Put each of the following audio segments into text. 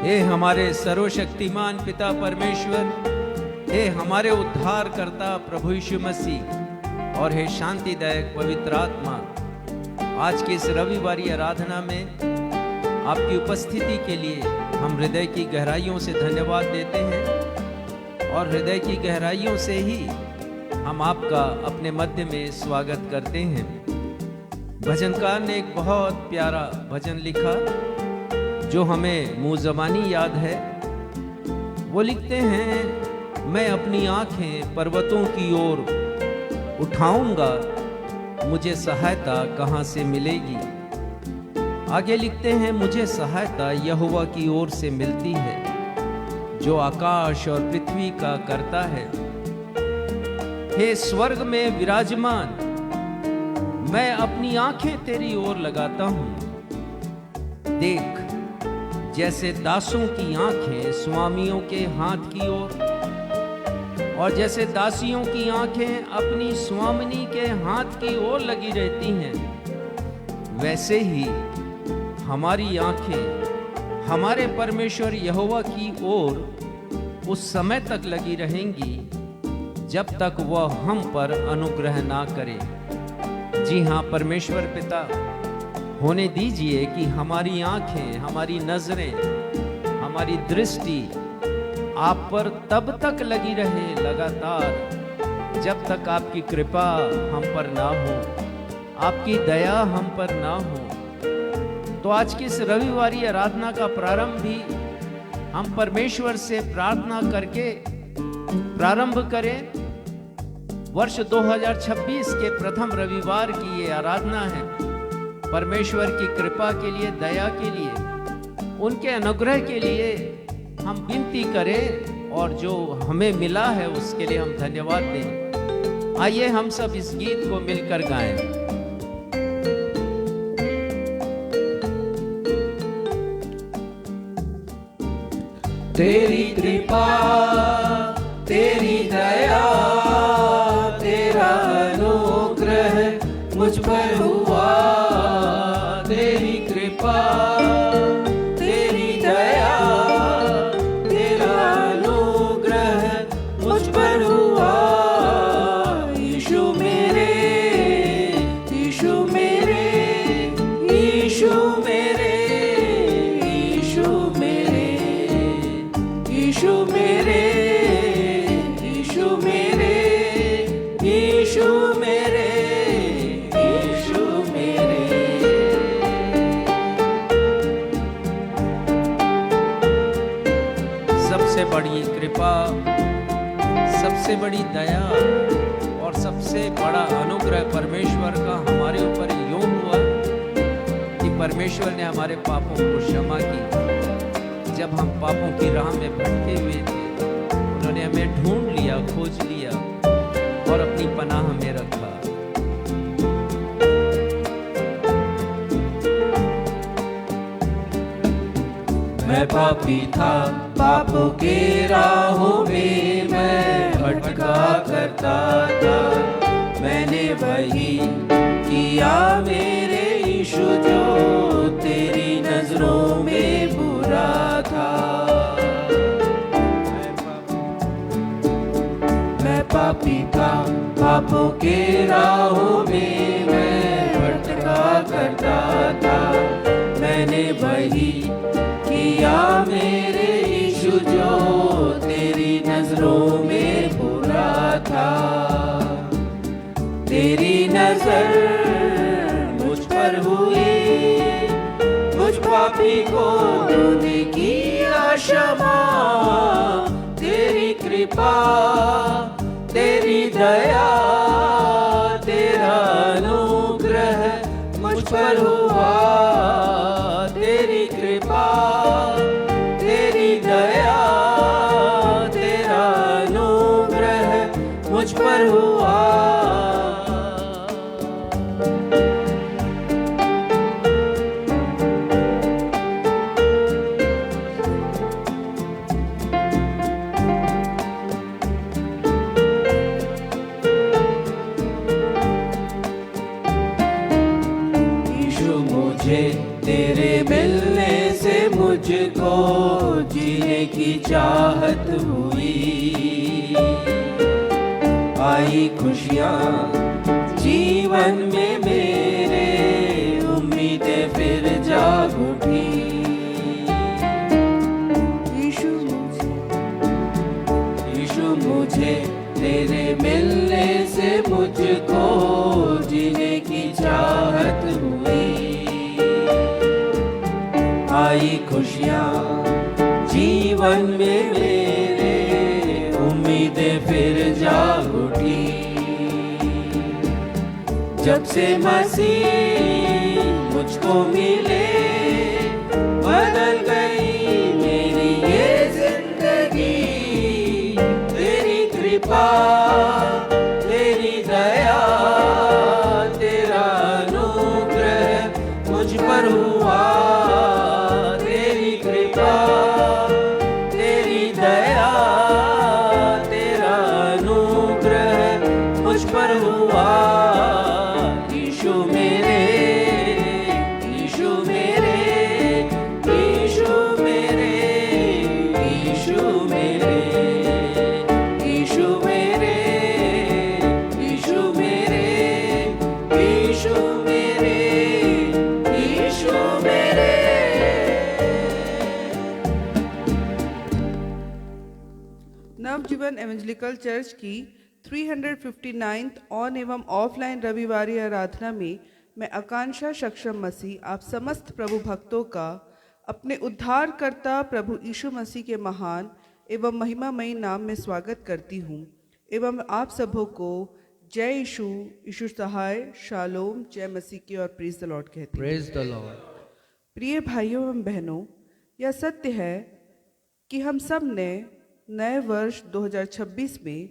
हे हमारे सर्वशक्तिमान पिता परमेश्वर, हे हमारे उद्धार करता प्रभु यीशु मसीह और हे शांतिदायक पवित्र आत्मा, आज की इस रविवारी आराधना में आपकी उपस्थिति के लिए हम हृदय की गहराइयों से धन्यवाद देते हैं और हृदय की गहराइयों से ही हम आपका अपने मध्य में स्वागत करते हैं। भजनकार ने एक बहुत प्यारा भजन लिखा जो हमें मुँह ज़बानी याद है। वो लिखते हैं, मैं अपनी आंखें पर्वतों की ओर उठाऊंगा, मुझे सहायता कहाँ से मिलेगी। आगे लिखते हैं, मुझे सहायता यहोवा की ओर से मिलती है जो आकाश और पृथ्वी का करता है। हे स्वर्ग में विराजमान, मैं अपनी आंखें तेरी ओर लगाता हूं। देख, जैसे दासों की आंखें स्वामियों के हाथ की ओर और जैसे दासियों की आंखें अपनी स्वामिनी के हाथ की ओर लगी रहती हैं, वैसे ही हमारी आंखें हमारे परमेश्वर यहोवा की ओर उस समय तक लगी रहेंगी जब तक वह हम पर अनुग्रह ना करे। जी हाँ परमेश्वर पिता, होने दीजिए कि हमारी आंखें, हमारी नजरें, हमारी दृष्टि आप पर तब तक लगी रहे लगातार जब तक आपकी कृपा हम पर ना हो, आपकी दया हम पर ना हो। तो आज की इस रविवारी आराधना का प्रारंभ भी हम परमेश्वर से प्रार्थना करके प्रारंभ करें। वर्ष 2026 के प्रथम रविवार की ये आराधना है। परमेश्वर की कृपा के लिए, दया के लिए, उनके अनुग्रह के लिए हम विनती करें और जो हमें मिला है उसके लिए हम धन्यवाद दें। आइए हम सब इस गीत को मिलकर गाएं। तेरी कृपा, तेरी दया, तेरा अनुग्रह मुझ पर हुआ। तेरी कृपा, तेरी दया, तेरा अनुग्रह मुझ पर हुआ। यीशु मेरे, यीशु मेरे, यीशु मेरे, यीशु मेरे, यीशु मेरे, यीशु मेरे, यीशु मेरे, यीशु मेरे। सबसे बड़ी कृपा, सबसे बड़ी दया और सबसे बड़ा अनुग्रह परमेश्वर का हमारे ऊपर यूं हुआ कि परमेश्वर ने हमारे पापों को क्षमा की। जब हम पापों की राह में भटके हुए थे, उन्होंने हमें ढूंढ लिया, खोज लिया और अपनी पनाह में रखा। मैं पापी था, पापों के राहों में मैं भटका करता था। मैंने वही किया मेरे यीशु जो तेरी नजरों में बुरा था। मैं पापी था, पापों के राहों में मैं भटका करता था। मैंने वही किया मेरे यीशु जो तेरी नजरों में बुरा था। तेरी नजर मुझ पर हुई, मुझ पापी को तूने किया क्षमा। तेरी कृपा, तेरी दया, तेरा अनुग्रह मुझ पर हुआ। तेरी कृपा, तेरी दया, तेरा अनुग्रह मुझ पर हुआ। यीशु मुझे तेरे मिलने से मुझको चाहत हुई। आई खुशियाँ जीवन में मेरे, उम्मीदें फिर जाग उठी। यीशु मुझे तेरे मिलने से मुझको जीने की चाहत हुई। आई खुशियाँ जीवन में मेरे, उम्मीदें फिर जाग उठी। जब से मसीह मुझको मिले, बदल गई मेरी ये जिंदगी। तेरी कृपा, तेरी दया, तेरा अनुग्रह मुझ पर हुआ। तेरी कृपा, तेरी दया, तेरा अनुग्रह मुझ पर हुआ। यीशु मेरे, यीशु मेरे, यीशु मेरे, यीशु मेरे, यीशु मेरे, यीशु मेरे, यीशु मेरे, यीशु मेरे। नवजीवन एवेंजलिकल चर्च की 359th ऑन एवं ऑफलाइन रविवारी आराधना में मैं आकांक्षा सक्षम मसीह आप समस्त प्रभु भक्तों का अपने उद्धारकर्ता प्रभु यीशु मसीह के महान एवं महिमामयी नाम में स्वागत करती हूँ एवं आप सबों को जय यीशु, यीशु सहाय, शालोम, जय मसीह की और प्रेज द लॉर्ड कहती हूँ। Praise the Lord. प्रिय भाइयों एवं बहनों, यह सत्य है कि हम सब ने नए वर्ष 2026 में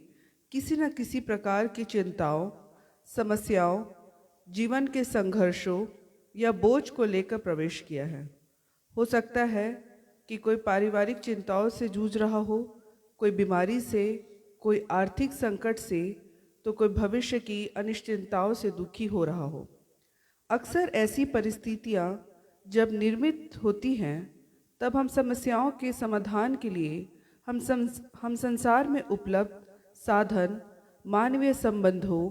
किसी न किसी प्रकार की चिंताओं, समस्याओं, जीवन के संघर्षों या बोझ को लेकर प्रवेश किया है। हो सकता है कि कोई पारिवारिक चिंताओं से जूझ रहा हो, कोई बीमारी से, कोई आर्थिक संकट से, तो कोई भविष्य की अनिश्चितताओं से दुखी हो रहा हो। अक्सर ऐसी परिस्थितियाँ जब निर्मित होती हैं, तब हम समस्याओं के समाधान के लिए हम संसार में उपलब्ध साधन, मानवीय संबंधों,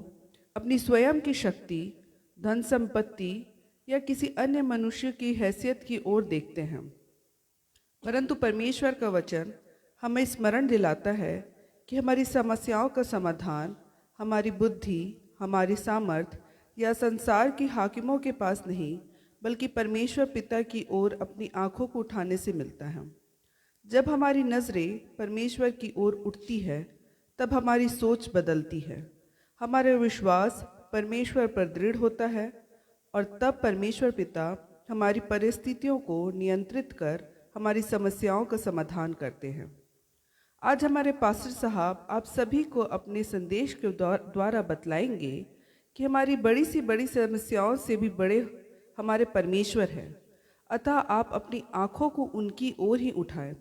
अपनी स्वयं की शक्ति, धन संपत्ति या किसी अन्य मनुष्य की हैसियत की ओर देखते हैं। परंतु परमेश्वर का वचन हमें स्मरण दिलाता है कि हमारी समस्याओं का समाधान हमारी बुद्धि, हमारी सामर्थ्य या संसार की हाकिमों के पास नहीं, बल्कि परमेश्वर पिता की ओर अपनी आंखों को उठाने से मिलता है। जब हमारी नज़रें परमेश्वर की ओर उठती है, तब हमारी सोच बदलती है, हमारा विश्वास परमेश्वर पर दृढ़ होता है और तब परमेश्वर पिता हमारी परिस्थितियों को नियंत्रित कर हमारी समस्याओं का समाधान करते हैं। आज हमारे पास्टर साहब आप सभी को अपने संदेश के द्वारा बतलाएंगे कि हमारी बड़ी सी बड़ी समस्याओं से भी बड़े हमारे परमेश्वर हैं, अतः आप अपनी आँखों को उनकी ओर ही उठाएं।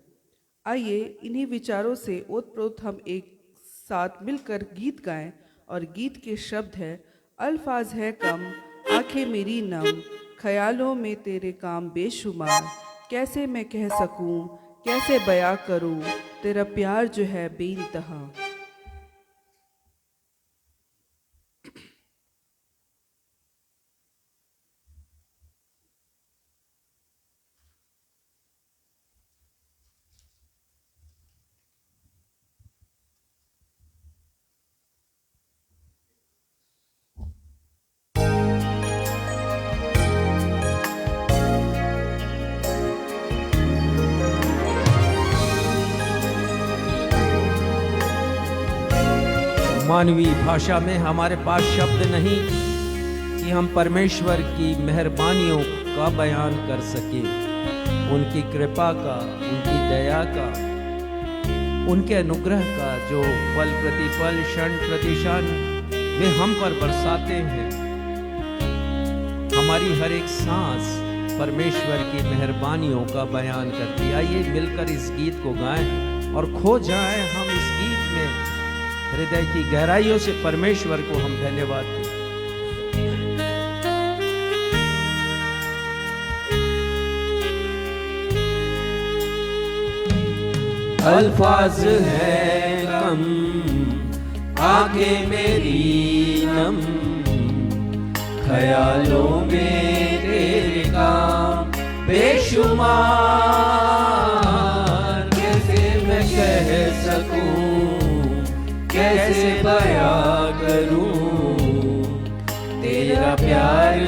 आइए इन्हीं विचारों से ओतप्रोत हम एक साथ मिलकर गीत गाएं और गीत के शब्द है, अल्फाज है कम, आंखें मेरी नम, ख्यालों में तेरे काम बेशुमार, कैसे मैं कह सकूं, कैसे बयां करूं, तेरा प्यार जो है बेइंतहा। मानवीय भाषा में हमारे पास शब्द नहीं कि हम परमेश्वर की मेहरबानियों का बयान कर सके, उनकी कृपा का, उनकी दया का, उनके अनुग्रह का जो पल प्रतिपल, क्षण प्रतिक्षण वे हम पर बरसाते हैं। हमारी हर एक सांस परमेश्वर की मेहरबानियों का बयान करती है। आइए मिलकर इस गीत को गाएं और खो जाएं हम इस गीत में, हृदय की गहराइयों से परमेश्वर को हम धन्यवाद दें। अल्फाज है कम, आंखें मेरी नम, ख्यालों में तेरे काम बेशुमार। कैसे मैं कह सकूं, कैसे बयां करूं, तेरा प्यार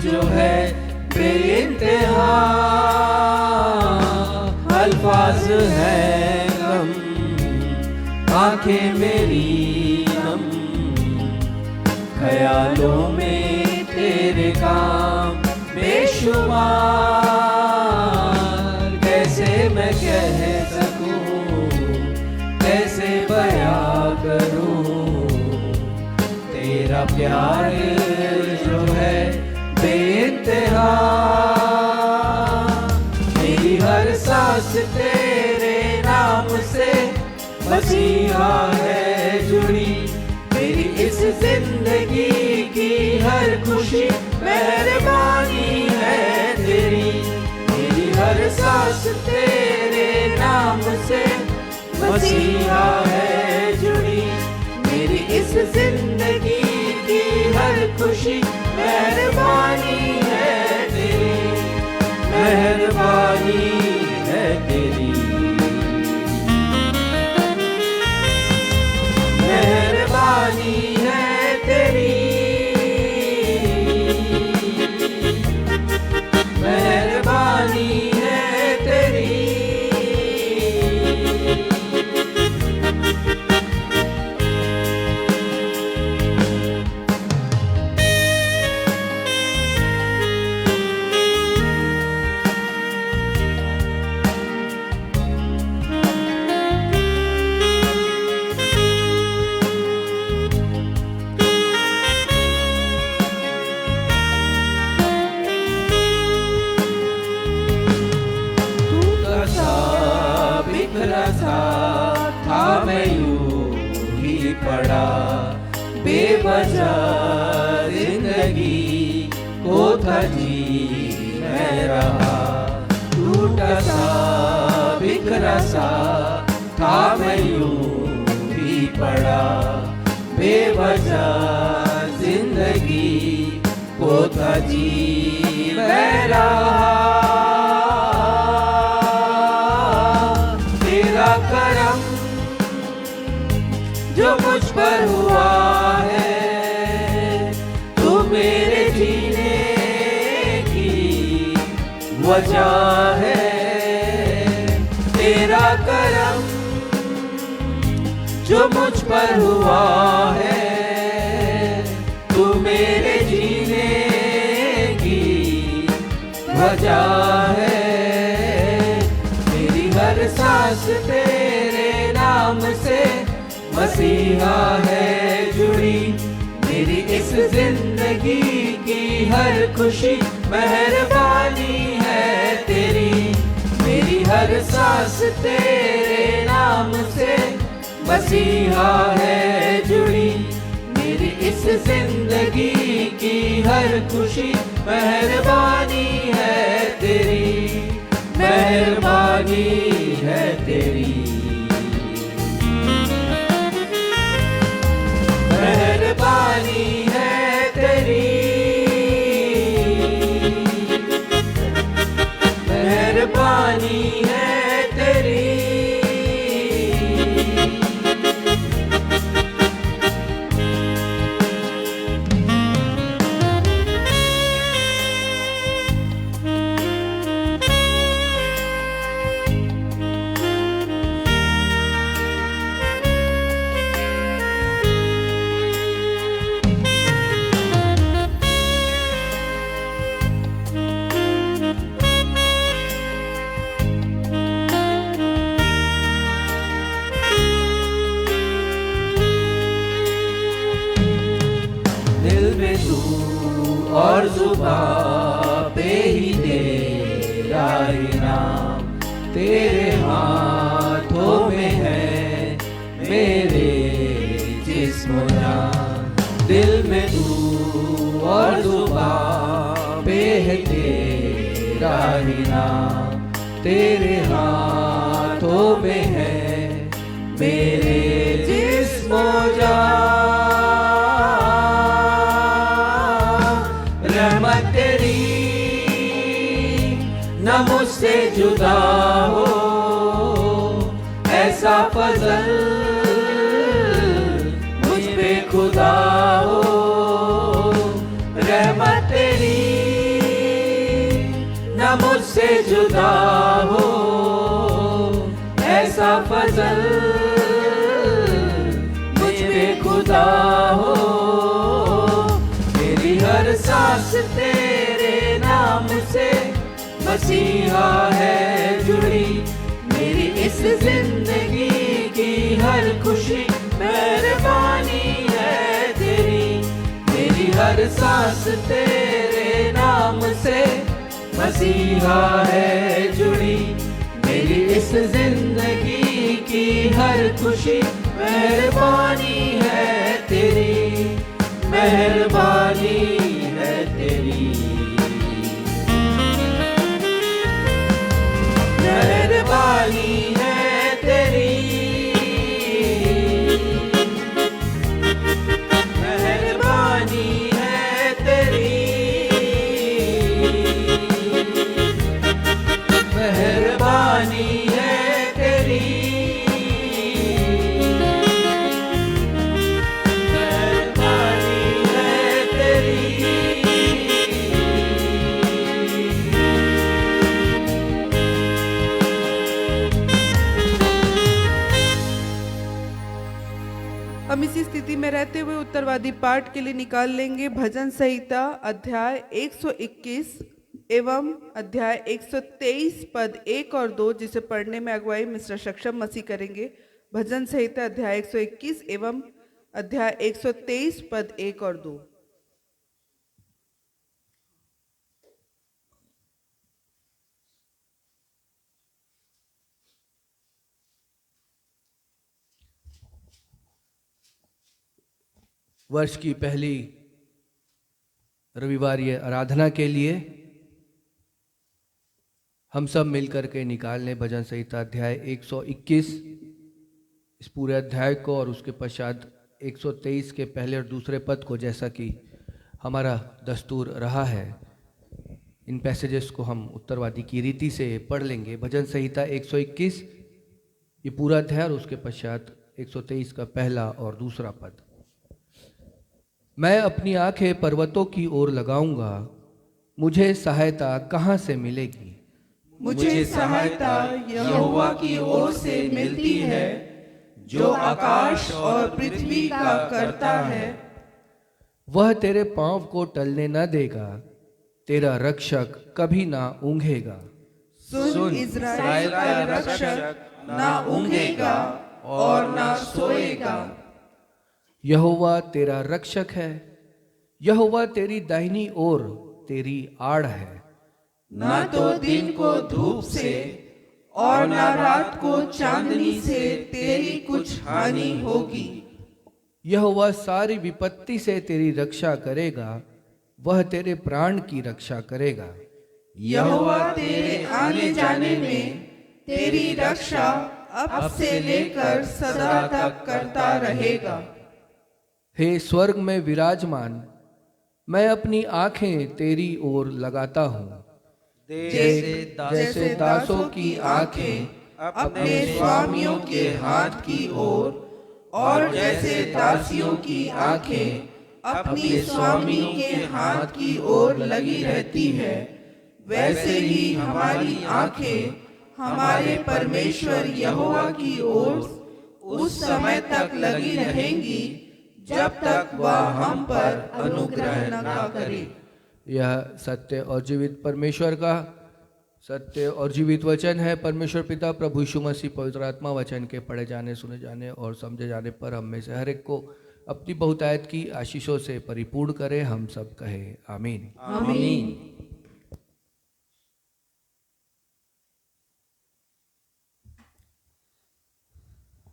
जो है बेइंतहा। अल्फाज है कम, आंखें मेरी नम, ख्यालों में तेरे काम बेशुमार। कैसे मैं कह सकूं, कैसे बयां करूं, तेरा प्यार जो है बेइंतहा। मेरी हर सांस तेरे नाम से मसीहा है जुड़ी, मेरी इस जिंदगी की हर खुशी मेहरबानी है तेरी। मेरी हर सांस तेरे नाम से मसीहा है जुड़ी, मेरी इस जिंदगी की हर खुशी मेहरबानी है तेरी, मेहरबानी है तेरी, मेहरबानी है तेरी, मेहरबानी है तेरी। था मैं यूं ही पड़ा, बेवजह जिंदगी को था जी मैं रहा। टूटा सा बिखरा सा था मैं यूं ही पड़ा, बेवजह जिंदगी को था जी मैं रहा। करम जो मुझ पर हुआ है, तू मेरे जीने की वजह है। तेरा करम जो मुझ पर हुआ है, तू मेरे जीने की वजह है। हर सांस तेरे नाम से मसीहा है जुड़ी, मेरी इस जिंदगी की हर खुशी मेहरबानी है तेरी। मेरी हर सांस तेरे नाम से मसीहा है जुड़ी, मेरी इस जिंदगी की हर खुशी मेहरबानी है तेरी, मेहरबानी है तेरी, मेहरबानी है तेरी, मेहरबानी है तेरी। दिल में तू और जुबां पे ही तेरा इनाम, तेरे हाथों में है मेरे जिस्म जान। दिल में तू और जुबां पे है तेरा इनाम, तेरे हाथों में है मेरे जिस्म जान। रहमत तेरी न मुझसे जुदा हो, ऐसा फजल मुझ पे खुदा हो। रहमत तेरी न मुझसे जुदा हो, ऐसा फजल मुझ पे खुदा हो। मेरी हर सांस तेरे नाम से मसीहा है जुड़ी, मेरी इस जिंदगी की हर खुशी मेहरबानी है तेरी। मेरी हर सांस तेरे नाम से मसीहा है जुड़ी, मेरी इस जिंदगी की हर खुशी मेहरबानी है तेरी, मेहरबानी है तेरी। मेहरबानी है तेरी, मेहरबानी है तेरी, मेहरबानी है तेरी, मेहरबानी है तेरी। हम इसी स्थिति में रहते हुए उत्तरवादी पाठ के लिए निकाल लेंगे भजन संहिता अध्याय 121 एवं अध्याय 123 पद 1 और 2, जिसे पढ़ने में अगुवाई मिस्टर सक्षम मसीह करेंगे। भजन संहिता अध्याय 121 एवं अध्याय 123 पद 1 और 2। वर्ष की पहली रविवारीय आराधना के लिए हम सब मिलकर के निकाल लें भजन संहिता अध्याय 121, इस पूरे अध्याय को और उसके पश्चात 123 के पहले और दूसरे पद को, जैसा कि हमारा दस्तूर रहा है। इन पैसेजेस को हम उत्तरवादी की रीति से पढ़ लेंगे। भजन संहिता 121 ये पूरा अध्याय और उसके पश्चात 123 का पहला और दूसरा पद। मैं अपनी आंखें पर्वतों की ओर लगाऊंगा, मुझे सहायता कहाँ से मिलेगी। मुझे सहायता यहोवा की ओर से मिलती है, जो आकाश और पृथ्वी का करता है। वह तेरे पांव को टलने न देगा, तेरा रक्षक कभी ना ऊंघेगा। सुन इज़राइल का रक्षक ना ऊँघेगा और ना सोएगा। यहोवा तेरा रक्षक है, यहोवा तेरी दाहिनी ओर तेरी आड़ है। ना तो दिन को धूप से और ना रात को चांदनी से तेरी कुछ हानि होगी। यहोवा सारी विपत्ति से तेरी रक्षा करेगा, वह तेरे प्राण की रक्षा करेगा। यहोवा तेरे आने जाने में तेरी रक्षा अब से लेकर सदा तक करता रहेगा। हे स्वर्ग में विराजमान, मैं अपनी आंखें तेरी ओर लगाता हूँ। जैसे दासों की आंखें अपने स्वामियों के हाथ की ओर, और जैसे दासियों की आंखें अपनी स्वामी के हाथ की ओर लगी रहती है, वैसे ही हमारी आंखें हमारे परमेश्वर यहोवा की ओर उस समय तक लगी रहेंगी जब तक वह हम पर अनुग्रह न करे। यह सत्य और जीवित परमेश्वर का सत्य और जीवित वचन है। परमेश्वर पिता प्रभु यीशु मसीह पवित्र आत्मा वचन के पढ़े जाने, सुने जाने और समझे जाने पर हम में से हर एक को अपनी बहुतायत की आशीषों से परिपूर्ण करे। हम सब कहे आमीन। आमीन।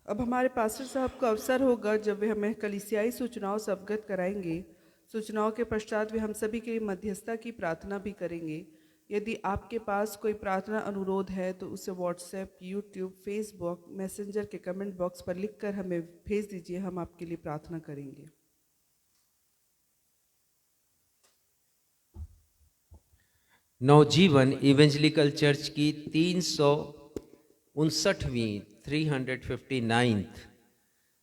अब हमारे पास्टर साहब को अवसर होगा जब वे हमें कलीसियाई सूचनाओं से अवगत कराएंगे। सूचनाओं के पश्चात वे हम सभी के लिए मध्यस्थता की प्रार्थना भी करेंगे। यदि आपके पास कोई प्रार्थना अनुरोध है तो उसे व्हाट्सएप, यूट्यूब, फेसबुक, मैसेंजर के कमेंट बॉक्स पर लिखकर हमें भेज दीजिए, हम आपके लिए प्रार्थना करेंगे। नवजीवन इवेंजलिकल चर्च की 359वीं 359th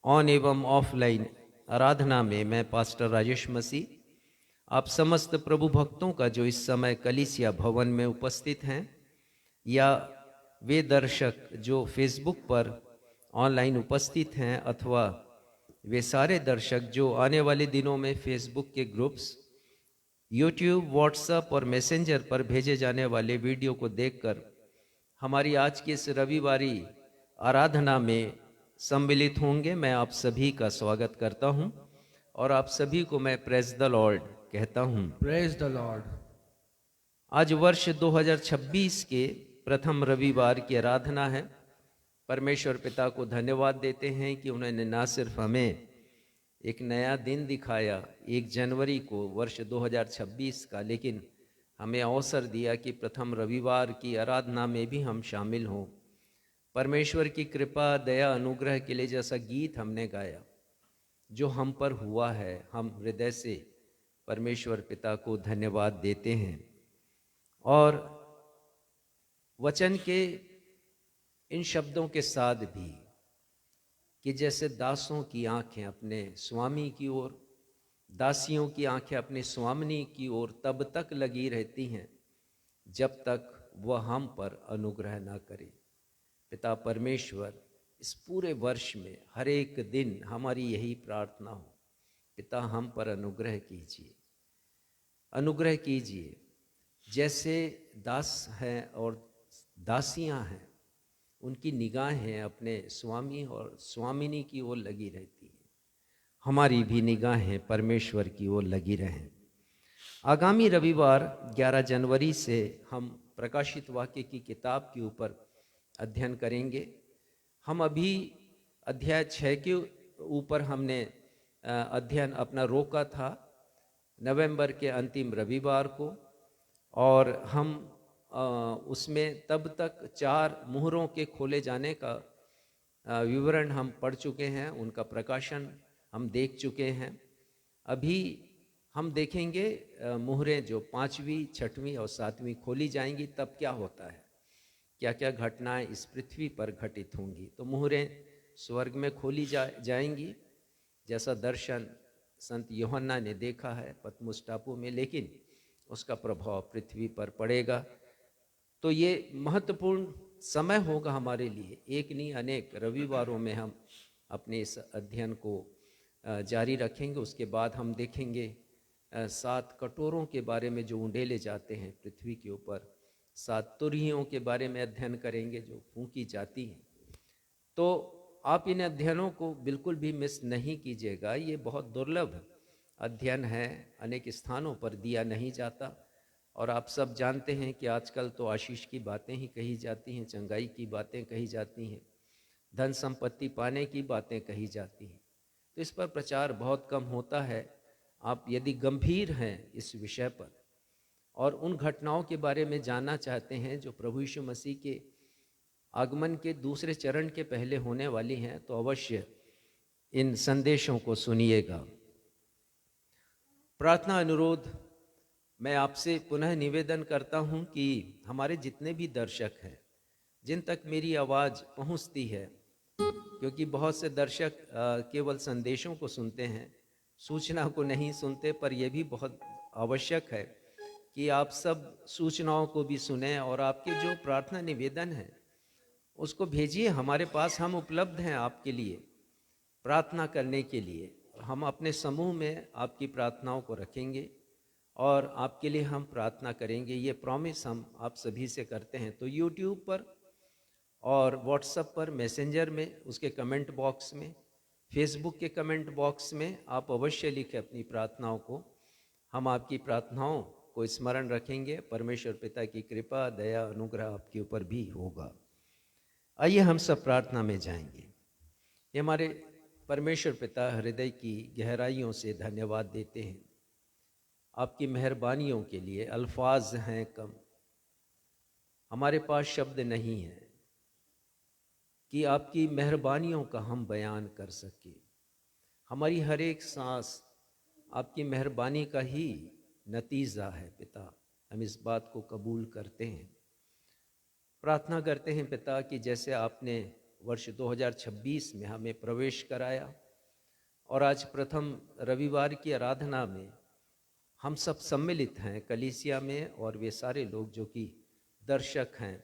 ऑन एवं ऑफलाइन आराधना में मैं पास्टर राजेश मसीह आप समस्त प्रभु भक्तों का जो इस समय कलीसिया भवन में उपस्थित हैं या वे दर्शक जो फेसबुक पर ऑनलाइन उपस्थित हैं अथवा वे सारे दर्शक जो आने वाले दिनों में फेसबुक के ग्रुप्स, यूट्यूब, व्हाट्सएप और मैसेंजर पर भेजे जाने वाले वीडियो को देखकर हमारी आज की इस रविवारी आराधना में सम्मिलित होंगे, मैं आप सभी का स्वागत करता हूं और आप सभी को मैं प्रेज द लॉर्ड कहता हूं। Praise the Lord. आज वर्ष 2026 के प्रथम रविवार की आराधना है। परमेश्वर पिता को धन्यवाद देते हैं कि उन्होंने ना सिर्फ हमें एक नया दिन दिखाया 1 जनवरी को वर्ष 2026 का, लेकिन हमें अवसर दिया कि प्रथम रविवार की आराधना में भी हम शामिल हों। परमेश्वर की कृपा, दया, अनुग्रह के लिए जैसा गीत हमने गाया जो हम पर हुआ है, हम हृदय से परमेश्वर पिता को धन्यवाद देते हैं। और वचन के इन शब्दों के साथ भी कि जैसे दासों की आंखें अपने स्वामी की ओर, दासियों की आंखें अपने स्वामिनी की ओर तब तक लगी रहती हैं जब तक वह हम पर अनुग्रह ना करे। पिता परमेश्वर इस पूरे वर्ष में हर एक दिन हमारी यही प्रार्थना हो, पिता हम पर अनुग्रह कीजिए, अनुग्रह कीजिए। जैसे दास हैं और दासियां हैं, उनकी निगाहें अपने स्वामी और स्वामिनी की ओर लगी रहती हैं, हमारी भी निगाहें परमेश्वर की ओर लगी रहें। आगामी रविवार 11 जनवरी से हम प्रकाशित वाक्य की किताब के ऊपर अध्ययन करेंगे। हम अभी अध्याय 6 के ऊपर हमने अध्ययन अपना रोका था नवंबर के अंतिम रविवार को, और हम उसमें तब तक 4 मुहरों के खोले जाने का विवरण हम पढ़ चुके हैं, उनका प्रकाशन हम देख चुके हैं। अभी हम देखेंगे मुहरें जो 5वीं, 6वीं और 7वीं खोली जाएंगी तब क्या होता है, क्या क्या घटनाएं इस पृथ्वी पर घटित होंगी। तो मुहरें स्वर्ग में खोली जाएंगी जैसा दर्शन संत यूहन्ना ने देखा है पतमुस टापू में, लेकिन उसका प्रभाव पृथ्वी पर पड़ेगा। तो ये महत्वपूर्ण समय होगा हमारे लिए। एक नहीं अनेक रविवारों में हम अपने इस अध्ययन को जारी रखेंगे। उसके बाद हम देखेंगे 7 कटोरों के बारे में जो उंडेले जाते हैं पृथ्वी के ऊपर, 7 तुरहियों के बारे में अध्ययन करेंगे जो फूंकी जाती हैं। तो आप इन अध्ययनों को बिल्कुल भी मिस नहीं कीजिएगा। ये बहुत दुर्लभ अध्ययन है, अनेक स्थानों पर दिया नहीं जाता। और आप सब जानते हैं कि आजकल तो आशीष की बातें ही कही जाती हैं, चंगाई की बातें कही जाती हैं, धन संपत्ति पाने की बातें कही जाती हैं। तो इस पर प्रचार बहुत कम होता है। आप यदि गंभीर हैं इस विषय पर और उन घटनाओं के बारे में जानना चाहते हैं जो प्रभु यीशु मसीह के आगमन के दूसरे चरण के पहले होने वाली हैं, तो अवश्य इन संदेशों को सुनिएगा। प्रार्थना अनुरोध, मैं आपसे पुनः निवेदन करता हूं कि हमारे जितने भी दर्शक हैं, जिन तक मेरी आवाज़ पहुंचती है, क्योंकि बहुत से दर्शक केवल संदेशों को सुनते हैं, सूचना को नहीं सुनते, पर यह भी बहुत आवश्यक है कि आप सब सूचनाओं को भी सुनें और आपके जो प्रार्थना निवेदन है उसको भेजिए हमारे पास। हम उपलब्ध हैं आपके लिए प्रार्थना करने के लिए। हम अपने समूह में आपकी प्रार्थनाओं को रखेंगे और आपके लिए हम प्रार्थना करेंगे। ये प्रॉमिस हम आप सभी से करते हैं। तो यूट्यूब पर और व्हाट्सएप पर, मैसेंजर में, उसके कमेंट बॉक्स में, फेसबुक के कमेंट बॉक्स में आप अवश्य लिखें अपनी प्रार्थनाओं को। हम आपकी प्रार्थनाओं को स्मरण रखेंगे। परमेश्वर पिता की कृपा, दया, अनुग्रह आपके ऊपर भी होगा। आइए हम सब प्रार्थना में जाएंगे। ये हमारे परमेश्वर पिता हृदय की गहराइयों से धन्यवाद देते हैं आपकी मेहरबानियों के लिए। अल्फाज हैं कम, हमारे पास शब्द नहीं है कि आपकी मेहरबानियों का हम बयान कर सके। हमारी हर एक सांस आपकी मेहरबानी का ही नतीजा है पिता, हम इस बात को कबूल करते हैं। प्रार्थना करते हैं पिता कि जैसे आपने वर्ष 2026 में हमें प्रवेश कराया और आज प्रथम रविवार की आराधना में हम सब सम्मिलित हैं कलीसिया में, और वे सारे लोग जो कि दर्शक हैं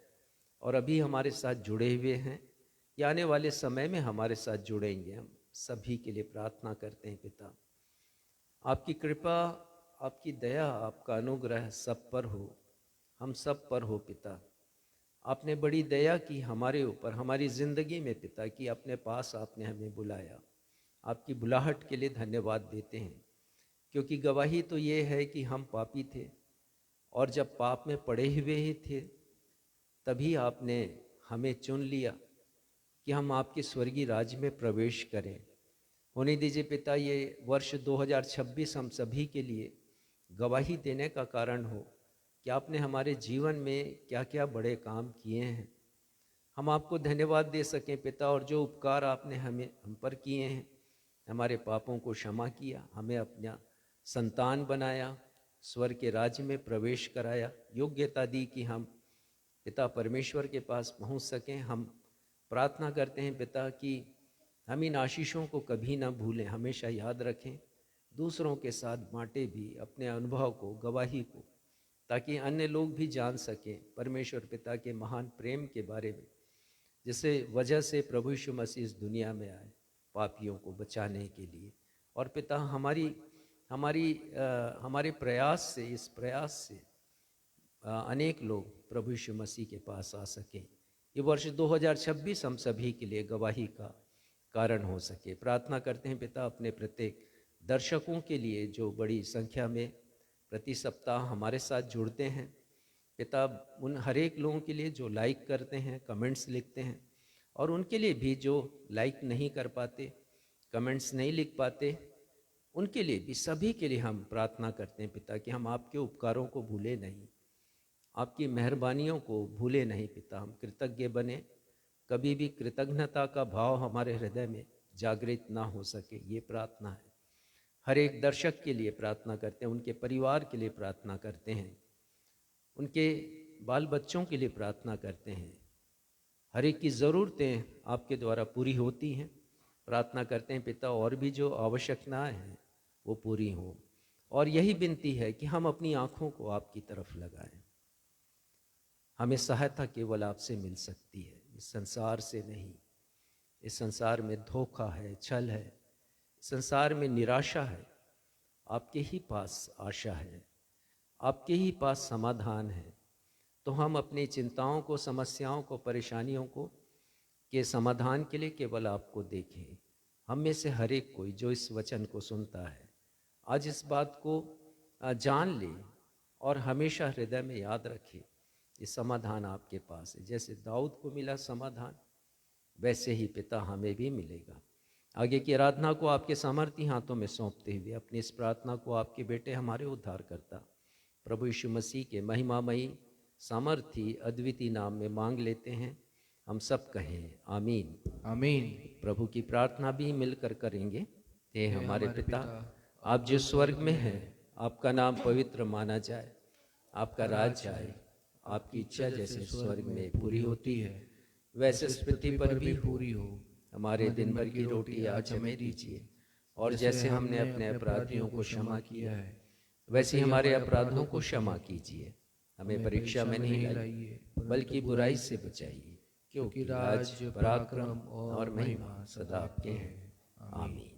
और अभी हमारे साथ जुड़े हुए हैं या आने वाले समय में हमारे साथ जुड़ेंगे, हम सभी के लिए प्रार्थना करते हैं पिता। आपकी कृपा, आपकी दया, आपका अनुग्रह सब पर हो, हम सब पर हो पिता। आपने बड़ी दया की हमारे ऊपर, हमारी ज़िंदगी में पिता, कि अपने पास आपने हमें बुलाया। आपकी बुलाहट के लिए धन्यवाद देते हैं, क्योंकि गवाही तो ये है कि हम पापी थे और जब पाप में पड़े हुए ही थे तभी आपने हमें चुन लिया कि हम आपके स्वर्गीय राज्य में प्रवेश करें। होने दीजिए पिता, ये वर्ष 2026 हम सभी के लिए गवाही देने का कारण हो कि आपने हमारे जीवन में क्या क्या बड़े काम किए हैं, हम आपको धन्यवाद दे सकें पिता। और जो उपकार आपने हम पर किए हैं, हमारे पापों को क्षमा किया, हमें अपना संतान बनाया, स्वर्ग के राज्य में प्रवेश कराया, योग्यता दी कि हम पिता परमेश्वर के पास पहुंच सकें। हम प्रार्थना करते हैं पिता कि हम इन आशीषों को कभी ना भूलें, हमेशा याद रखें, दूसरों के साथ बांटे भी अपने अनुभव को, गवाही को, ताकि अन्य लोग भी जान सकें परमेश्वर पिता के महान प्रेम के बारे में, जिसे वजह से प्रभु यीशु मसीह इस दुनिया में आए पापियों को बचाने के लिए। और पिता हमारे प्रयास से, इस प्रयास से अनेक लोग प्रभु यीशु मसीह के पास आ सकें। ये वर्ष 2026 हम सभी के लिए गवाही का कारण हो सके। प्रार्थना करते हैं पिता अपने प्रत्येक दर्शकों के लिए जो बड़ी संख्या में प्रति सप्ताह हमारे साथ जुड़ते हैं पिता, उन हर एक लोगों के लिए जो लाइक करते हैं, कमेंट्स लिखते हैं, और उनके लिए भी जो लाइक नहीं कर पाते, कमेंट्स नहीं लिख पाते, उनके लिए भी, सभी के लिए हम प्रार्थना करते हैं पिता कि हम आपके उपकारों को भूले नहीं, आपकी मेहरबानियों को भूले नहीं पिता। हम कृतज्ञ बने, कभी भी कृतज्ञता का भाव हमारे हृदय में जागृत ना हो सके, ये प्रार्थना है। हर एक दर्शक के लिए प्रार्थना करते हैं, उनके परिवार के लिए प्रार्थना करते हैं, उनके बाल बच्चों के लिए प्रार्थना करते हैं। हर एक की ज़रूरतें आपके द्वारा पूरी होती हैं। प्रार्थना करते हैं पिता और भी जो आवश्यकताएं हैं वो पूरी हों, और यही विनती है कि हम अपनी आँखों को आपकी तरफ लगाएं। हमें सहायता केवल आपसे मिल सकती है, इस संसार से नहीं। इस संसार में धोखा है, छल है, इस संसार में निराशा है। आपके ही पास आशा है, आपके ही पास समाधान है। तो हम अपनी चिंताओं को, समस्याओं को, परेशानियों को के समाधान के लिए केवल आपको देखें। हम में से हर एक कोई जो इस वचन को सुनता है आज इस बात को जान ले और हमेशा हृदय में याद रखे, ये समाधान आपके पास है। जैसे दाऊद को मिला समाधान, वैसे ही पिता हमें भी मिलेगा। आगे की आराधना को आपके सामर्थी हाथों में सौंपते हुए अपनी इस प्रार्थना को आपके बेटे हमारे उद्धारकर्ता प्रभु यीशु मसीह के महिमामयी सामर्थी अद्वितीय नाम में मांग लेते हैं। हम सब कहें आमीन। आमीन। प्रभु की प्रार्थना भी मिलकर करेंगे। हे हमारे पिता, आप जो स्वर्ग में हैं, आपका नाम पवित्र माना जाए, आपका राज्य आए, आपकी इच्छा जैसे स्वर्ग में पूरी होती है वैसे इस पृथ्वी पर भी पूरी हो। हमारे दिन भर की रोटी आज हमें दीजिए, और जैसे हमने अपने अपराधियों को क्षमा किया है वैसे हमारे अपराधों को क्षमा कीजिए। हमें परीक्षा में नहीं लाइए बल्कि बुराई से बचाइए, क्योंकि राज्य, पराक्रम और महिमा सदा आपके हैं। आमीन।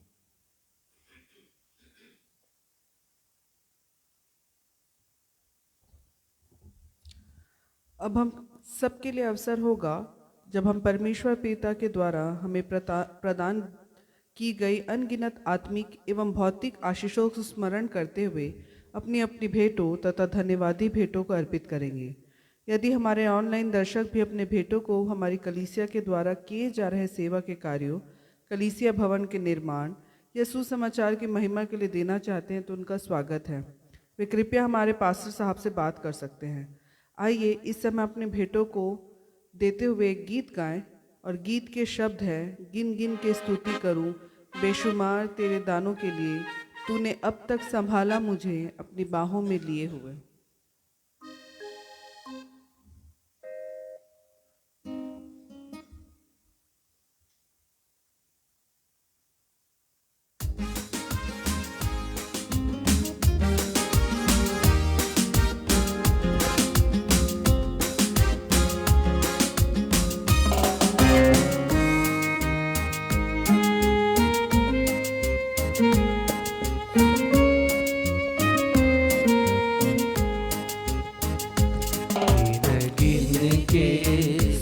अब हम सबके लिए अवसर होगा जब हम परमेश्वर पिता के द्वारा हमें प्रदान की गई अनगिनत आत्मिक एवं भौतिक आशीषों को स्मरण करते हुए अपनी अपनी भेंटों तथा धन्यवादी भेंटों को अर्पित करेंगे। यदि हमारे ऑनलाइन दर्शक भी अपने भेंटों को हमारी कलीसिया के द्वारा किए जा रहे सेवा के कार्यों, कलीसिया भवन के निर्माण या सुसमाचार की महिमा के लिए देना चाहते हैं तो उनका स्वागत है। वे कृपया हमारे पास्टर साहब से बात कर सकते हैं। आइए इस समय अपने भेंटों को देते हुए एक गीत गाएं, और गीत के शब्द है, गिन गिन के स्तुति करूं बेशुमार तेरे दानों के लिए, तूने अब तक संभाला मुझे अपनी बाहों में लिए हुए।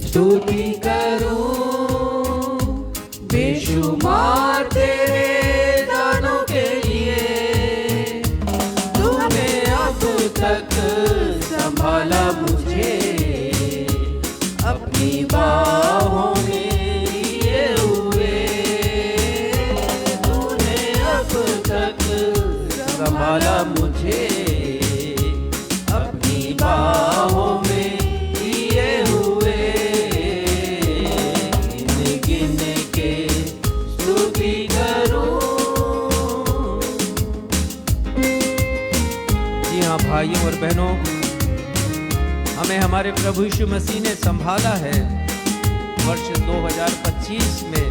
स्तुति करूं बेशुमार तेरे दानों के लिए, तूने अब तक संभाला मुझे अपनी बाहों में लिए हुए, तूने अब तक संभाला मुझे अपनी बाहों में लिए हुए। गिन गिन के स्तुति करूं। जी हाँ भाइयों और बहनों, हमें हमारे प्रभु यीशु मसीह ने संभाला है वर्ष 2025 में,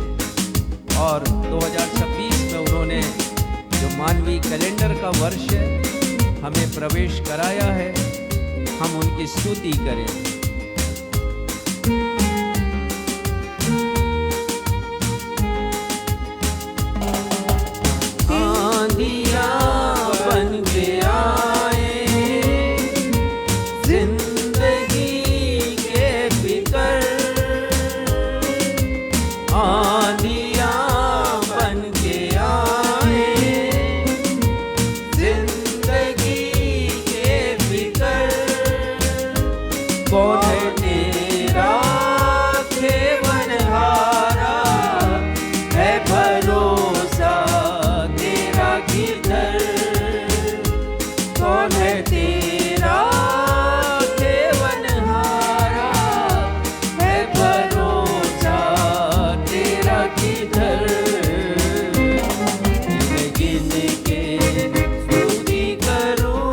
और 2026 में उन्होंने जो मानवीय कैलेंडर का वर्ष है हमें प्रवेश कराया है। हम उनकी स्तुति करें। आंधियां बन के आए जिंदगी के फिकर, आंधियां बन के आए जिंदगी के फिकर, कौन है तेरा खेवनहारा, है भरोसा तेरा किधर, कौन है तेरा खेवनहारा, है भरोसा तेरा किधर। गिन गिन के स्तुति करूं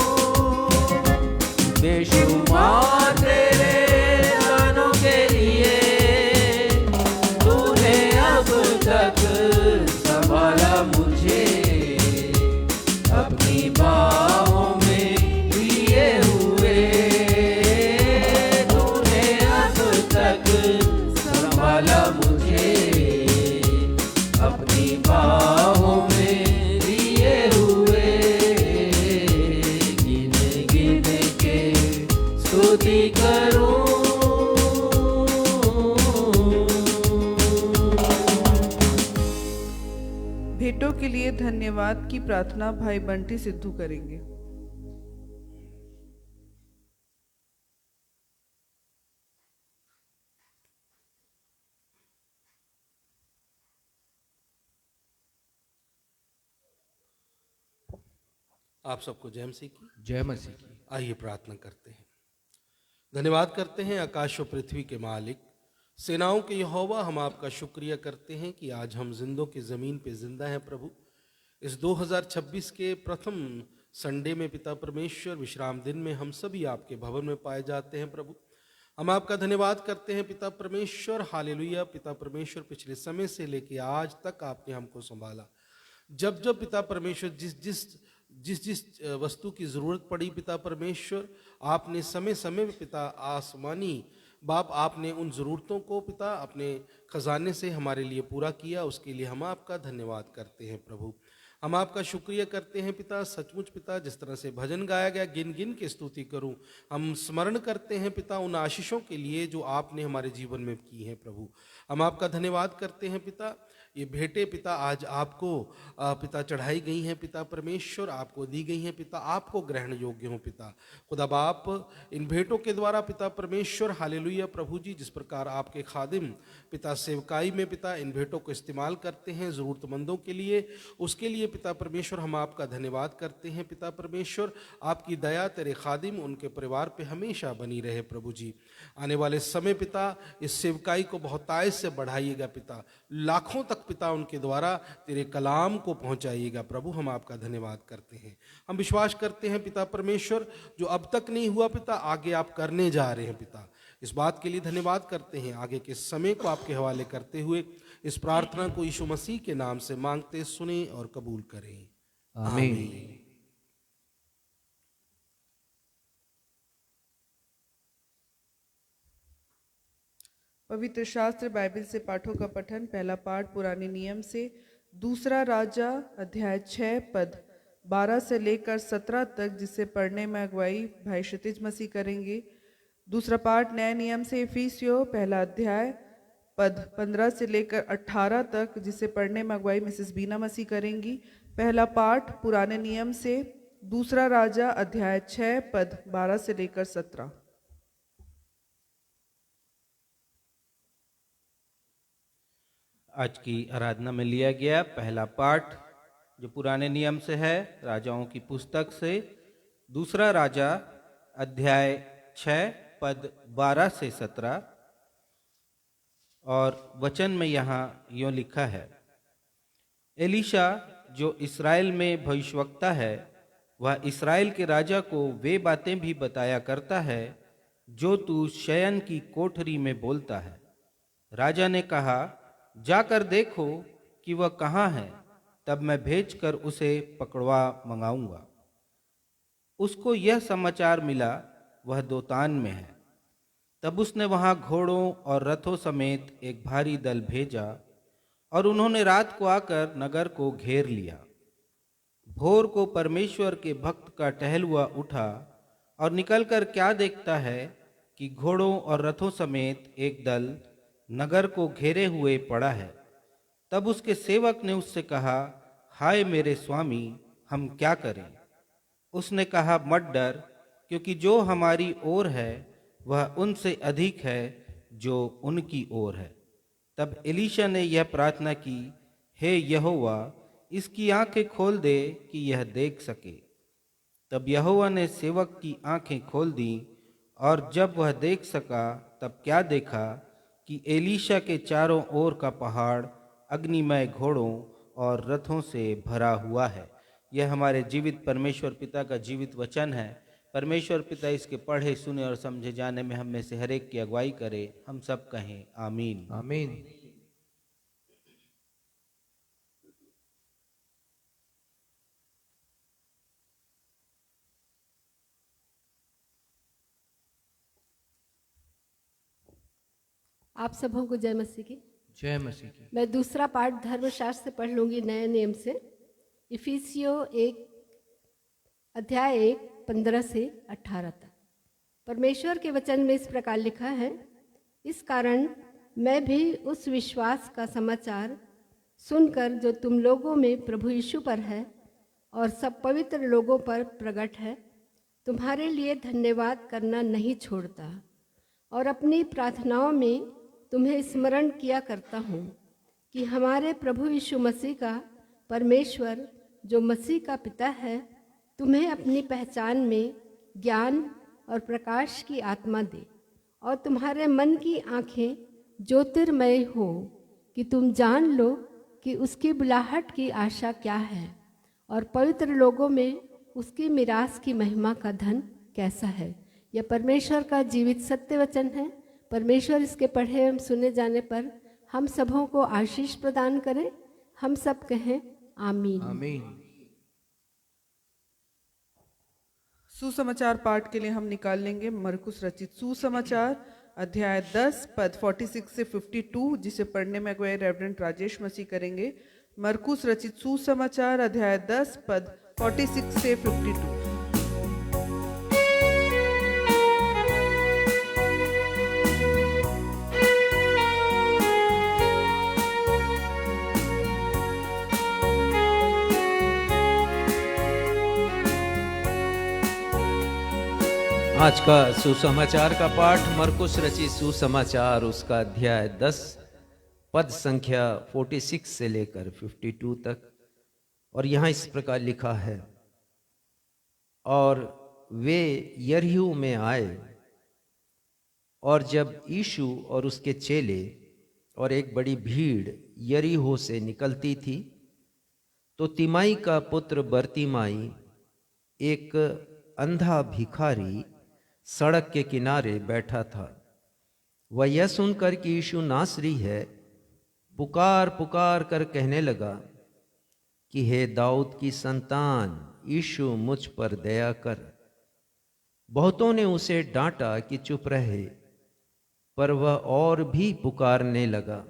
बेशुमार तेरे दानों के लिए, तूने अब तक संभाला मुझे अपनी बाहों में लिए हुए, तूने अब तक संभाला मुझे अपनी बाहों में लिए हुए। गिन गिन के स्तुति करूं। भेंटों के लिए धन्यवाद की प्रार्थना भाई बंटी सिद्धू करेंगे। आप सबको जय मसीह की। जय मसीह की। आइए प्रार्थना करते हैं। धन्यवाद करते हैं आकाश और पृथ्वी के मालिक, सेनाओं के यहोवा, हम आपका शुक्रिया करते हैं कि आज हम जिंदों की ज़मीन पे जिंदा हैं प्रभु। इस 2026 के प्रथम संडे में पिता परमेश्वर विश्राम दिन में हम सभी आपके भवन में पाए जाते हैं प्रभु। हम आपका धन्यवाद करते हैं पिता परमेश्वर। हालेलुया पिता परमेश्वर, पिछले समय से लेके आज तक आपने हमको संभाला। जब जब पिता परमेश्वर जिस जिस वस्तु की ज़रूरत पड़ी पिता परमेश्वर, आपने समय समय में पिता आसमानी बाप आपने उन ज़रूरतों को पिता अपने ख़जाने से हमारे लिए पूरा किया। उसके लिए हम आपका धन्यवाद करते हैं प्रभु। हम आपका शुक्रिया करते हैं पिता। सचमुच पिता, जिस तरह से भजन गाया गया, गिन गिन के स्तुति करूं, हम स्मरण करते हैं पिता उन आशीषों के लिए जो आपने हमारे जीवन में की हैं प्रभु। हम आपका धन्यवाद करते हैं पिता। ये भेंटें पिता आज आपको पिता चढ़ाई गई हैं पिता परमेश्वर, आपको दी गई हैं पिता, आपको ग्रहण योग्य हो पिता। खुदा बाप, इन भेंटों के द्वारा पिता परमेश्वर, हालेलुया प्रभु जी, जिस प्रकार आपके खादिम पिता सेवकाई में पिता इन भेंटों को इस्तेमाल करते हैं ज़रूरतमंदों के लिए, उसके लिए पिता परमेश्वर हम आपका धन्यवाद करते हैं पिता परमेश्वर। आपकी दया तेरे खादिम उनके परिवार पे हमेशा बनी रहे प्रभु जी। आने वाले समय पिता इस सेवकाई को बहुतायत से बढ़ाइएगा पिता, लाखों तक पिता उनके द्वारा तेरे कलाम को पहुंचाइएगा प्रभु। हम आपका धन्यवाद करते हैं। हम विश्वास करते हैं पिता परमेश्वर, जो अब तक नहीं हुआ पिता आगे आप करने जा रहे हैं पिता, इस बात के लिए धन्यवाद करते हैं। आगे के समय को आपके हवाले करते हुए इस प्रार्थना को यीशु मसीह के नाम से मांगते सुने और कबूल करें, आमीन। पवित्र शास्त्र बाइबल से पाठों का पठन। पहला पाठ पुराने नियम से दूसरा राजा अध्याय 6 पद 12 से लेकर 17 तक, जिसे पढ़ने में अगुवाई भाई क्षितिज मसीह करेंगे। दूसरा पाठ नए नियम से इफिसियों पहला अध्याय पद 15 से लेकर 18 तक, जिसे पढ़ने में अगुवाई मिसेस बीना मसीह करेंगी। पहला पाठ पुराने नियम से दूसरा राजा अध्याय 6 पद 12 से लेकर 17। आज की आराधना में लिया गया पहला पाठ जो पुराने नियम से है, राजाओं की पुस्तक से दूसरा राजा अध्याय 6 पद 12 से 17, और वचन में यहाँ यूँ लिखा है, एलीशा जो इस्राएल में भविष्यवक्ता है, वह इस्राएल के राजा को वे बातें भी बताया करता है जो तू शयन की कोठरी में बोलता है। राजा ने कहा, जाकर देखो कि वह कहाँ है, तब मैं भेजकर उसे पकड़वा मंगाऊंगा। उसको यह समाचार मिला वह दोतान में है। तब उसने वहाँ घोड़ों और रथों समेत एक भारी दल भेजा और उन्होंने रात को आकर नगर को घेर लिया। भोर को परमेश्वर के भक्त का टहलुआ उठा और निकलकर क्या देखता है कि घोड़ों और रथों समेत एक दल नगर को घेरे हुए पड़ा है। तब उसके सेवक ने उससे कहा, हाय मेरे स्वामी, हम क्या करें? उसने कहा, मत डर, क्योंकि जो हमारी ओर है वह उनसे अधिक है जो उनकी ओर है। तब एलीशा ने यह प्रार्थना की, हे यहोवा, इसकी आंखें खोल दे कि यह देख सके। तब यहोवा ने सेवक की आंखें खोल दी, और जब वह देख सका तब क्या देखा कि एलीशा के चारों ओर का पहाड़ अग्निमय घोड़ों और रथों से भरा हुआ है। यह हमारे जीवित परमेश्वर पिता का जीवित वचन है। परमेश्वर पिता इसके पढ़े सुने और समझे जाने में हम में से हर एक की अगुवाई करे। हम सब कहें आमीन, आमीन। आप सबों को जय मसीह की। जय मसीह की। मैं दूसरा पाठ धर्मशास्त्र से पढ़ लूंगी नए नियम से। इफिसियों 1 अध्याय 1 15 से 18 तक। परमेश्वर के वचन में इस प्रकार लिखा है, इस कारण मैं भी उस विश्वास का समाचार सुनकर जो तुम लोगों में प्रभु यीशु पर है और सब पवित्र लोगों पर प्रकट है, तुम्हारे लिए धन्यवाद करना नहीं छोड़ता और अपनी प्रार्थनाओं में तुम्हें स्मरण किया करता हूँ कि हमारे प्रभु यीशु मसीह का परमेश्वर जो मसीह का पिता है, तुम्हें अपनी पहचान में ज्ञान और प्रकाश की आत्मा दे और तुम्हारे मन की आँखें ज्योतिर्मय हो कि तुम जान लो कि उसकी बुलाहट की आशा क्या है और पवित्र लोगों में उसकी मिरास की महिमा का धन कैसा है। यह परमेश्वर का जीवित सत्य वचन है। परमेश्वर इसके पढ़े एवं सुने जाने पर हम सबों को आशीष प्रदान करें। हम सब कहें आमीन, आमीन। सुसमाचार पाठ के लिए हम निकाल लेंगे मरकुस रचित सुसमाचार अध्याय 10 पद 46 से 52, जिसे पढ़ने में अगुवाई रेवरेंड राजेश मसीह करेंगे। मरकुस रचित सुसमाचार अध्याय 10 पद 46 से 52। आज का सुसमाचार का पाठ मरकुस रचित सुसमाचार उसका अध्याय 10 पद संख्या 46 से लेकर 52 तक। और यहाँ इस प्रकार लिखा है, और वे यरीहो में आए, और जब यीशु और उसके चेले और एक बड़ी भीड़ यरीहो से निकलती थी, तो तिमाई का पुत्र बरतिमाई, एक अंधा भिखारी, सड़क के किनारे बैठा था। वह यह सुनकर कि यीशु नासरी है, पुकार पुकार कर कहने लगा कि हे दाऊद की संतान, यीशु मुझ पर दया कर। बहुतों ने उसे डांटा कि चुप रहे, पर वह और भी पुकारने लगा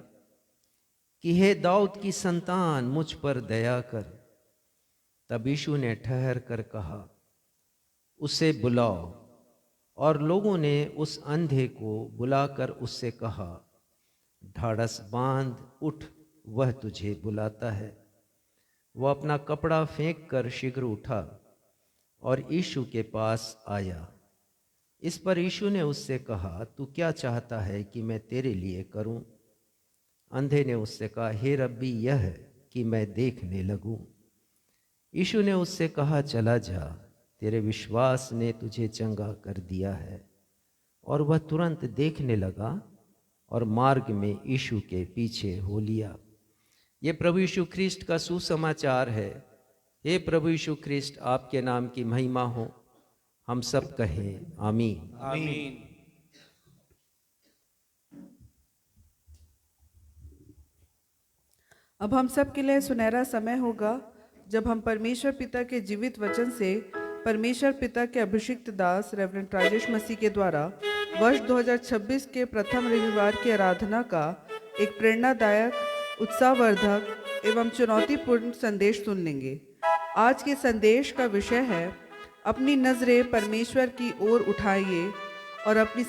कि हे दाऊद की संतान, मुझ पर दया कर। तब यीशु ने ठहर कर कहा, उसे बुलाओ। और लोगों ने उस अंधे को बुलाकर उससे कहा, ढाढ़स बांध, उठ, वह तुझे बुलाता है। वह अपना कपड़ा फेंक कर शीघ्र उठा और यीशु के पास आया। इस पर यीशु ने उससे कहा, तू क्या चाहता है कि मैं तेरे लिए करूं? अंधे ने उससे कहा, हे रब्बी, यह है कि मैं देखने लगूं। यीशु ने उससे कहा, चला जा, तेरे विश्वास ने तुझे चंगा कर दिया है। और वह तुरंत देखने लगा और मार्ग में यीशु के पीछे हो लिया। ये प्रभु यीशु ख्रिस्ट का सुसमाचार है। हे प्रभु यीशु ख्रिस्ट, आपके नाम की महिमा हो। हम सब कहें आमीन। आमीन। अब हम सब के लिए सुनहरा समय होगा जब हम परमेश्वर पिता के जीवित वचन से परमेश्वर पिता के अभिषिक्त दास रेवरेंड राजेश मसीह के द्वारा वर्ष 2026 के प्रथम रविवार की आराधना का एक प्रेरणादायक, उत्साहवर्धक एवं चुनौतीपूर्ण संदेश सुन लेंगे। आज के संदेश का विषय है, अपनी नज़रें परमेश्वर की ओर उठाइए और अपनी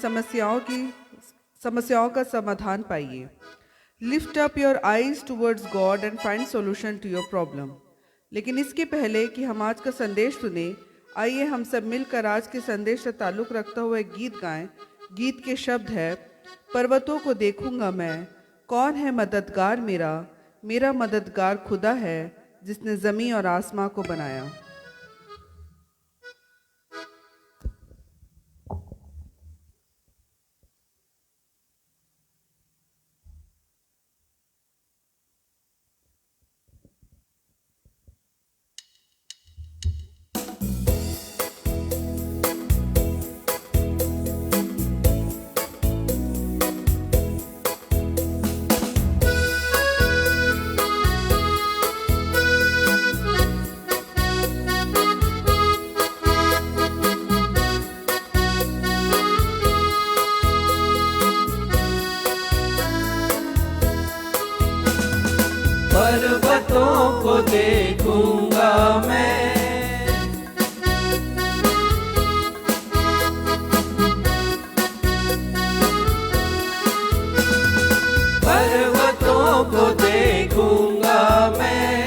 समस्याओं का समाधान पाइए। Lift up your eyes towards God and find solution to your problem. लेकिन इसके पहले कि हम आज का संदेश सुने, आइए हम सब मिलकर आज के संदेश से ताल्लुक़ रखता हुआ एक गीत गाएं। गीत के शब्द है, पर्वतों को देखूंगा मैं, कौन है मददगार मेरा? मेरा मददगार खुदा है, जिसने ज़मीन और आसमां को बनाया। पर्वतों को देखूंगा मैं, पर्वतों को देखूंगा मैं,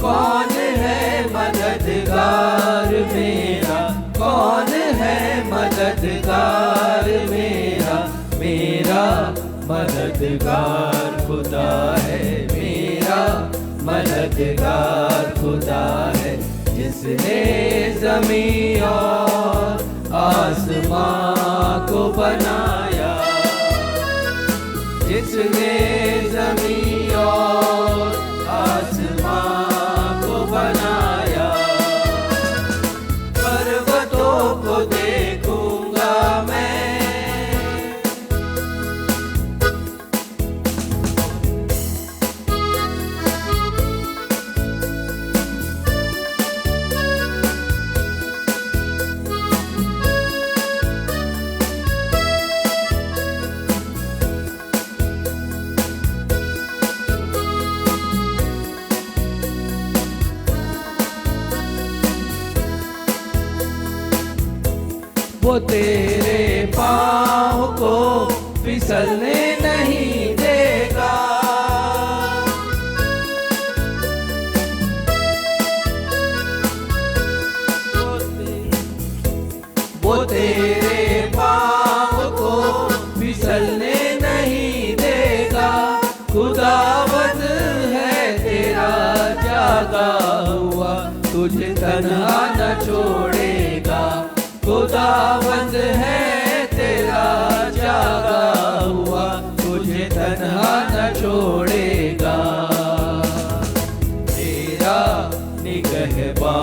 कौन है मददगार मेरा? कौन है मददगार मेरा? मेरा मददगार खुदा है, मददगार खुदा है, जिसने ज़मीन और आसमां को बनाया, जिसने ज़मीन और आसमां को बनाया। पर्वतों को देखूंगा मैं, वो तेरे पाँव को फिसलने नहीं देगा, वो तेरे हुआ तुझे तन्हा न छोड़ेगा। खुदावंद है तेरा जागा हुआ तुझे तन्हा न छोड़ेगा। मेरा निगहबा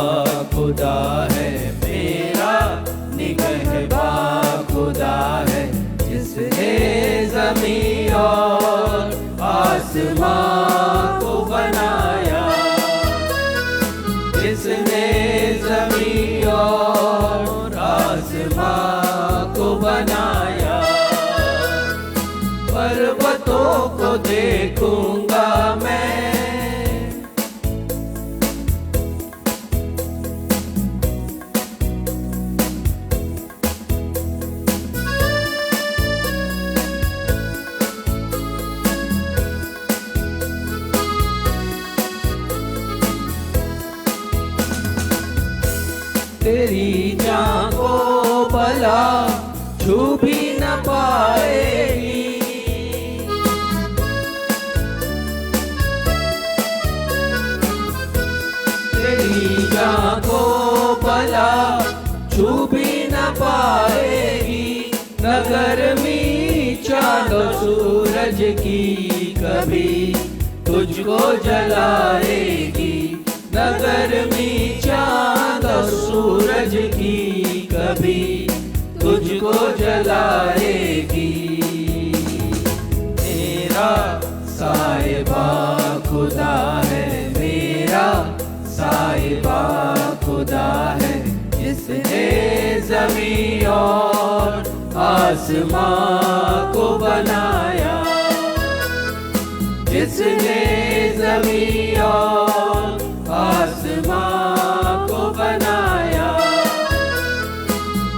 खुदा है, मेरा निगहबा खुदा है, जिसने जमीन और आसमां को बनाया, जिसने जमीन और आसमां को बनाया। पर्वतों को देखूंगा मैं, तेरी जान को भला छू भी न पाएगी। तेरी जान को भला छू भी न पाएगी। न गर्मी चांद और सूरज की कभी तुझको जलाएगी। न गर्मी चांद और सूरज की कभी तुझको जलाएगी। मेरा साहिबा खुदा है, मेरा साहिबा खुदा है, जिसने जमीन और आसमां को बनाया, जिसने जमीन और आसमां को बनाया।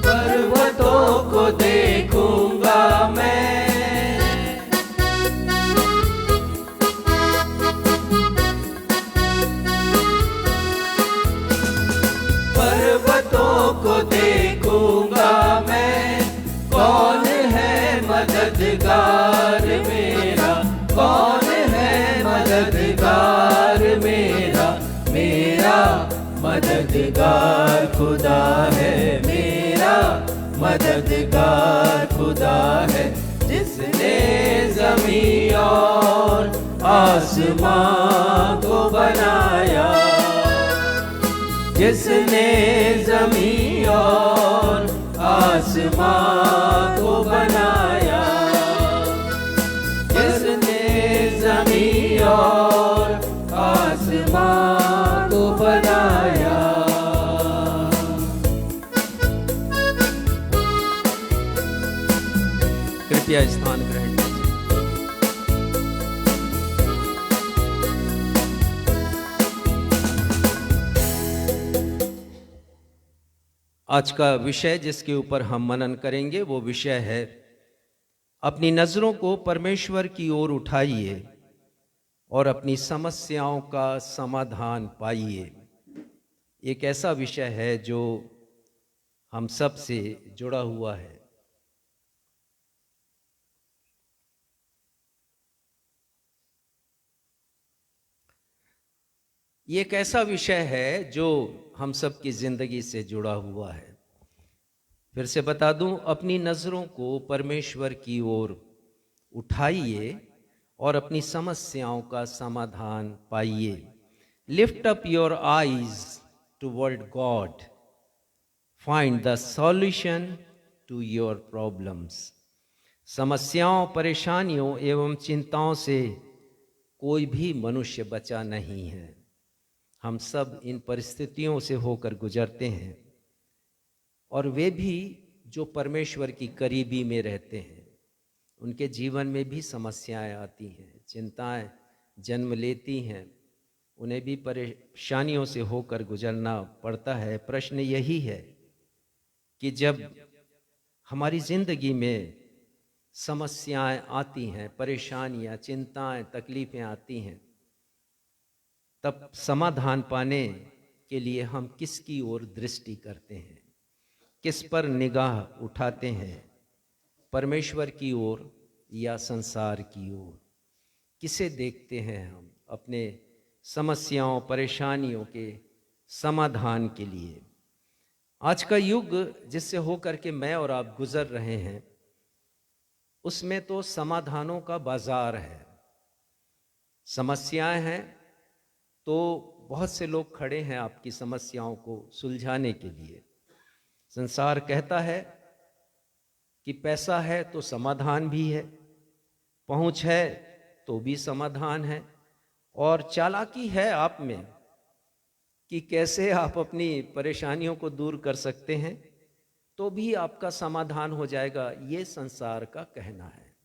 पर्वतों को देखूंगा मैं, पर्वतों को देखूंगा मैं। कौन है मददगार मेरा, कौन है मददगार मेरा। मेरा मददगार खुदा है, मेरा मददगार खुदा है, जिसने जमीन और आसमां को बनाया, जिसने जमीन और आसमां को बनाया, जिसने जमीन और आसमां को बनाया। कृपया स्थान ग्रहण कीजिए। आज का विषय जिसके ऊपर हम मनन करेंगे वो विषय है, अपनी नजरों को परमेश्वर की ओर उठाइए और अपनी समस्याओं का समाधान पाइए। एक ऐसा विषय है जो हम सब से जुड़ा हुआ है। ये एक ऐसा विषय है जो हम सब की जिंदगी से जुड़ा हुआ है। फिर से बता दूं, अपनी नजरों को परमेश्वर की ओर उठाइए और अपनी समस्याओं का समाधान पाइए। Lift up your eyes toward God, find the solution to your problems. समस्याओं, परेशानियों एवं चिंताओं से कोई भी मनुष्य बचा नहीं है। हम सब इन परिस्थितियों से होकर गुजरते हैं, और वे भी जो परमेश्वर की करीबी में रहते हैं उनके जीवन में भी समस्याएं आती हैं, चिंताएं जन्म लेती हैं, उन्हें भी परेशानियों से होकर गुजरना पड़ता है। प्रश्न यही है कि जब हमारी जिंदगी में समस्याएं आती हैं, परेशानियां, चिंताएं, तकलीफें आती हैं, तब समाधान पाने के लिए हम किसकी ओर दृष्टि करते हैं, किस पर निगाह उठाते हैं, परमेश्वर की ओर या संसार की ओर? किसे देखते हैं हम? अपने समस्याओं परेशानियों के समाधान के लिए। आज का युग जिससे होकर के मैं और आप गुजर रहे हैं, उसमें तो समाधानों का बाजार है। समस्याएं हैं तो बहुत से लोग खड़े हैं आपकी समस्याओं को सुलझाने के लिए। संसार कहता है कि पैसा है तो समाधान भी है, पहुंच है तो भी समाधान है, और चालाकी है आप में कि कैसे आप अपनी परेशानियों को दूर कर सकते हैं तो भी आपका समाधान हो जाएगा, ये संसार का कहना है।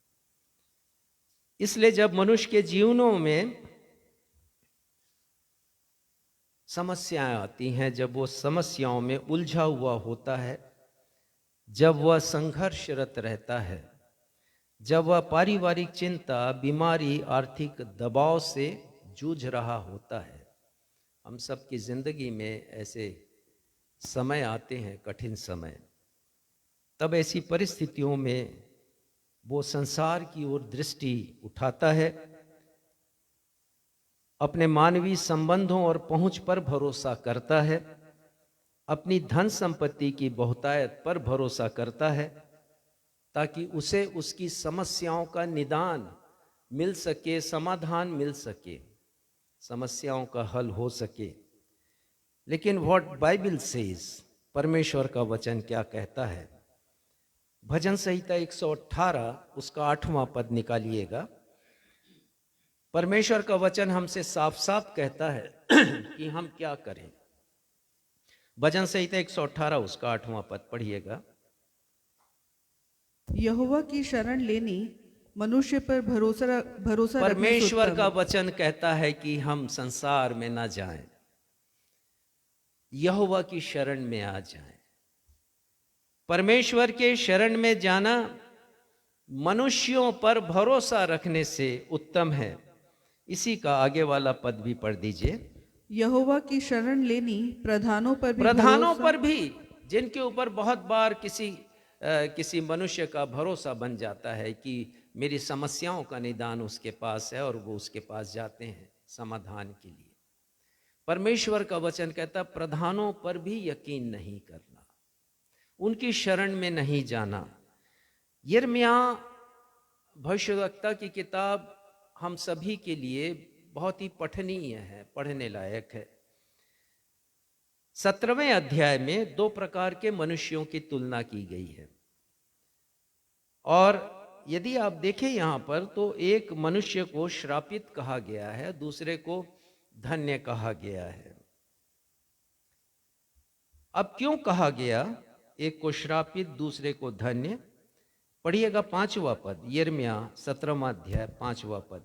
इसलिए जब मनुष्य के जीवनों में समस्याएं आती हैं, जब वो समस्याओं में उलझा हुआ होता है, जब वह संघर्षरत रहता है, जब वह पारिवारिक चिंता, बीमारी, आर्थिक दबाव से जूझ रहा होता है, हम सब की जिंदगी में ऐसे समय आते हैं, कठिन समय। तब ऐसी परिस्थितियों में वो संसार की ओर दृष्टि उठाता है, अपने मानवीय संबंधों और पहुंच पर भरोसा करता है, अपनी धन संपत्ति की बहुतायत पर भरोसा करता है, ताकि उसे उसकी समस्याओं का निदान मिल सके, समाधान मिल सके, समस्याओं का हल हो सके। लेकिन व्हाट बाइबल सेज, परमेश्वर का वचन क्या कहता है? भजन संहिता 118 उसका 8वां पद निकालिएगा। परमेश्वर का वचन हमसे साफ साफ कहता है कि हम क्या करें। भजन संहिता 118 उसका 8वां पद पढ़िएगा। यहोवा की शरण लेनी मनुष्य पर भरोसा रखने से परमेश्वर उत्तम का है। वचन कहता है कि हम संसार में ना जाएं, यहोवा की शरण में आ जाएं। परमेश्वर के शरण में जाना मनुष्यों पर भरोसा रखने से उत्तम है। इसी का आगे वाला पद भी पढ़ दीजिए। यहोवा की शरण लेनी प्रधानों पर भी प्रधानों भरोसा- पर भी, जिनके ऊपर बहुत बार किसी मनुष्य का भरोसा बन जाता है कि मेरी समस्याओं का निदान उसके पास है, और वो उसके पास जाते हैं समाधान के लिए। परमेश्वर का वचन कहता है प्रधानों पर भी यकीन नहीं करना, उनकी शरण में नहीं जाना। यिर्मयाह भविष्यवक्ता की किताब हम सभी के लिए बहुत ही पठनीय है, पढ़ने लायक है। 17वें अध्याय में 2 प्रकार के मनुष्यों की तुलना की गई है, और यदि आप देखें यहां पर तो एक मनुष्य को श्रापित कहा गया है, दूसरे को धन्य कहा गया है। अब क्यों कहा गया एक को श्रापित दूसरे को धन्य? पढ़िएगा 5वां पद, यिर्मयाह 17वां अध्याय 5वां पद।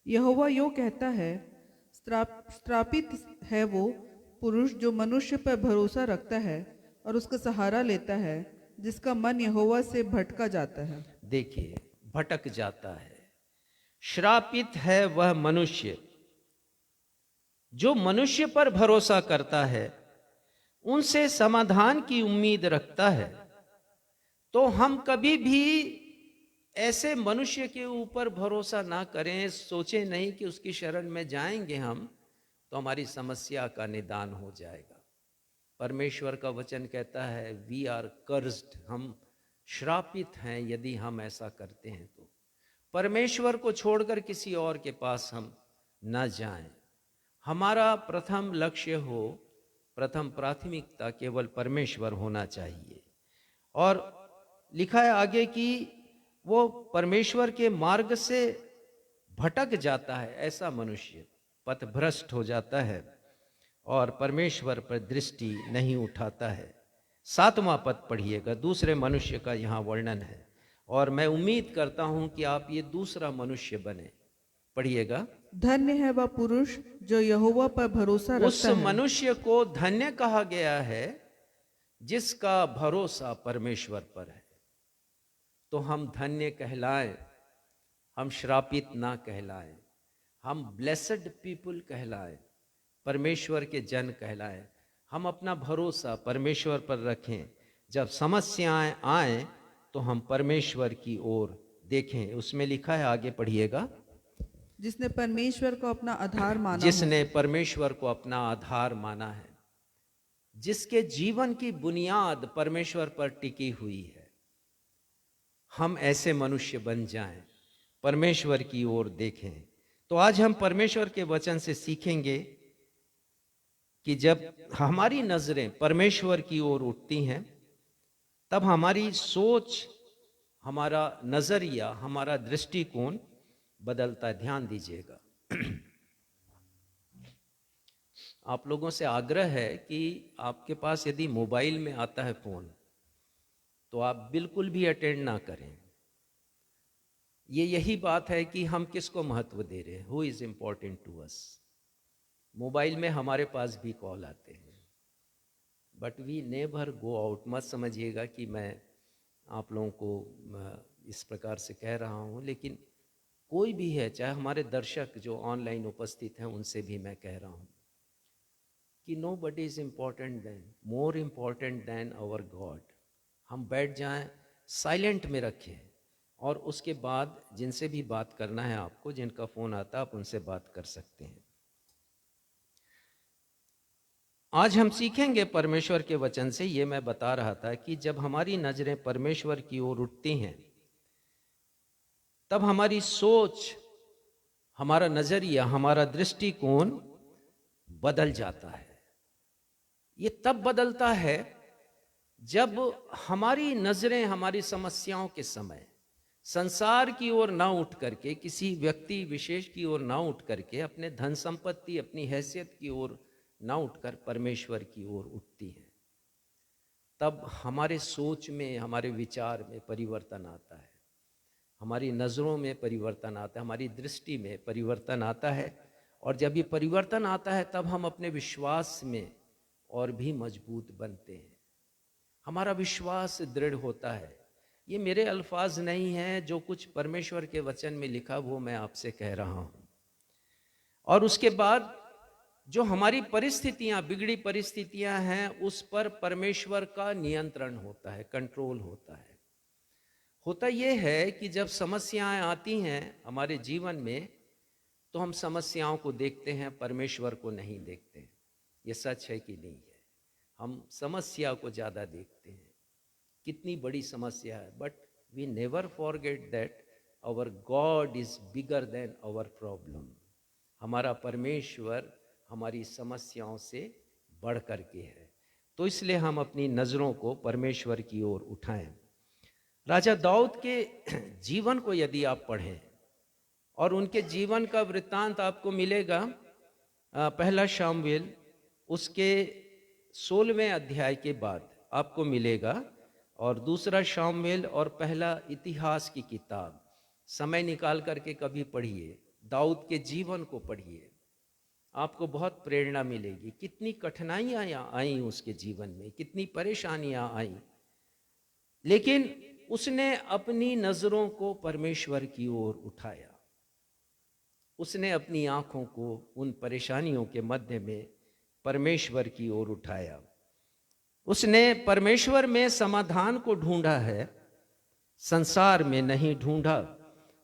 यहोवा यो कहता है, श्रापित है वो पुरुष जो मनुष्य पर भरोसा रखता है और उसका सहारा लेता है, जिसका मन यहोवा से भटका जाता है। देखिए, भटक जाता है। श्रापित है वह मनुष्य जो मनुष्य पर भरोसा करता है, उनसे समाधान की उम्मीद रखता है। तो हम कभी भी ऐसे मनुष्य के ऊपर भरोसा ना करें, सोचें नहीं कि उसकी शरण में जाएंगे हम तो हमारी समस्या का निदान हो जाएगा। परमेश्वर का वचन कहता है वी आर कर्स्ड, हम श्रापित हैं यदि हम ऐसा करते हैं तो। परमेश्वर को छोड़कर किसी और के पास हम ना जाएं। हमारा प्रथम लक्ष्य हो, प्रथम प्राथमिकता केवल परमेश्वर होना चाहिए। और लिखा है आगे कि वो परमेश्वर के मार्ग से भटक जाता है, ऐसा मनुष्य पथभ्रष्ट हो जाता है और परमेश्वर पर दृष्टि नहीं उठाता है। 7वां पद पढ़िएगा, दूसरे मनुष्य का यहाँ वर्णन है, और मैं उम्मीद करता हूं कि आप ये दूसरा मनुष्य बने। पढ़िएगा। धन्य है वह पुरुष जो यहोवा पर भरोसा उस रखता है। मनुष्य को धन्य कहा गया है जिसका भरोसा परमेश्वर पर है। तो हम धन्य कहलाएं, हम श्रापित ना कहलाएं, हम ब्लेसड पीपल कहलाएं, परमेश्वर के जन कहलाएं। हम अपना भरोसा परमेश्वर पर रखें। जब समस्याएं आए तो हम परमेश्वर की ओर देखें। उसमें लिखा है, आगे पढ़िएगा। जिसने परमेश्वर को अपना आधार माना हो, जिसने परमेश्वर को अपना आधार माना है, जिसके जीवन की बुनियाद परमेश्वर पर टिकी हुई है, हम ऐसे मनुष्य बन जाएं, परमेश्वर की ओर देखें। तो आज हम परमेश्वर के वचन से सीखेंगे कि जब हमारी नजरें परमेश्वर की ओर उठती हैं, तब हमारी सोच, हमारा नजरिया, हमारा दृष्टिकोण बदलता है। ध्यान दीजिएगा। आप लोगों से आग्रह है कि आपके पास यदि मोबाइल में आता है फोन, तो आप बिल्कुल भी अटेंड ना करें। ये यही बात है कि हम किसको महत्व दे रहे हैं, who is important to us. Mobile में हमारे पास भी कॉल आते हैं, but we never go out. मत समझिएगा कि मैं आप लोगों को इस प्रकार से कह रहा हूँ, लेकिन कोई भी है, चाहे हमारे दर्शक जो ऑनलाइन उपस्थित हैं, उनसे भी मैं कह रहा हूँ कि nobody is important than, more important than our God. हम बैठ जाएं, साइलेंट में रखें, और उसके बाद जिनसे भी बात करना है आपको, जिनका फ़ोन आता है, आप उनसे बात कर सकते हैं। आज हम सीखेंगे परमेश्वर के वचन से। ये मैं बता रहा था कि जब हमारी नजरें परमेश्वर की ओर उठती हैं, तब हमारी सोच, हमारा नजरिया, हमारा दृष्टिकोण बदल जाता है। ये तब बदलता है जब हमारी नजरें हमारी समस्याओं के समय संसार की ओर ना उठ करके, किसी व्यक्ति विशेष की ओर ना उठ करके, अपने धन संपत्ति, अपनी हैसियत की ओर ना उठकर परमेश्वर की ओर उठती है, तब हमारे सोच में, हमारे विचार में परिवर्तन आता है, हमारी नज़रों में परिवर्तन आता है, हमारी दृष्टि में परिवर्तन आता है। और जब ये परिवर्तन आता है, तब हम अपने विश्वास में और भी मजबूत बनते हैं, हमारा विश्वास दृढ़ होता है। ये मेरे अल्फाज नहीं हैं, जो कुछ परमेश्वर के वचन में लिखा वो मैं आपसे कह रहा हूँ। और उसके बाद जो हमारी परिस्थितियाँ, बिगड़ी परिस्थितियाँ हैं, उस पर परमेश्वर का नियंत्रण होता है, कंट्रोल होता है। होता यह है कि जब समस्याएं आती हैं हमारे जीवन में, तो हम समस्याओं को देखते हैं, परमेश्वर को नहीं देखते। ये सच है कि नहीं है? हम समस्या को ज़्यादा देखते हैं, कितनी बड़ी समस्या है, but we never forget that our God is bigger than our problem. हमारा परमेश्वर हमारी समस्याओं से बढ़ कर के है। तो इसलिए हम अपनी नज़रों को परमेश्वर की ओर उठाएं। राजा दाऊद के जीवन को यदि आप पढ़ें, और उनके जीवन का वृत्तांत आपको मिलेगा पहला शामुएल उसके 16वें अध्याय के बाद आपको मिलेगा, और दूसरा शामुएल और पहला इतिहास की किताब समय निकाल करके कभी पढ़िए, दाऊद के जीवन को पढ़िए, आपको बहुत प्रेरणा मिलेगी। कितनी कठिनाइयाँ आई उसके जीवन में, कितनी परेशानियाँ आई, लेकिन उसने अपनी नज़रों को परमेश्वर की ओर उठाया। उसने अपनी आँखों को उन परेशानियों के मध्य में परमेश्वर की ओर उठाया। उसने परमेश्वर में समाधान को ढूंढा है, संसार में नहीं ढूंढा।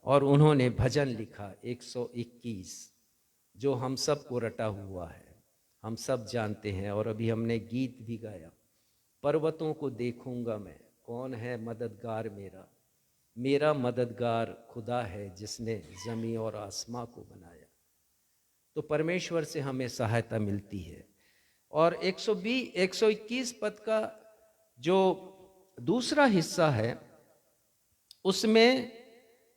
और उन्होंने भजन लिखा 121, जो हम सबको रटा हुआ है, हम सब जानते हैं, और अभी हमने गीत भी गाया। पर्वतों को देखूंगा मैं, कौन है मददगार मेरा, मेरा मददगार खुदा है जिसने ज़मीं और आसमां को बनाया। तो परमेश्वर से हमें सहायता मिलती है। और 121 पद का जो दूसरा हिस्सा है, उसमें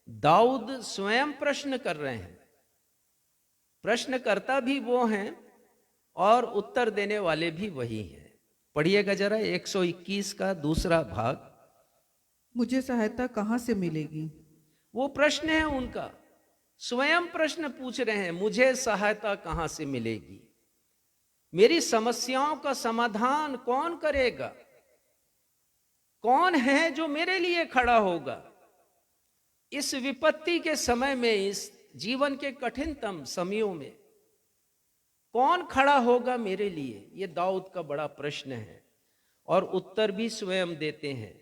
दाऊद स्वयं प्रश्न कर रहे हैं। प्रश्नकर्ता भी वो हैं और उत्तर देने वाले भी वही हैं। पढ़िएगा जरा 121 का दूसरा भाग। मुझे सहायता कहाँ से मिलेगी? वो प्रश्न है उनका, स्वयं प्रश्न पूछ रहे हैं, मुझे सहायता कहाँ से मिलेगी, मेरी समस्याओं का समाधान कौन करेगा, कौन है जो मेरे लिए खड़ा होगा इस विपत्ति के समय में, इस जीवन के कठिनतम समयों में कौन खड़ा होगा मेरे लिए। ये दाऊद का बड़ा प्रश्न है, और उत्तर भी स्वयं देते हैं।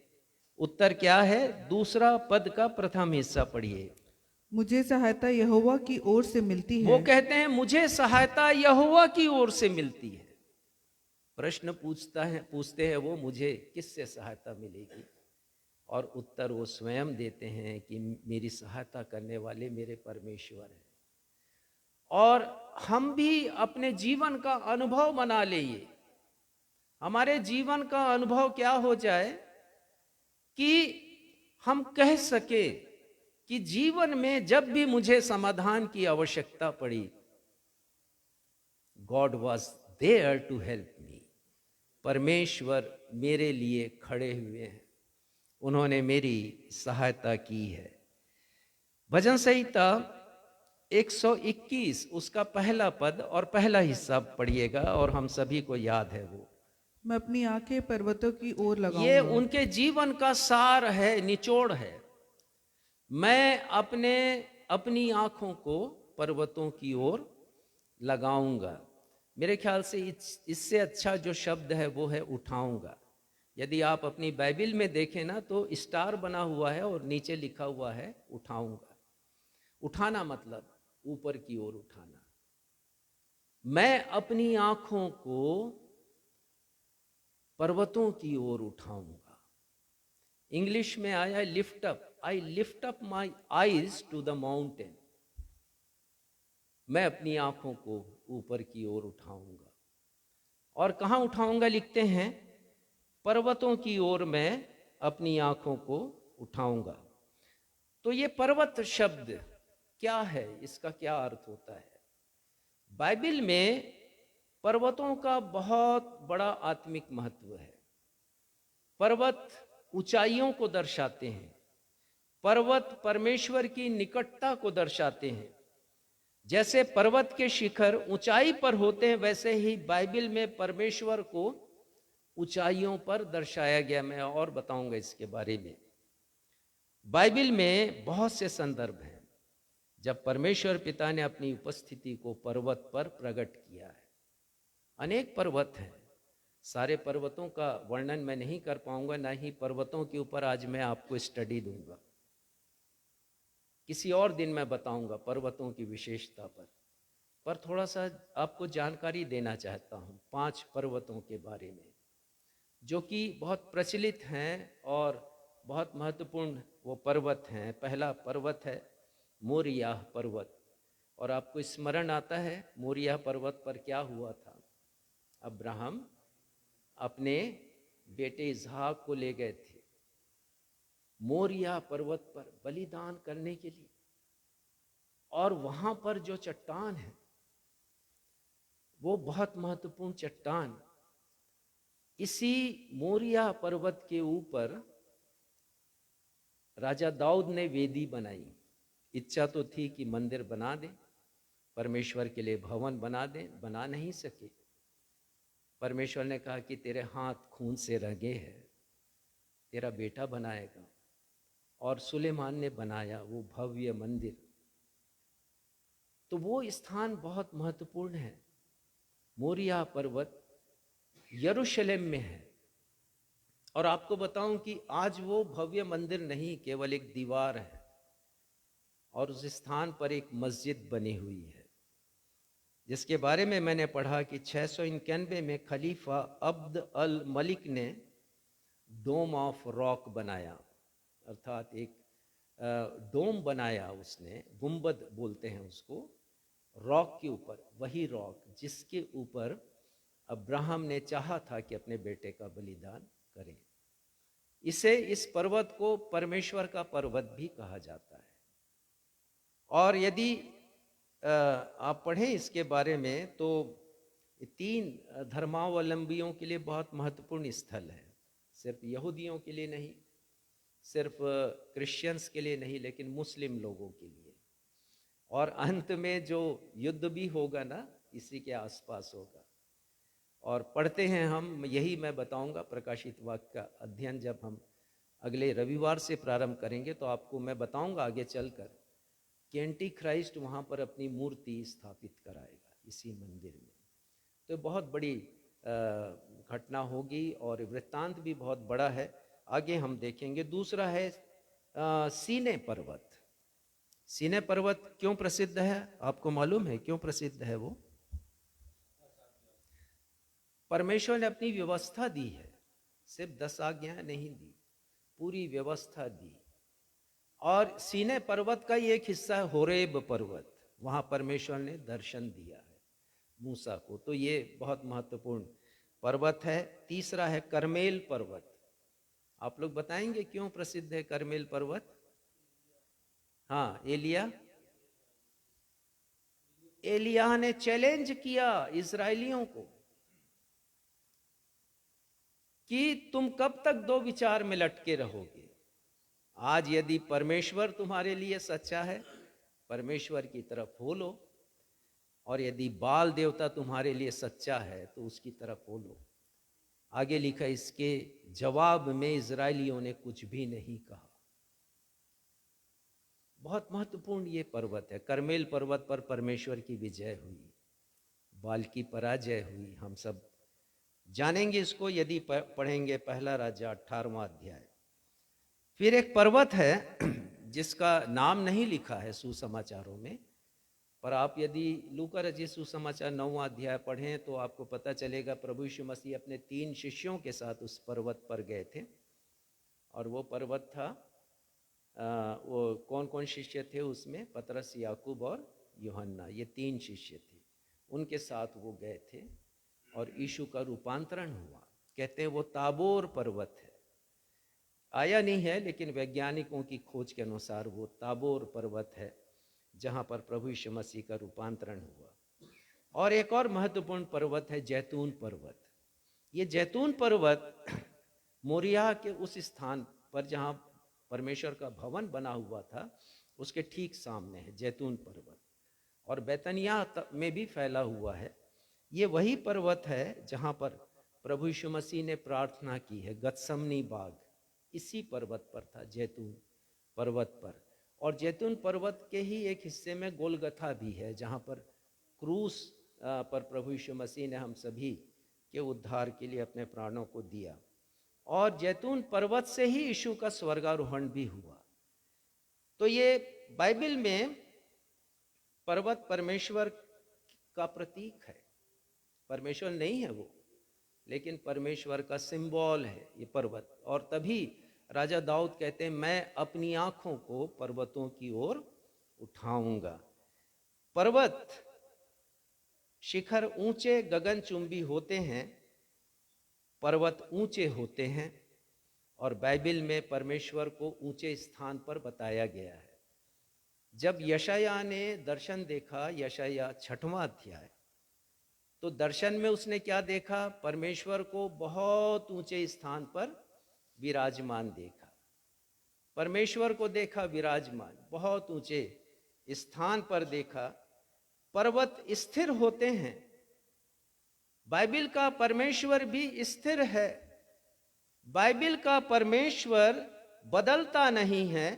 उत्तर क्या है? दूसरा पद का प्रथम हिस्सा पढ़िए। मुझे सहायता यहोवा की ओर से मिलती वो है। कहते हैं मुझे सहायता यहोवा की ओर से मिलती है। प्रश्न पूछते हैं वो, मुझे किससे सहायता मिलेगी? और उत्तर वो स्वयं देते हैं कि मेरी सहायता करने वाले मेरे परमेश्वर हैं। और हम भी अपने जीवन का अनुभव बना ले, ये हमारे जीवन का अनुभव क्या हो जाए कि हम कह सके कि जीवन में जब भी मुझे समाधान की आवश्यकता पड़ी, God was there to help me. परमेश्वर मेरे लिए खड़े हुए हैं, उन्होंने मेरी सहायता की है। भजन संहिता 121 उसका पहला पद और पहला हिस्सा पढ़िएगा, और हम सभी को याद है वो। मैं अपनी आंखें पर्वतों की ओर ये लगाऊंगा। उनके जीवन का सार है, निचोड़ है। मैं अपनी आंखों को पर्वतों की ओर लगाऊंगा। मेरे ख्याल से इससे अच्छा जो शब्द है वो है उठाऊंगा। यदि आप अपनी बाइबिल में देखें ना, तो स्टार बना हुआ है और नीचे लिखा हुआ है उठाऊंगा। उठाना मतलब ऊपर की ओर उठाना। मैं अपनी आंखों को पर्वतों की ओर उठाऊंगा। इंग्लिश में आया है lift up, I lift up my eyes to the mountain. मैं अपनी आंखों को ऊपर की ओर उठाऊंगा। और कहाँ उठाऊंगा लिखते हैं, पर्वतों की ओर मैं अपनी आंखों को उठाऊंगा। तो ये पर्वत शब्द क्या है, इसका क्या अर्थ होता है? बाइबल में पर्वतों का बहुत बड़ा आत्मिक महत्व है। पर्वत ऊंचाइयों को दर्शाते हैं। पर्वत परमेश्वर की निकटता को दर्शाते हैं। जैसे पर्वत के शिखर ऊंचाई पर होते हैं, वैसे ही बाइबल में परमेश्वर को ऊंचाइयों पर दर्शाया गया। मैं और बताऊंगा इसके बारे में। बाइबल में बहुत से संदर्भ हैं जब परमेश्वर पिता ने अपनी उपस्थिति को पर्वत पर प्रकट किया है। अनेक पर्वत हैं, सारे पर्वतों का वर्णन मैं नहीं कर पाऊंगा, ना ही पर्वतों के ऊपर आज मैं आपको स्टडी दूंगा। किसी और दिन मैं बताऊंगा पर्वतों की विशेषता पर थोड़ा सा आपको जानकारी देना चाहता हूं 5 पर्वतों के बारे में, जो कि बहुत प्रचलित हैं और बहुत महत्वपूर्ण वो पर्वत हैं। पहला पर्वत है मोरिया पर्वत। और आपको स्मरण आता है मोरिया पर्वत पर क्या हुआ था? अब्राहम अपने बेटे इसहाक को ले गए थे मोरिया पर्वत पर बलिदान करने के लिए। और वहां पर जो चट्टान है वो बहुत महत्वपूर्ण चट्टान, इसी मोरिया पर्वत के ऊपर राजा दाऊद ने वेदी बनाई। इच्छा तो थी कि मंदिर बना दे, परमेश्वर के लिए भवन बना दे, बना नहीं सके। परमेश्वर ने कहा कि तेरे हाथ खून से रंगे हैं, तेरा बेटा बनाएगा। और सुलेमान ने बनाया वो भव्य मंदिर। तो वो स्थान बहुत महत्वपूर्ण है। मोरिया पर्वत यरूशलेम में है। और आपको बताऊं कि आज वो भव्य मंदिर नहीं, केवल एक दीवार है, और उस स्थान पर एक मस्जिद बनी हुई है, जिसके बारे में मैंने पढ़ा कि 691 में खलीफा अब्द अल मलिक ने डोम ऑफ रॉक बनाया, अर्थात एक डोम बनाया उसने, गुंबद बोलते हैं उसको, रॉक के ऊपर। वही रॉक जिसके ऊपर अब्राहम ने चाहा था कि अपने बेटे का बलिदान करें। इस पर्वत को परमेश्वर का पर्वत भी कहा जाता है। और यदि आप पढ़ें इसके बारे में तो 3 धर्मावलंबियों के लिए बहुत महत्वपूर्ण स्थल है। सिर्फ यहूदियों के लिए नहीं, सिर्फ क्रिश्चियंस के लिए नहीं, लेकिन मुस्लिम लोगों के लिए। और अंत में जो युद्ध भी होगा ना, इसी के आसपास होगा। और पढ़ते हैं हम, यही मैं बताऊंगा, प्रकाशित वाक्य का अध्ययन जब हम अगले रविवार से प्रारंभ करेंगे तो आपको मैं बताऊंगा आगे चलकर कि एंटी क्राइस्ट वहाँ पर अपनी मूर्ति स्थापित कराएगा इसी मंदिर में। तो बहुत बड़ी घटना होगी और वृत्तांत भी बहुत बड़ा है, आगे हम देखेंगे। दूसरा है सीनै पर्वत। सीनै पर्वत क्यों प्रसिद्ध है? आपको मालूम है क्यों प्रसिद्ध है वो? परमेश्वर ने अपनी व्यवस्था दी है, सिर्फ 10 आज्ञाएं नहीं दी, पूरी व्यवस्था दी। और सीनै पर्वत का ही एक हिस्सा है होरेब पर्वत, वहां परमेश्वर ने दर्शन दिया है मूसा को, तो ये बहुत महत्वपूर्ण पर्वत है। तीसरा है करमेल पर्वत। आप लोग बताएंगे क्यों प्रसिद्ध है करमेल पर्वत? हाँ, एलिय्याह ने चैलेंज किया इजरायलियों को कि तुम कब तक दो विचार में लटके रहोगे। आज यदि परमेश्वर तुम्हारे लिए सच्चा है, परमेश्वर की तरफ हो लो, और यदि बाल देवता तुम्हारे लिए सच्चा है तो उसकी तरफ हो लो। आगे लिखा, इसके जवाब में इजरायलियों ने कुछ भी नहीं कहा। बहुत महत्वपूर्ण ये पर्वत है। करमेल पर्वत पर परमेश्वर की विजय हुई, बाल की पराजय हुई। हम सब जानेंगे इसको यदि पढ़ेंगे पहला राजा 18वां अध्याय। फिर एक पर्वत है जिसका नाम नहीं लिखा है सुसमाचारों में, पर आप यदि लूका रचित सुसमाचार 9वां अध्याय पढ़ें तो आपको पता चलेगा प्रभु यीशु मसीह अपने 3 शिष्यों के साथ उस पर्वत पर गए थे। और वो पर्वत था, वो कौन कौन शिष्य थे उसमें? पतरस, याकूब और यूहन्ना, ये 3 शिष्य थे। उनके साथ वो गए थे और यीशु का रूपांतरण हुआ। कहते हैं वो ताबोर पर्वत है, आया नहीं है लेकिन वैज्ञानिकों की खोज के अनुसार वो ताबोर पर्वत है जहाँ पर प्रभु यीशु मसीह का रूपांतरण हुआ। और एक और महत्वपूर्ण पर्वत है जैतून पर्वत। ये जैतून पर्वत मोरिया के उस स्थान पर जहाँ परमेश्वर का भवन बना हुआ था उसके ठीक सामने है जैतून पर्वत, और बैतनिया में भी फैला हुआ है। ये वही पर्वत है जहाँ पर प्रभु यीशु मसीह ने प्रार्थना की है। गतसमनी बाग इसी पर्वत पर था, जैतून पर्वत पर। और जैतून पर्वत के ही एक हिस्से में गोलगथा भी है जहाँ पर क्रूस पर प्रभु यीशु मसीह ने हम सभी के उद्धार के लिए अपने प्राणों को दिया। और जैतून पर्वत से ही यीशु का स्वर्गारोहण भी हुआ। तो ये बाइबल में पर्वत परमेश्वर का प्रतीक है। परमेश्वर नहीं है वो, लेकिन परमेश्वर का सिंबल है ये पर्वत। और तभी राजा दाऊद कहते हैं, मैं अपनी आंखों को पर्वतों की ओर उठाऊंगा। पर्वत शिखर ऊंचे गगनचुंबी होते हैं, पर्वत ऊंचे होते हैं, और बाइबल में परमेश्वर को ऊंचे स्थान पर बताया गया है। जब यशायाह ने दर्शन देखा, यशायाह 6वां अध्याय, तो दर्शन में उसने क्या देखा? परमेश्वर को बहुत ऊंचे स्थान पर विराजमान देखा। परमेश्वर को देखा विराजमान, बहुत ऊंचे स्थान पर देखा। पर्वत स्थिर होते हैं, बाइबल का परमेश्वर भी स्थिर है। बाइबल का परमेश्वर बदलता नहीं है।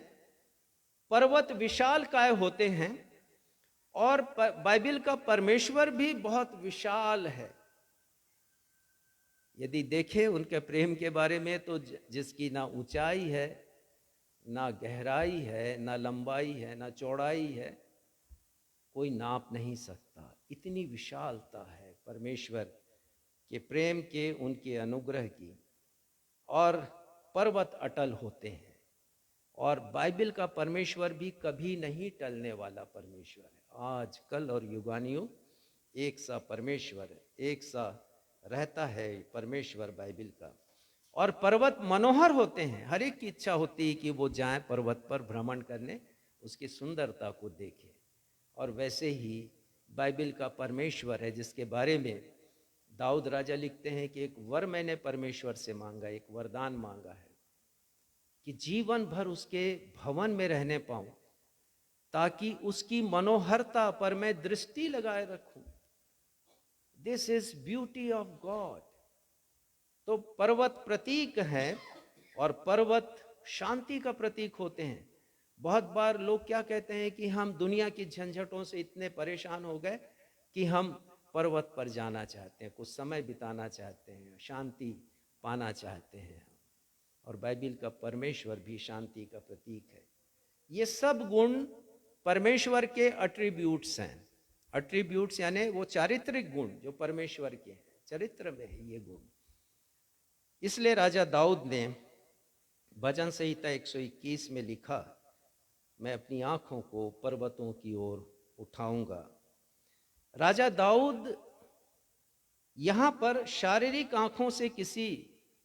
पर्वत विशालकाय होते हैं और बाइबल का परमेश्वर भी बहुत विशाल है। यदि देखें उनके प्रेम के बारे में तो जिसकी ना ऊंचाई है, ना गहराई है, ना लंबाई है, ना चौड़ाई है, कोई नाप नहीं सकता। इतनी विशालता है परमेश्वर के प्रेम के, उनके अनुग्रह की। और पर्वत अटल होते हैं, और बाइबल का परमेश्वर भी कभी नहीं टलने वाला परमेश्वर है। आज कल और युगानुयुग एक सा परमेश्वर है, एक सा रहता है परमेश्वर बाइबल का। और पर्वत मनोहर होते हैं, हर एक की इच्छा होती है कि वो जाएं पर्वत पर भ्रमण करने, उसकी सुंदरता को देखें। और वैसे ही बाइबल का परमेश्वर है जिसके बारे में दाऊद राजा लिखते हैं कि एक वर मैंने परमेश्वर से मांगा, एक वरदान मांगा है कि जीवन भर उसके भवन में रहने पाऊं, ताकि उसकी मनोहरता पर मैं दृष्टि लगाए रखूं। This is beauty of God. तो पर्वत प्रतीक है, और पर्वत शांति का प्रतीक होते हैं। बहुत बार लोग क्या कहते हैं कि हम दुनिया की झंझटों से इतने परेशान हो गए कि हम पर्वत पर जाना चाहते हैं, कुछ समय बिताना चाहते हैं, शांति पाना चाहते हैं। और बाइबल का परमेश्वर भी शांति का प्रतीक है। ये सब गुण परमेश्वर के एट्रीब्यूट्स हैं। एट्रीब्यूट्स यानी वो चारित्रिक गुण जो परमेश्वर के हैं, चरित्र में है ये गुण। इसलिए राजा दाऊद ने भजन संहिता 121 में लिखा, मैं अपनी आंखों को पर्वतों की ओर उठाऊंगा। राजा दाऊद यहां पर शारीरिक आंखों से किसी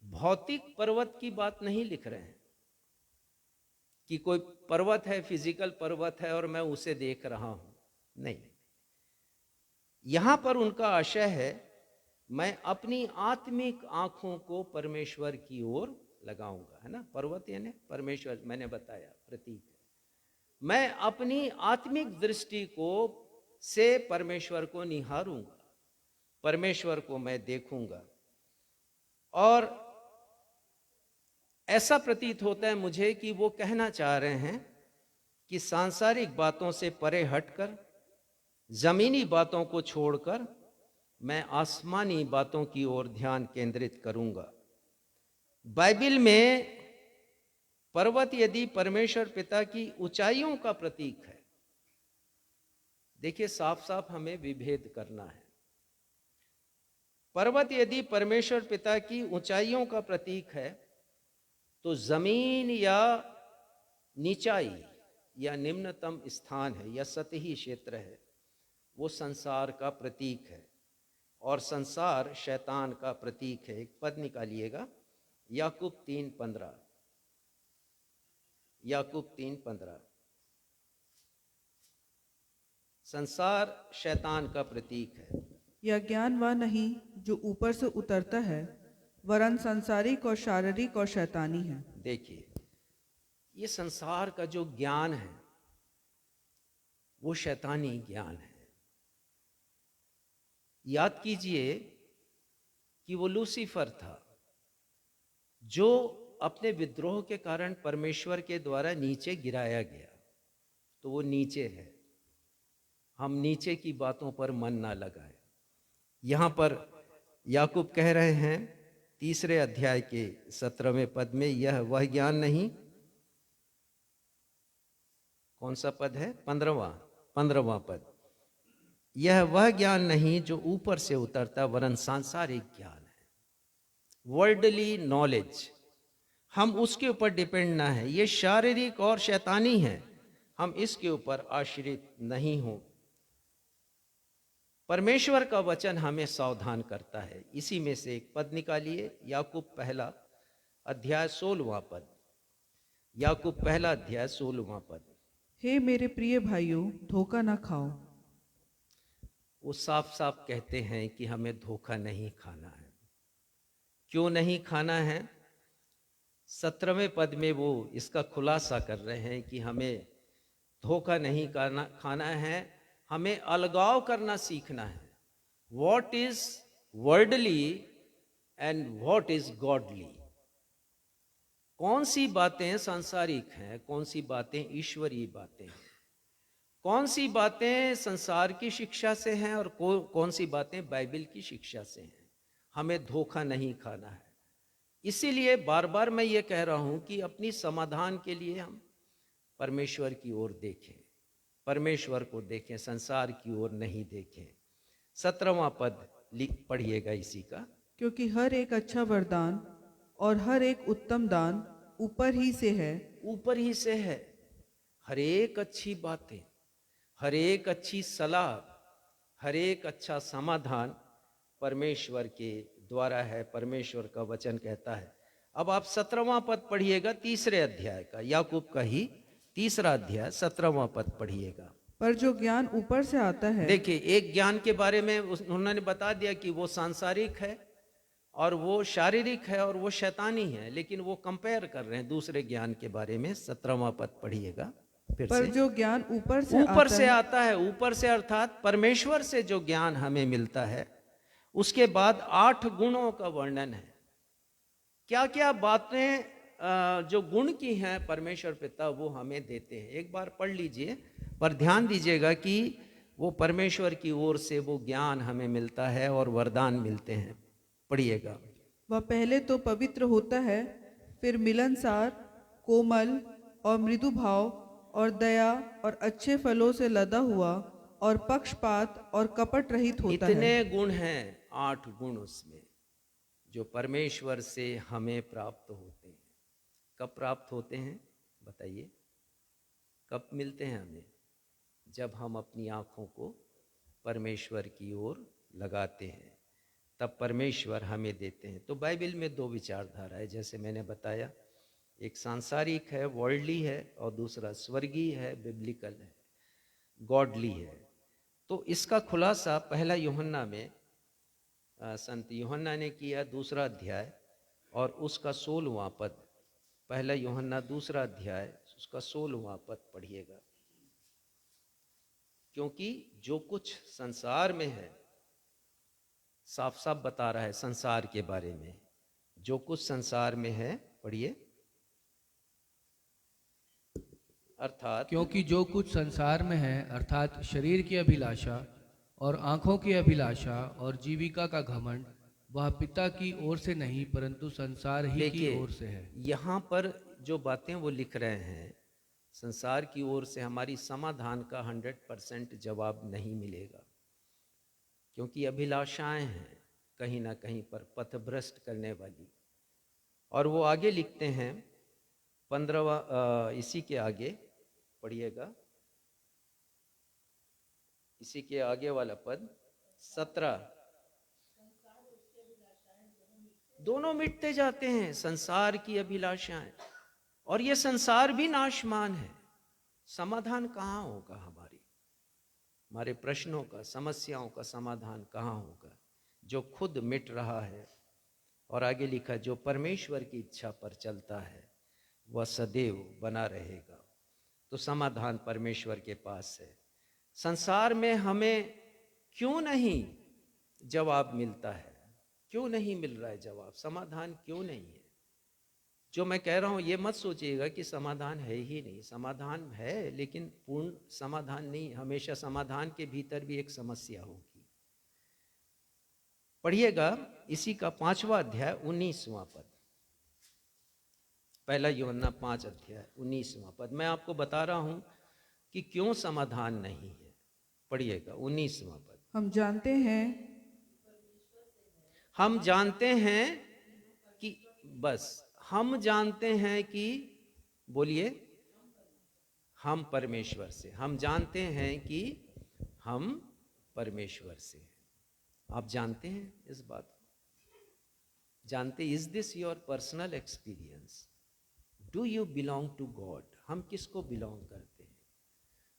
भौतिक पर्वत की बात नहीं लिख रहे हैं कि कोई पर्वत है, फिजिकल पर्वत है और मैं उसे देख रहा हूं, नहीं। यहां पर उनका आशय है, मैं अपनी आत्मिक आंखों को परमेश्वर की ओर लगाऊंगा, है ना। पर्वत यानी परमेश्वर, मैंने बताया प्रतीक है। मैं अपनी आत्मिक दृष्टि को से परमेश्वर को निहारूंगा, परमेश्वर को मैं देखूंगा। और ऐसा प्रतीत होता है मुझे कि वो कहना चाह रहे हैं कि सांसारिक बातों से परे हटकर, जमीनी बातों को छोड़कर मैं आसमानी बातों की ओर ध्यान केंद्रित करूंगा। बाइबल में पर्वत यदि परमेश्वर पिता की ऊंचाइयों का प्रतीक है, देखिए साफ साफ हमें विभेद करना है। पर्वत यदि परमेश्वर पिता की ऊंचाइयों का प्रतीक है, तो जमीन या नीचाई या निम्नतम स्थान है या सतही क्षेत्र है, वो संसार का प्रतीक है। और संसार शैतान का प्रतीक है। एक पद निकालिएगा, याकूब 3:15। याकूब 3:15। संसार शैतान का प्रतीक है। यह ज्ञान वह नहीं जो ऊपर से उतरता है, वरन सांसारिक और शारीरिक और शैतानी है। देखिए, ये संसार का जो ज्ञान है वो शैतानी ज्ञान है। याद कीजिए कि वो लूसीफर था जो अपने विद्रोह के कारण परमेश्वर के द्वारा नीचे गिराया गया, तो वो नीचे है। हम नीचे की बातों पर मन ना लगाए। यहां पर याकूब कह रहे हैं 3 अध्याय के 17वें पद में, यह वह ज्ञान नहीं, कौन सा पद है, 15वां पद, यह वह ज्ञान नहीं जो ऊपर से उतरता, वरन सांसारिक ज्ञान है, वर्ल्डली नॉलेज। हम उसके ऊपर डिपेंड ना है, ये शारीरिक और शैतानी है, हम इसके ऊपर आश्रित नहीं हो। परमेश्वर का वचन हमें सावधान करता है। इसी में से एक पद निकालिए, याकूब 1 अध्याय 16वां पद। याकूब 1 अध्याय 16वां पद। हे मेरे प्रिय भाइयों, धोखा न खाओ। वो साफ साफ कहते हैं कि हमें धोखा नहीं खाना है। क्यों नहीं खाना है? 17वें पद में वो इसका खुलासा कर रहे हैं कि हमें धोखा नहीं खाना है, हमें अलगाव करना सीखना है। What is worldly and what is godly. कौन सी बातें सांसारिक हैं, कौन सी बातें ईश्वरीय बातें हैं, कौन सी बातें संसार की शिक्षा से हैं और कौन सी बातें बाइबल की शिक्षा से हैं। हमें धोखा नहीं खाना है। इसीलिए बार बार मैं ये कह रहा हूं कि अपनी समाधान के लिए हम परमेश्वर की ओर देखें, परमेश्वर को देखें, संसार की ओर नहीं देखें। 17वां पद पढ़िएगा इसी का। क्योंकि हर एक अच्छा वरदान और हर एक उत्तम दान ऊपर ही से है। ऊपर ही से है। हर एक अच्छी बातें, हर एक अच्छी सलाह, हर एक अच्छा समाधान परमेश्वर के द्वारा है, परमेश्वर का वचन कहता है। अब आप 17वां पद पढ़िएगा 3 अध्याय का, याकूब का ही 3 अध्याय 17वां पद पढ़िएगा। पर जो ज्ञान ऊपर से आता है, देखिए, एक ज्ञान के बारे में उन्होंने बता दिया कि वो सांसारिक है और वो शारीरिक है और वो शैतानी है, लेकिन वो कंपेयर कर रहे हैं दूसरे ज्ञान के बारे में। 17वां पद पढ़िएगा फिर पर से। जो ज्ञान ऊपर से आता है, ऊपर से अर्थात परमेश्वर से जो ज्ञान हमें मिलता है, उसके बाद 8 गुणों का वर्णन है। क्या क्या बातें जो गुण की हैं परमेश्वर पिता वो हमें देते हैं। एक बार पढ़ लीजिए, पर ध्यान दीजिएगा कि वो परमेश्वर की ओर से वो ज्ञान हमें मिलता है और वरदान मिलते हैं। पढ़िएगा। वह पहले तो पवित्र होता है, फिर मिलनसार, कोमल और मृदु भाव, और दया और अच्छे फलों से लदा हुआ और पक्षपात और कपट रहित होता है। इतने गुण हैं, 8 गुण उसमें, जो परमेश्वर से हमें प्राप्त होते हैं। कब प्राप्त होते हैं बताइए? कब मिलते हैं हमें? जब हम अपनी आँखों को परमेश्वर की ओर लगाते हैं, तब परमेश्वर हमें देते हैं। तो बाइबल में 2 विचारधारा है, जैसे मैंने बताया, एक सांसारिक है, वर्ल्डली है, और दूसरा स्वर्गीय है, बिब्लिकल है, गॉडली है। तो इसका खुलासा पहला यूहन्ना में संत यूहन्ना ने किया, 2 अध्याय और उसका 16वां पद। पहला यूहन्ना 2 अध्याय उसका 16वां पद पढ़िएगा। क्योंकि जो कुछ संसार में है, साफ साफ बता रहा है संसार के बारे में, जो कुछ संसार में है, पढ़िए। अर्थात क्योंकि जो कुछ संसार में है अर्थात शरीर की अभिलाषा और आंखों की अभिलाषा और जीविका का घमंड, वह पिता की ओर से नहीं परंतु संसार ही की देखिए, ओर से है। यहाँ पर जो बातें वो लिख रहे हैं, संसार की ओर से हमारी समाधान का 100% जवाब नहीं मिलेगा, क्योंकि अभिलाषाएं हैं कहीं ना कहीं पर पथभ्रष्ट करने वाली। और वो आगे लिखते हैं 15वां, इसी के आगे पढ़िएगा, इसी के आगे वाला पद 17, दोनों मिटते जाते हैं, संसार की अभिलाषाएं, और ये संसार भी नाशमान है। समाधान कहाँ होगा? हमारे प्रश्नों का, समस्याओं का समाधान कहाँ होगा? जो खुद मिट रहा है। और आगे लिखा, जो परमेश्वर की इच्छा पर चलता है वह सदैव बना रहेगा। तो समाधान परमेश्वर के पास है। संसार में हमें क्यों नहीं जवाब मिलता है? क्यों नहीं मिल रहा है जवाब? समाधान क्यों नहीं है? जो मैं कह रहा हूं ये मत सोचिएगा कि समाधान है ही नहीं, समाधान है, लेकिन पूर्ण समाधान नहीं। हमेशा समाधान के भीतर भी एक समस्या होगी। पढ़िएगा इसी का 5वां अध्याय 19वां पद, पहला यूहन्ना 5 अध्याय 19वां पद। मैं आपको बता रहा हूं कि क्यों समाधान नहीं है। पढ़िएगा 19वां पद। हम जानते हैं कि, बस हम जानते हैं कि, बोलिए, हम परमेश्वर से, हम जानते हैं कि हम परमेश्वर से हैं। आप जानते हैं इस बात को? जानते? Is this your personal experience? Do you belong to God? हम किसको बिलोंग करते हैं?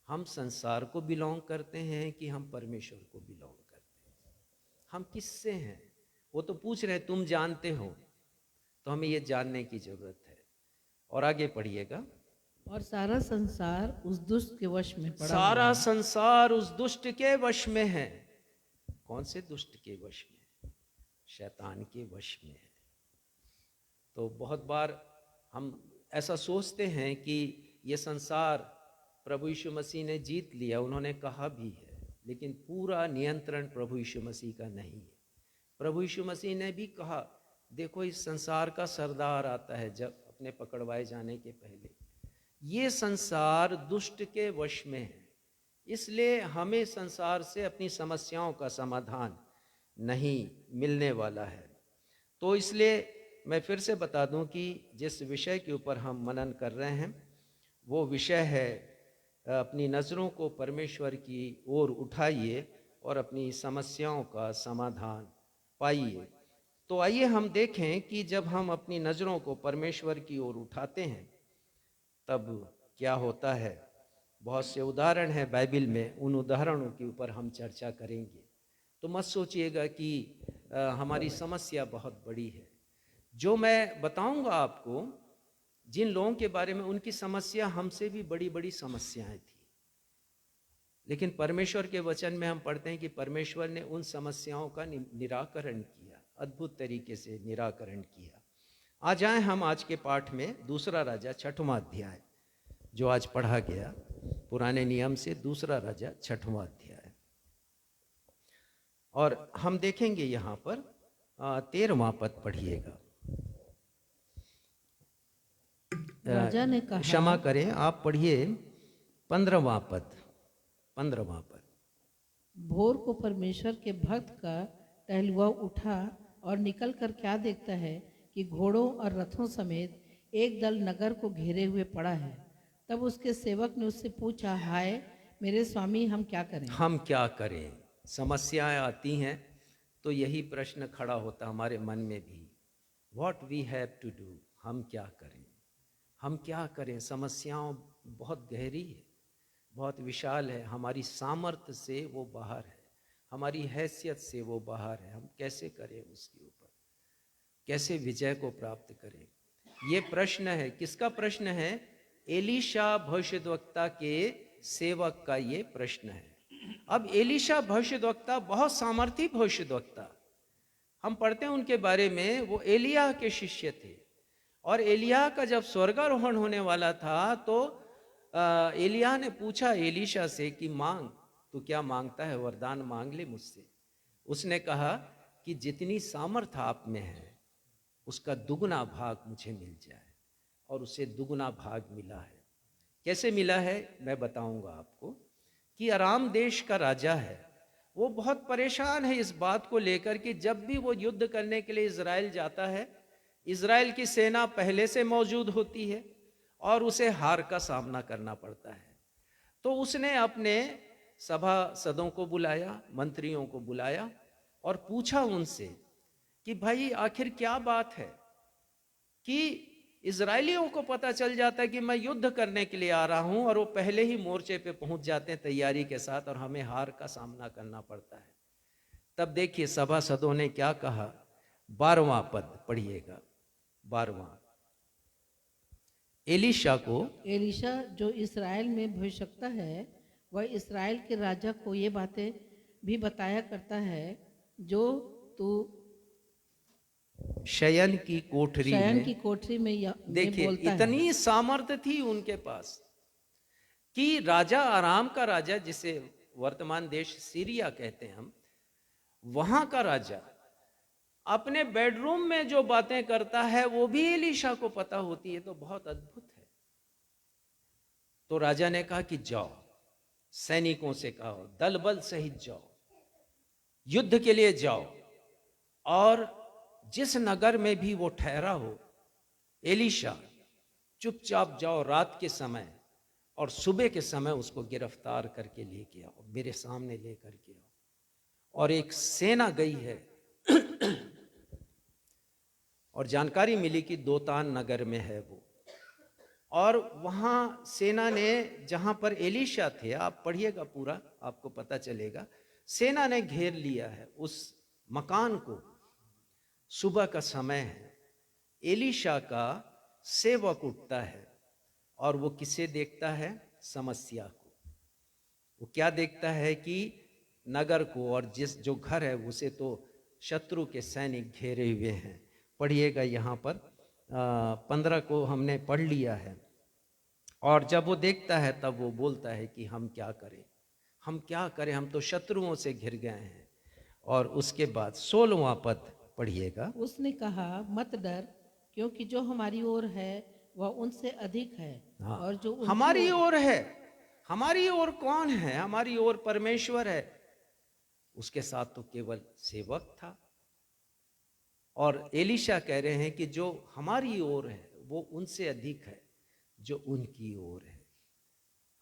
हम संसार को बिलोंग करते हैं कि हम परमेश्वर को बिलोंग करते हैं? हम किससे हैं? वो तो पूछ रहे हैं तुम जानते हो, तो हमें ये जानने की जरूरत है। और आगे पढ़िएगा। और सारा संसार उस दुष्ट के वश में पड़ा सारा हुआ है। संसार उस दुष्ट के वश में है। कौन से दुष्ट के वश में? शैतान के वश में है। तो बहुत बार हम ऐसा सोचते हैं कि ये संसार प्रभु यीशु मसीह ने जीत लिया, उन्होंने कहा भी है, लेकिन पूरा नियंत्रण प्रभु यीशु मसीह का नहीं है। प्रभु यीशु मसीह ने भी कहा, देखो इस संसार का सरदार आता है जब अपने पकड़वाए जाने के पहले। ये संसार दुष्ट के वश में है, इसलिए हमें संसार से अपनी समस्याओं का समाधान नहीं मिलने वाला है। तो इसलिए मैं फिर से बता दूं कि जिस विषय के ऊपर हम मनन कर रहे हैं वो विषय है अपनी नज़रों को परमेश्वर की ओर उठाइए और अपनी समस्याओं का समाधान पाइए। तो आइए हम देखें कि जब हम अपनी नज़रों को परमेश्वर की ओर उठाते हैं तब क्या होता है। बहुत से उदाहरण हैं बाइबल में, उन उदाहरणों के ऊपर हम चर्चा करेंगे। तो मत सोचिएगा कि हमारी समस्या बहुत बड़ी है। जो मैं बताऊंगा आपको, जिन लोगों के बारे में, उनकी समस्या हमसे भी बड़ी बड़ी समस्याएं थी, लेकिन परमेश्वर के वचन में हम पढ़ते हैं कि परमेश्वर ने उन समस्याओं का निराकरण किया, अद्भुत तरीके से निराकरण किया। आ जाएं हम आज के पाठ में, दूसरा राजा 6वां अध्याय जो आज पढ़ा गया पुराने नियम से, दूसरा राजा 6वां अध्याय। और हम देखेंगे यहाँ पर 13वां पद पढ़िएगा। राजा ने कहा, क्षमा करें, आप पढ़िए 15वां पद, 15वां पद। भोर को परमेश्वर के भक्त का टहलुआ उठा और निकलकर क्या देखता है कि घोड़ों और रथों समेत एक दल नगर को घेरे हुए पड़ा है। तब उसके सेवक ने उससे पूछा, हाय मेरे स्वामी, हम क्या करें? हम क्या करें? समस्याएं आती हैं तो यही प्रश्न खड़ा होता हमारे मन में भी, what we have to do, हम क्या करें, हम क्या करें। समस्याओं बहुत गहरी है, बहुत विशाल है, हमारी सामर्थ्य से वो बाहर है, हमारी हैसियत से वो बाहर है। हम कैसे करें उसके ऊपर, कैसे विजय को प्राप्त करें, ये प्रश्न है। किसका प्रश्न है? एलीशा भविष्यद्वक्ता के सेवक का ये प्रश्न है। अब एलीशा भविष्यद्वक्ता बहुत सामर्थी भविष्यद्वक्ता, हम पढ़ते हैं उनके बारे में, वो एलिय्याह के शिष्य थे। और एलिय्याह का जब स्वर्गारोहण होने वाला था तो एलिय्याह ने पूछा एलीशा से कि मांग, तू क्या मांगता है, वरदान मांग ले मुझसे। उसने कहा कि जितनी सामर्थ आप में है उसका दुगना भाग मुझे मिल जाए, और उसे दुगना भाग मिला है। कैसे मिला है मैं बताऊंगा आपको। कि अराम देश का राजा है, वो बहुत परेशान है इस बात को लेकर कि जब भी वो युद्ध करने के लिए इजराइल जाता है, इजराइल की सेना पहले से मौजूद होती है और उसे हार का सामना करना पड़ता है। तो उसने अपने सभासदों को बुलाया, मंत्रियों को बुलाया और पूछा उनसे कि भाई आखिर क्या बात है कि इजरायलियों को पता चल जाता है कि मैं युद्ध करने के लिए आ रहा हूं और वो पहले ही मोर्चे पे पहुंच जाते हैं तैयारी के साथ, और हमें हार का सामना करना पड़ता है। तब देखिए सभासदों ने क्या कहा, 12वां पद पढ़िएगा। 12वां, एलीशा जो इसराइल में भविष्यवक्ता है, वह इसराइल के राजा को ये बातें भी बताया करता है जो तू शयन की कोठरी में देखिए इतनी सामर्थ्य थी उनके पास कि राजा, आराम का राजा, जिसे वर्तमान देश सीरिया कहते हैं हम, वहां का राजा अपने बेडरूम में जो बातें करता है वो भी एलीशा को पता होती है। तो बहुत अद्भुत है। तो राजा ने कहा कि जाओ, सैनिकों से कहो दल बल सहित जाओ, युद्ध के लिए जाओ, और जिस नगर में भी वो ठहरा हो, एलीशा चुपचाप जाओ रात के समय, और सुबह के समय उसको गिरफ्तार करके लेके आओ, मेरे सामने लेकर के आओ। और एक सेना गई है और जानकारी मिली कि दोतान नगर में है वो, और वहां सेना ने, जहां पर एलीशा थे, आप पढ़िएगा पूरा आपको पता चलेगा, सेना ने घेर लिया है उस मकान को। सुबह का समय है, एलीशा का सेवक उठता है और वो किसे देखता है? समस्या को। वो क्या देखता है कि नगर को, और जो घर है उसे तो शत्रु के सैनिक घेरे हुए हैं। पढ़िएगा यहाँ पर 15 को हमने पढ़ लिया है। और जब वो देखता है तब वो बोलता है कि हम क्या करें, हम क्या करें, हम तो शत्रुओं से घिर गए हैं। और उसके बाद 16वां पद पढ़िएगा। उसने कहा, मत डर, क्योंकि जो हमारी ओर है वह उनसे अधिक है। हाँ, और जो हमारी ओर है, हमारी ओर कौन है? हमारी ओर परमेश्वर है। उसके साथ तो केवल सेवक था। और एलीशा कह रहे हैं कि जो हमारी ओर है वो उनसे अधिक है जो उनकी ओर है।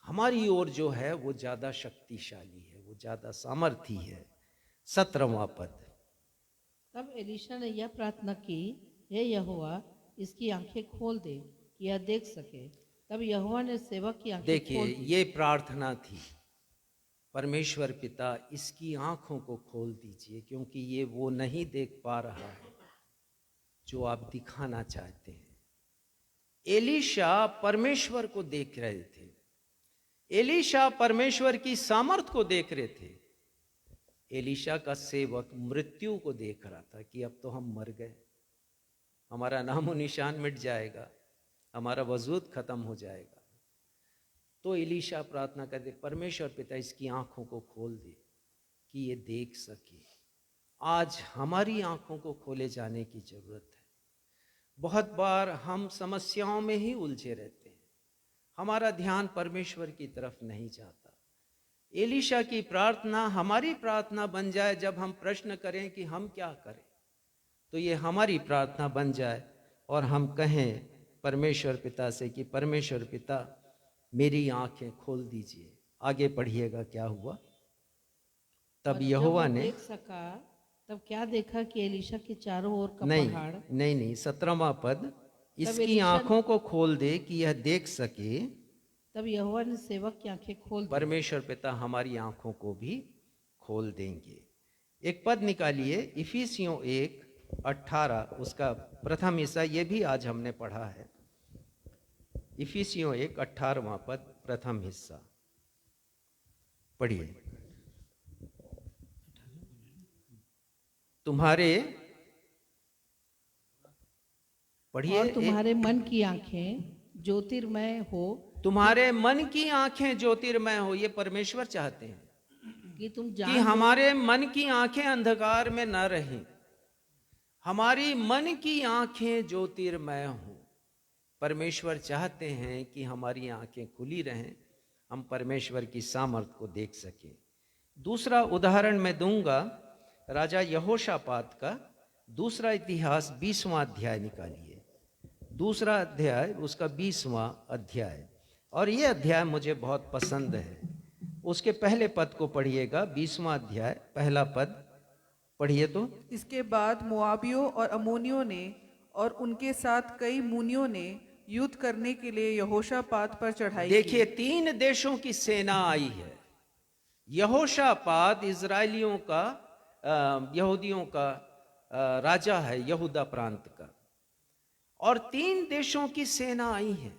हमारी ओर जो है वो ज्यादा शक्तिशाली है, वो ज्यादा सामर्थी है। 17वां पद। तब एलीशा ने यह प्रार्थना की, हे यहोवा, इसकी आंखें खोल दे कि यह देख सके। तब यहोवा ने सेवक की आंखें देखिए ये प्रार्थना थी, परमेश्वर पिता इसकी आंखों को खोल दीजिए, क्योंकि ये वो नहीं देख पा रहा है जो आप दिखाना चाहते हैं। एलीशा परमेश्वर को देख रहे थे, एलीशा परमेश्वर की सामर्थ को देख रहे थे। एलीशा का सेवक मृत्यु को देख रहा था कि अब तो हम मर गए, हमारा नामो निशान मिट जाएगा, हमारा वजूद खत्म हो जाएगा। तो एलीशा प्रार्थना करते, परमेश्वर पिता इसकी आंखों को खोल दे कि ये देख सके। आज हमारी आंखों को खोले जाने की जरूरत है। बहुत बार हम समस्याओं में ही उलझे रहते हैं, हमारा ध्यान परमेश्वर की तरफ नहीं जाता। एलीशा की प्रार्थना हमारी प्रार्थना बन जाए। जब हम प्रश्न करें कि हम क्या करें, तो ये हमारी प्रार्थना बन जाए और हम कहें परमेश्वर पिता से कि परमेश्वर पिता मेरी आंखें खोल दीजिए। आगे पढ़िएगा क्या हुआ। तब और जब यहोवा वो ने देख सका तब क्या देखा कि एलीशा के चारों ओर का नहीं पहाड़। नहीं नहीं 17वां पद, इसकी एलीशा- आंखों को खोल दे कि यह देख सके। तब यहोवा ने सेवक की आंखें खोल दी। परमेश्वर पिता हमारी आंखों को भी खोल देंगे। एक पद निकालिए, इफिसियों 1:18, उसका प्रथम हिस्सा, ये भी आज हमने पढ़ा है। इफिसियों 1:18वां पद, प्रथम हिस्सा पढ़िए। तुम्हारे पढ़िए। और तुम्हारे मन की आंखें ज्योतिर्मय हो तुम्हारे मन की आंखें ज्योतिर्मय हो। ये परमेश्वर चाहते हैं कि तुम कि जान लो हमारे मन की आंखें अंधकार में न रहें, हमारी मन की आंखें ज्योतिर्मय हों। परमेश्वर चाहते हैं कि हमारी आंखें खुली रहें, हम परमेश्वर की सामर्थ को देख सकें। दूसरा उदाहरण मैं दूंगा, राजा यहोशापात का दूसरा इतिहास 20वां अध्याय निकालिए। दूसरा अध्याय, उसका 20वां अध्याय, और ये अध्याय मुझे बहुत पसंद है। उसके पहले पद को पढ़िएगा। 20वां अध्याय पहला पद पढ़िए तो। इसके बाद मोआबियों और अमोनियों ने और उनके साथ कई मूनियों ने युद्ध करने के लिए यहोशापात पर चढ़ाई देखिए, की। 3 देशों की सेना आई है। यहोशापात इजराइलियों का यहूदियों का राजा है, यहूदा प्रांत का, और 3 देशों की सेना आई है।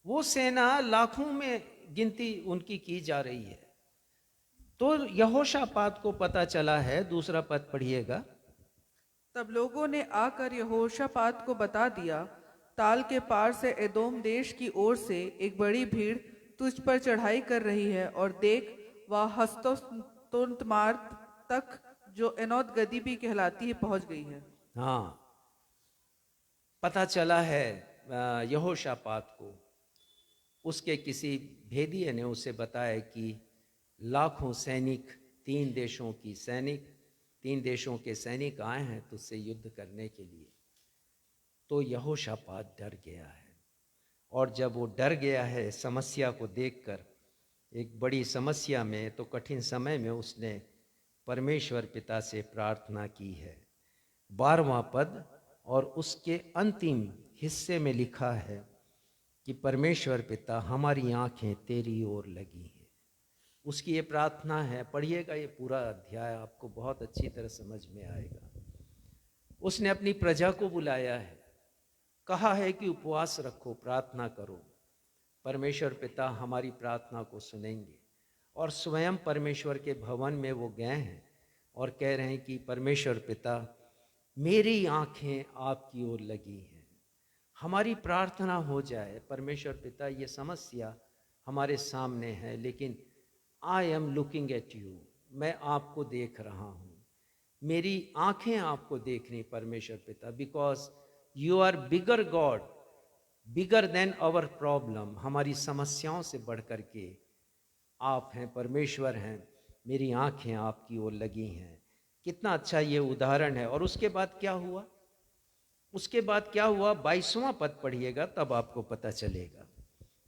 वो सेना लाखों में गिनती उनकी की जा रही है। तो यहोशापात को पता चला है, दूसरा पद पढ़िएगा। तब लोगों ने आकर यहोशापात को बता दिया, ताल के पार से एदोम देश की ओर से एक बड़ी भीड़ तुझ पर चढ़ाई कर रही है, और देख वह हस्तोन्मार्ग तक, जो एनोद गदी भी कहलाती है, पहुंच गई है। हाँ, पता चला है यहोशापात को। उसके किसी भेदिए ने उसे बताया कि लाखों सैनिक, 3 देशों के सैनिक आए हैं तुझसे युद्ध करने के लिए। तो यहोशापात डर गया है, और जब वो डर गया है समस्या को देखकर, एक बड़ी समस्या में, तो कठिन समय में उसने परमेश्वर पिता से प्रार्थना की है। 12वां पद और उसके अंतिम हिस्से में लिखा है कि परमेश्वर पिता हमारी आंखें तेरी ओर लगी हैं। उसकी ये प्रार्थना है। पढ़िएगा ये पूरा अध्याय, आपको बहुत अच्छी तरह समझ में आएगा। उसने अपनी प्रजा को बुलाया है, कहा है कि उपवास रखो, प्रार्थना करो, परमेश्वर पिता हमारी प्रार्थना को सुनेंगे। और स्वयं परमेश्वर के भवन में वो गए हैं और कह रहे हैं कि परमेश्वर पिता मेरी आंखें आपकी ओर लगी हैं, हमारी प्रार्थना हो जाए। परमेश्वर पिता ये समस्या हमारे सामने है, लेकिन I am looking at you, मैं आपको देख रहा हूँ, मेरी आंखें आपको देख रही परमेश्वर पिता, because you are bigger God, bigger than our problem. हमारी समस्याओं से बढ़ कर के आप हैं, परमेश्वर हैं, मेरी आंखें आपकी ओर लगी हैं। कितना अच्छा ये उदाहरण है। और उसके बाद क्या हुआ? उसके बाद क्या हुआ? 22वां पद पढ़िएगा, तब आपको पता चलेगा।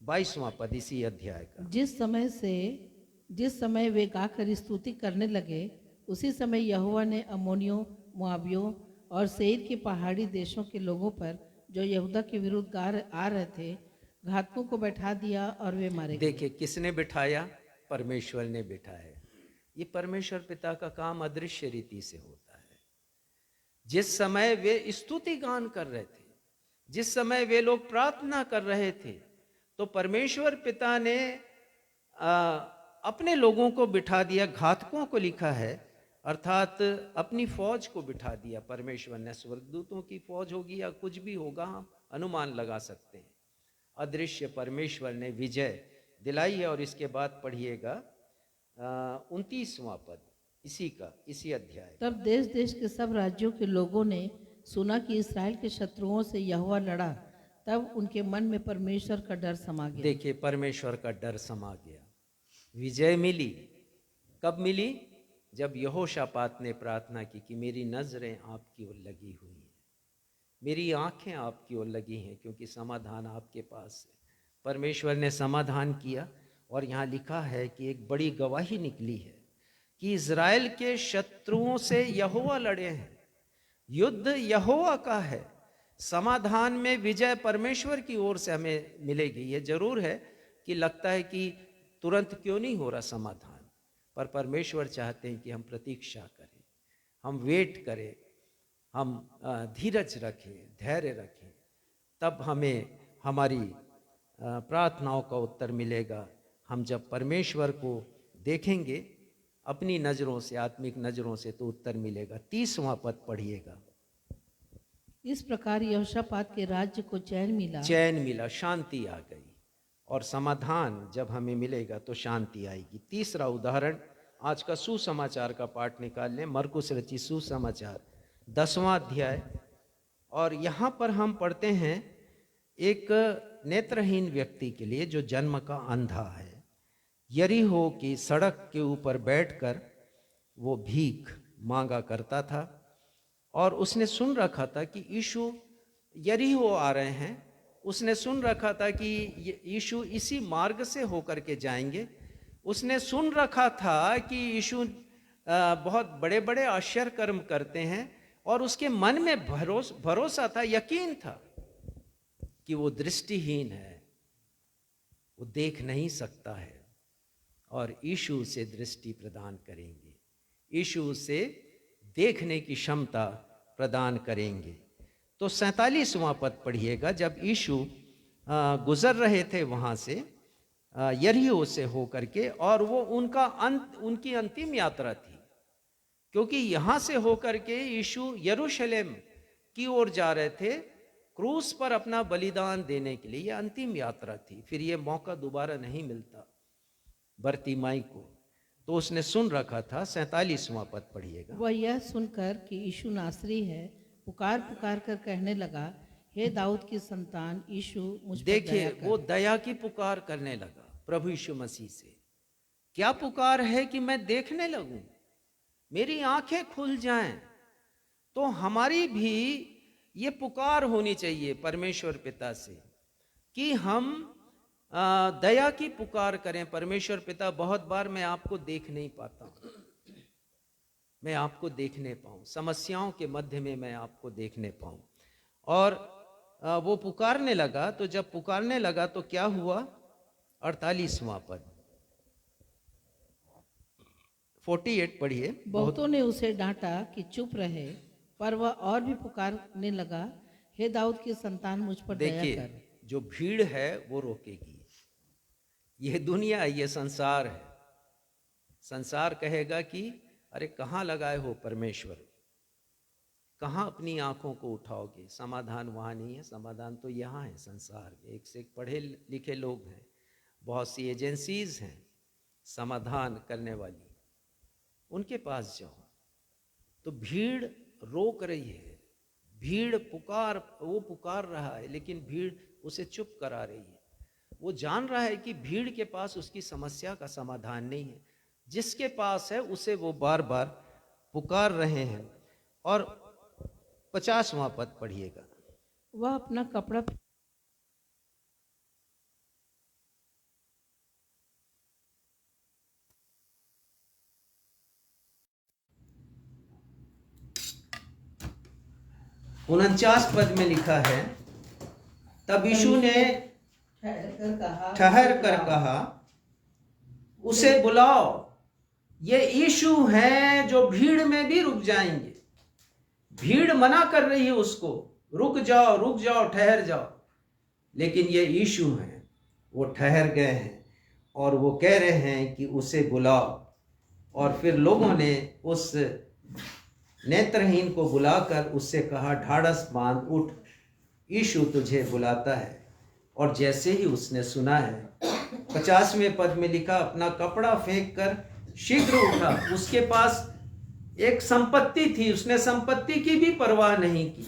22वां पद इसी अध्याय का। जिस समय वे गाकर स्तुति करने लगे, उसी समय यहोवा ने अम्मोनियों, मोआबियों और सेईर के पहाड़ी देशों के लोगों पर, जो यहूदा के विरुद्ध आ रहे थे, घातकों को बैठा दिया और वे मारे गए। देखिए, किसने बिठाया? परमेश्वर ने बिठाया। ये परमेश्वर पिता का काम अदृश्य रीति से होता है। जिस समय वे स्तुति गान कर रहे थे, जिस समय वे लोग प्रार्थना कर रहे थे, तो परमेश्वर पिता ने अपने लोगों को बिठा दिया। घातकों को लिखा है, अर्थात अपनी फौज को बिठा दिया परमेश्वर ने। स्वर्गदूतों की फौज होगी या कुछ भी होगा, हम अनुमान लगा सकते हैं। अदृश्य परमेश्वर ने विजय दिलाई है। और इसके बाद पढ़िएगा 29वां पद इसी अध्याय। तब देश देश के सब राज्यों के लोगों ने सुना कि इस्राएल के शत्रुओं से यहोवा लड़ा, तब उनके मन में परमेश्वर का डर समा गया। देखिए, परमेश्वर का डर समा गया। विजय मिली। कब मिली? जब यहोशापात ने प्रार्थना की कि मेरी नजरें आपकी ओर लगी हुई हैं, मेरी आंखें आपकी ओर लगी हैं, क्योंकि समाधान आपके पास है। परमेश्वर ने समाधान किया और यहाँ लिखा है कि एक बड़ी गवाही निकली है कि इज़राइल के शत्रुओं से यहोवा लड़े हैं। युद्ध यहोवा का है। समाधान में विजय परमेश्वर की ओर से हमें मिलेगी। ये जरूर है कि लगता है कि तुरंत क्यों नहीं हो रहा समाधान, पर परमेश्वर चाहते हैं कि हम प्रतीक्षा करें, हम वेट करें, हम धीरज रखें, धैर्य रखें, तब हमें हमारी प्रार्थनाओं का उत्तर मिलेगा। हम जब परमेश्वर को देखेंगे अपनी नज़रों से, आत्मिक नज़रों से, तो उत्तर मिलेगा। 30वां पद पढ़िएगा। इस प्रकार यहोशापात के राज्य को चैन मिला, चैन मिला, शांति आ गई। और समाधान जब हमें मिलेगा तो शांति आएगी। तीसरा उदाहरण, आज का सुसमाचार का पाठ निकाल लें। मरकुस रचित सुसमाचार 10वां अध्याय, और यहाँ पर हम पढ़ते हैं एक नेत्रहीन व्यक्ति के लिए जो जन्म का अंधा है। यरीहो की सड़क के ऊपर बैठकर वो भीख मांगा करता था, और उसने सुन रखा था कि यीशु यरीहो आ रहे हैं। उसने सुन रखा था कि यीशु इसी मार्ग से होकर के जाएंगे। उसने सुन रखा था कि यीशु बहुत बड़े बड़े आश्चर्य कर्म करते हैं, और उसके मन में भरोसा था, यकीन था कि वो दृष्टिहीन है, वो देख नहीं सकता है, और यीशु उसे दृष्टि प्रदान करेंगे, यीशु उसे देखने की क्षमता प्रदान करेंगे। तो 47वां पद पढ़िएगा। जब यीशु गुजर रहे थे वहाँ से, यरीहो से होकर के, और वो उनकी अंतिम यात्रा थी, क्योंकि यहाँ से होकर के यीशु यरूशलेम की ओर जा रहे थे क्रूस पर अपना बलिदान देने के लिए। ये अंतिम यात्रा थी, फिर ये मौका दोबारा नहीं मिलता बरतिमाई को। तो उसने सुन रखा था। 47वां पद पढ़िएगा। वह यह सुनकर कि यीशु नासरी है, पुकार पुकार कर कहने लगा, हे दाऊद की संतान यीशु, मुझ पर देखिए, दया कर। वो दया की पुकार करने लगा प्रभु यीशु मसीह से। क्या पुकार है? कि मैं देखने लगूं, मेरी आंखें खुल जाएं। तो हमारी भी ये पुकार होनी चाहिए परमेश्वर पिता से कि हम दया की पुकार करें। परमेश्वर पिता, बहुत बार मैं आपको देख नहीं पाता हूं, मैं आपको देखने पाऊं, समस्याओं के मध्य में मैं आपको देखने पाऊं। और वो पुकारने लगा। तो जब पुकारने लगा तो क्या हुआ? 48वां पद 48 पढ़िए। बहुतों ने उसे डांटा कि चुप रहे, पर वह और भी पुकारने लगा, हे दाऊद की संतान मुझ पर दया देखिए, कर। जो भीड़ है वो रोकेगी। ये दुनिया, ये संसार है। संसार कहेगा कि अरे कहाँ लगाए हो परमेश्वर, कहाँ अपनी आंखों को उठाओगे? समाधान वहाँ नहीं है, समाधान तो यहाँ है संसार में। एक से एक पढ़े लिखे लोग हैं, बहुत सी एजेंसीज हैं समाधान करने वाली, उनके पास जाओ। तो भीड़ रोक रही है, भीड़ वो पुकार रहा है, लेकिन भीड़ उसे चुप करा रही है। वो जान रहा है कि भीड़ के पास उसकी समस्या का समाधान नहीं है, जिसके पास है उसे वो बार बार पुकार रहे हैं। और 50वां पद पढ़िएगा। वह अपना कपड़ा उनचास पद में लिखा है, तब यीशु ने ठहर कर कहा, उसे बुलाओ। ये यीशु हैं जो भीड़ में भी रुक जाएंगे। भीड़ मना कर रही है उसको, रुक जाओ, ठहर जाओ, लेकिन ये यीशु हैं, वो ठहर गए हैं और वो कह रहे हैं कि उसे बुलाओ। और फिर लोगों ने उस नेत्रहीन को बुलाकर उससे कहा, ढाढ़स बांध, उठ, यीशु तुझे बुलाता है। और जैसे ही उसने सुना है, 50वें पद में लिखा, अपना कपड़ा फेंक कर शीघ्र उठा। उसके पास एक संपत्ति थी, उसने संपत्ति की भी परवाह नहीं की।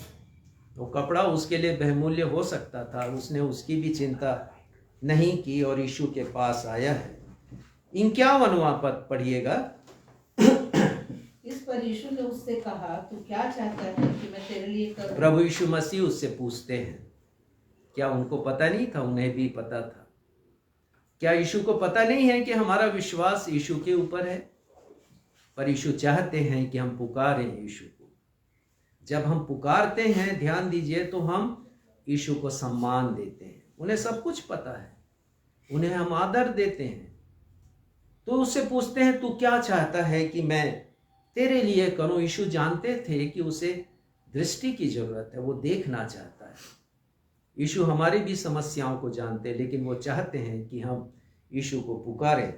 वो कपड़ा उसके लिए बहुमूल्य हो सकता था, उसने उसकी भी चिंता नहीं की और यीशु के पास आया है। 51वां पद पढ़िएगा। इस पर यीशु ने उससे कहा, तू क्या चाहता है कि मैं तेरे लिए करूं? प्रभु यीशु मसीह उससे पूछते हैं। क्या उनको पता नहीं था? उन्हें भी पता था। क्या यीशु को पता नहीं है कि हमारा विश्वास यीशु के ऊपर है? पर यीशु चाहते हैं कि हम पुकारें यीशु को। जब हम पुकारते हैं, ध्यान दीजिए, तो हम यीशु को सम्मान देते हैं। उन्हें सब कुछ पता है, उन्हें हम आदर देते हैं। तो उससे पूछते हैं, तू क्या चाहता है कि मैं तेरे लिए करूं? यीशु जानते थे कि उसे दृष्टि की जरूरत है, वो देखना चाहता है। यीशु हमारी भी समस्याओं को जानते हैं, लेकिन वो चाहते हैं कि हम यीशु को पुकारें।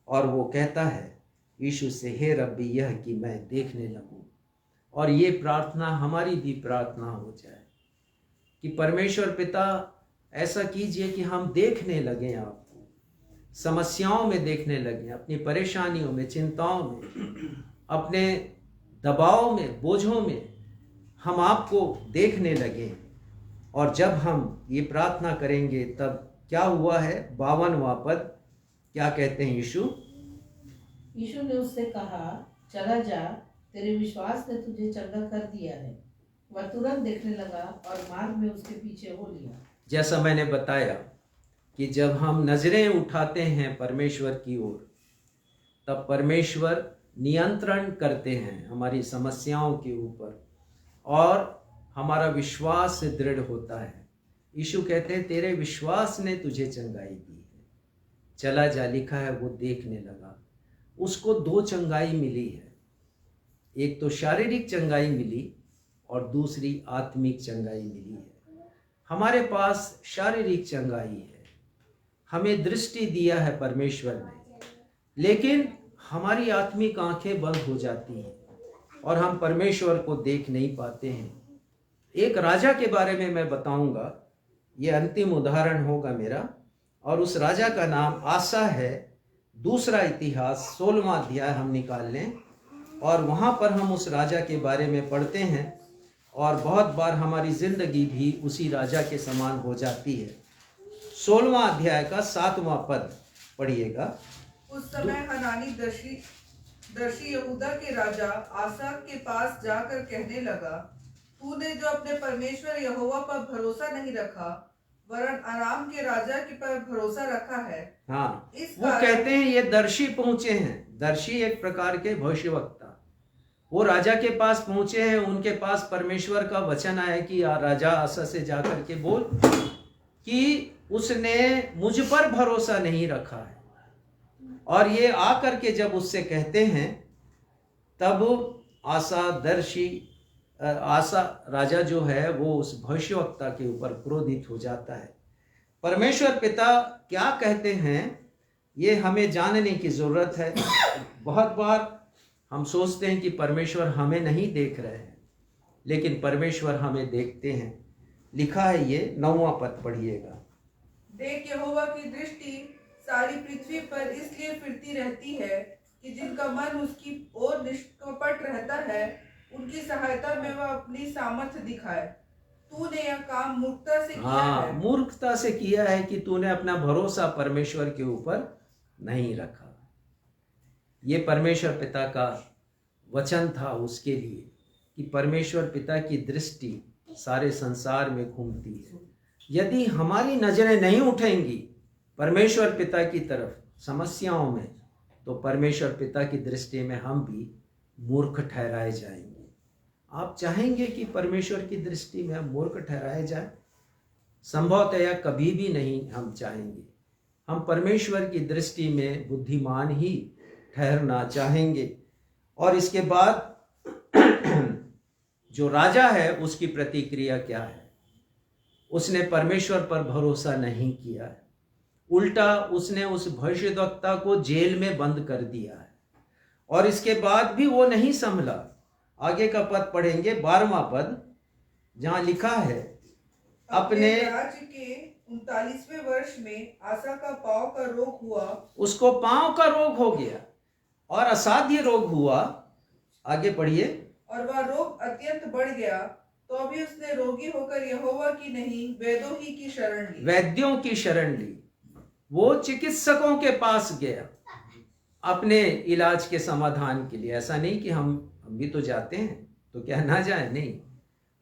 और वो कहता है यीशु से, हे रब्बी, यह कि मैं देखने लगूं। और ये प्रार्थना हमारी भी प्रार्थना हो जाए कि परमेश्वर पिता ऐसा कीजिए कि हम देखने लगें, आपको समस्याओं में देखने लगें, अपनी परेशानियों में, चिंताओं में, अपने दबाव में, बोझों में हम आपको देखने लगें। और जब हम ये प्रार्थना करेंगे तब क्या हुआ है? 52वां पद क्या कहते हैं यीशु? यीशु ने उससे कहा, चला जा, तेरे विश्वास ने तुझे चंगा कर दिया है। वह तुरंत देखने लगा और मार्ग में उसके पीछे हो लिया। जैसा मैंने बताया कि जब हम नजरें उठाते हैं परमेश्वर की ओर, तब परमेश्वर नियंत्रण करते हैं हमारी समस्याओं के ऊपर और हमारा विश्वास दृढ़ होता है। यीशु कहते हैं, तेरे विश्वास ने तुझे चंगाई दी है। चला जा, लिखा है, वो देखने लगा। उसको 2 चंगाई मिली है। एक तो शारीरिक चंगाई मिली और दूसरी आत्मिक चंगाई मिली है। हमारे पास शारीरिक चंगाई है, हमें दृष्टि दिया है परमेश्वर ने, लेकिन हमारी आत्मिक आंखें बंद हो जाती हैं और हम परमेश्वर को देख नहीं पाते हैं। एक राजा के बारे में मैं बताऊंगा, ये अंतिम उदाहरण होगा मेरा, और उस राजा का नाम आसा है। दूसरा इतिहास 16वां अध्याय हम निकाल लें और वहाँ पर हम उस राजा के बारे में पढ़ते हैं और बहुत बार हमारी जिंदगी भी उसी राजा के समान हो जाती है। 16वां अध्याय का 7वां पद पढ़िएगा। उस समय हनानी दर्शी यहूदा के राजा आसा के पास जाकर कहने लगा, तूने जो अपने परमेश्वर यहोवा पर भरोसा नहीं रखा वरन अराम के राजा के पर भरोसा रखा है। हाँ, इस वो कहते हैं ये दर्शी पहुंचे हैं। दर्शी एक प्रकार के भविष्यवक्ता, वो राजा के पास पहुंचे हैं। उनके पास परमेश्वर का वचन आया कि राजा आसा से जाकर के बोल कि उसने मुझ पर भरोसा नहीं रखा है। और ये आकर के जब उससे कहते हैं, तब आसा राजा जो है वो उस भविष्यवक्ता के ऊपर क्रोधित हो जाता है। परमेश्वर पिता क्या कहते हैं ये हमें जानने की जरूरत है। बहुत बार हम सोचते हैं कि परमेश्वर हमें नहीं देख रहे हैं, लेकिन परमेश्वर हमें देखते हैं। लिखा है ये 9वां पद पढ़िएगा। देख, यहोवा की दृष्टि सारी पृथ्वी पर इसलिए फिरती रहती है कि जिनका मन उसकी ओर निष्कपट रहता है, उनकी सहायता में वह अपनी सामर्थ्य दिखाए। तूने यह काम मूर्खता से किया है। मूर्खता से किया है कि तूने अपना भरोसा परमेश्वर के ऊपर नहीं रखा। ये परमेश्वर पिता का वचन था उसके लिए कि परमेश्वर पिता की दृष्टि सारे संसार में घूमती है। यदि हमारी नजरें नहीं उठेंगी परमेश्वर पिता की तरफ समस्याओं में, तो परमेश्वर पिता की दृष्टि में हम भी मूर्ख ठहराए जाएंगे। आप चाहेंगे कि परमेश्वर की दृष्टि में हम मूर्ख ठहराए जाए? संभवतः कभी भी नहीं हम चाहेंगे। हम परमेश्वर की दृष्टि में बुद्धिमान ही ठहरना चाहेंगे। और इसके बाद जो राजा है उसकी प्रतिक्रिया क्या है? उसने परमेश्वर पर भरोसा नहीं किया है, उल्टा उसने उस भविष्यद्वक्ता को जेल में बंद कर दिया है। और इसके बाद भी वो नहीं संभला। आगे का पद पढ़ेंगे, 12वां पद, जहां लिखा है, अपने राज्य के 39वें वर्ष में आसा का पांव का रोग हुआ। उसको पांव का रोग हो गया और असाध्य रोग हुआ। आगे पढ़िए। और वह रोग अत्यंत बढ़ गया तो भी उसने रोगी होकर यहोवा की नहीं वेदों ही की शरण ली। वैद्यों की शरण ली, वो चिकित्सकों के पास गया अपने इलाज के समाधान के लिए। ऐसा नहीं कि हम भी तो जाते हैं तो क्या ना जाए, नहीं,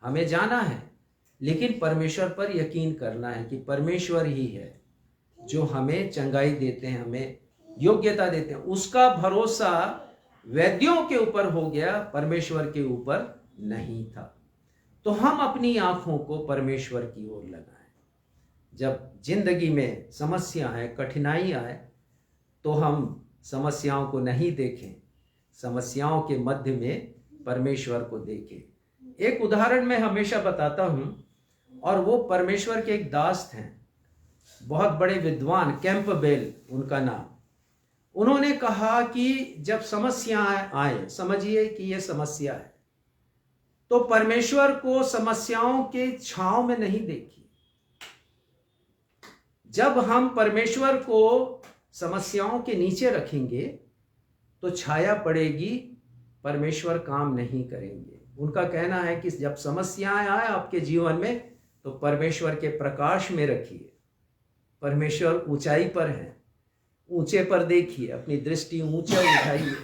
हमें जाना है, लेकिन परमेश्वर पर यकीन करना है कि परमेश्वर ही है जो हमें चंगाई देते हैं, हमें योग्यता देते हैं। उसका भरोसा वैद्यों के ऊपर हो गया, परमेश्वर के ऊपर नहीं था। तो हम अपनी आंखों को परमेश्वर की ओर लगाएं। जब जिंदगी में समस्या है, कठिनाइयां है, तो हम समस्याओं को नहीं देखें, समस्याओं के मध्य में परमेश्वर को देखें। एक उदाहरण मैं हमेशा बताता हूं, और वो परमेश्वर के एक दास हैं, बहुत बड़े विद्वान, कैंपबेल उनका नाम। उन्होंने कहा कि जब समस्याएं आए, समझिए कि ये समस्या है, तो परमेश्वर को समस्याओं के छांव में नहीं देखिए। जब हम परमेश्वर को समस्याओं के नीचे रखेंगे तो छाया पड़ेगी, परमेश्वर काम नहीं करेंगे। उनका कहना है कि जब समस्याएं आए आपके जीवन में तो परमेश्वर के प्रकाश में रखिए। परमेश्वर ऊंचाई पर है, ऊंचे पर देखिए, अपनी दृष्टि ऊंचा उठाइए,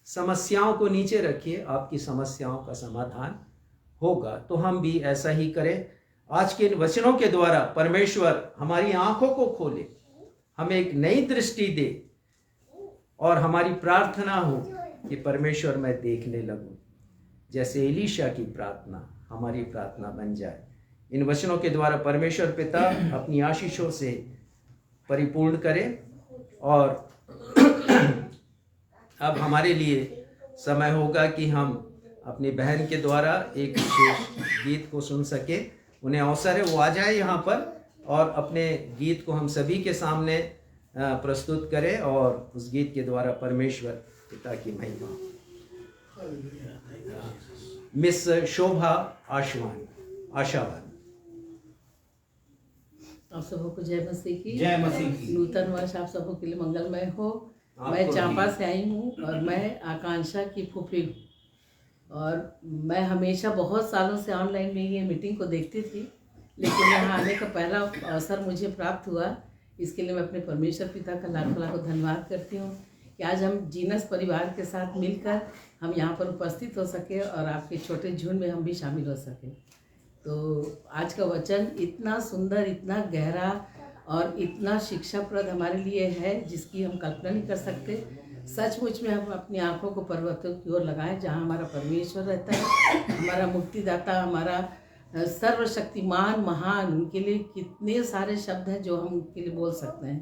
समस्याओं को नीचे रखिए, आपकी समस्याओं का समाधान होगा। तो हम भी ऐसा ही करें। आज के इन वचनों के द्वारा परमेश्वर हमारी आंखों को खोले, हमें एक नई दृष्टि दे, और हमारी प्रार्थना हो कि परमेश्वर मैं देखने लगूं, जैसे एलीशा की प्रार्थना हमारी प्रार्थना बन जाए। इन वचनों के द्वारा परमेश्वर पिता अपनी आशीषों से परिपूर्ण करे। और अब हमारे लिए समय होगा कि हम अपनी बहन के द्वारा एक विशेष गीत को सुन सके। उन्हें अवसर है, वो आ जाए यहाँ पर और अपने गीत को हम सभी के सामने प्रस्तुत करें, और उस गीत के द्वारा परमेश्वर पिता की महिमा। मिस शोभा आशावान। आप सबों को जय मसीह की। जय मसीह की। नूतन वर्ष आप सबों के लिए मंगलमय हो। मैं चांपा से आई हूँ और मैं आकांक्षा की फूफी हूँ, और मैं हमेशा बहुत सालों से ऑनलाइन में ये मीटिंग को देखती थी, लेकिन यहाँ आने का पहला अवसर मुझे प्राप्त हुआ। इसके लिए मैं अपने परमेश्वर पिता का लाखों लाखों धन्यवाद करती हूँ कि आज हम जीनस परिवार के साथ मिलकर हम यहाँ पर उपस्थित हो सके और आपके छोटे झुंड में हम भी शामिल हो सके। तो आज का वचन इतना सुंदर, इतना गहरा और इतना शिक्षाप्रद हमारे लिए है जिसकी हम कल्पना नहीं कर सकते। सचमुच में हम अपनी आंखों को पर्वतों की ओर लगाएं जहाँ हमारा परमेश्वर रहता है, हमारा मुक्तिदाता, हमारा सर्वशक्तिमान, महान। उनके लिए कितने सारे शब्द हैं जो हम उनके लिए बोल सकते हैं।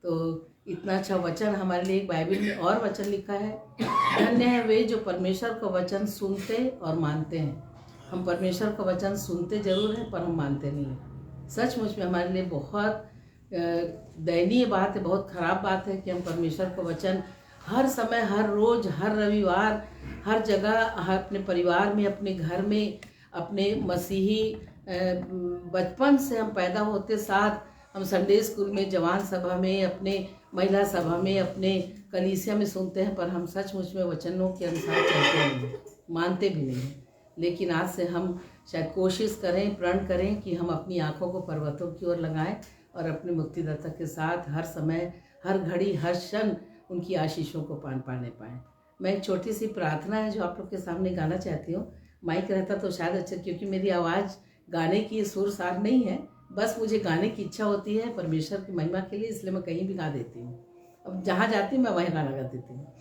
तो इतना अच्छा वचन हमारे लिए एक बाइबल में और वचन लिखा है, धन्य है वे जो परमेश्वर का वचन सुनते और मानते हैं। हम परमेश्वर का वचन सुनते जरूर हैं पर हम मानते नहीं हैं। सचमुच में हमारे लिए बहुत दयनीय बात है, बहुत ख़राब बात है कि हम परमेश्वर का वचन हर समय, हर रोज़, हर रविवार, हर जगह, अपने परिवार में, अपने घर में, अपने मसीही बचपन से हम पैदा होते साथ हम संडे स्कूल में, जवान सभा में, अपने महिला सभा में, अपने कलीसिया में सुनते हैं, पर हम सचमुच में वचनों के अनुसार चलते नहीं, मानते भी नहीं। लेकिन आज से हम शायद कोशिश करें, प्रण करें कि हम अपनी आंखों को पर्वतों की ओर लगाएं और अपने मुक्तिदाता के साथ हर समय, हर घड़ी, हर क्षण उनकी आशीषों को पाने पाएँ। मैं एक छोटी सी प्रार्थना है जो आप लोग के सामने गाना चाहती हूँ। माइक रहता तो शायद अच्छा, क्योंकि मेरी आवाज़ गाने की सुर सार नहीं है, बस मुझे गाने की इच्छा होती है परमेश्वर की महिमा के लिए, इसलिए मैं कहीं भी गा देती हूँ। अब जहाँ जाती हूँ मैं वहीं गाना गा देती हूँ।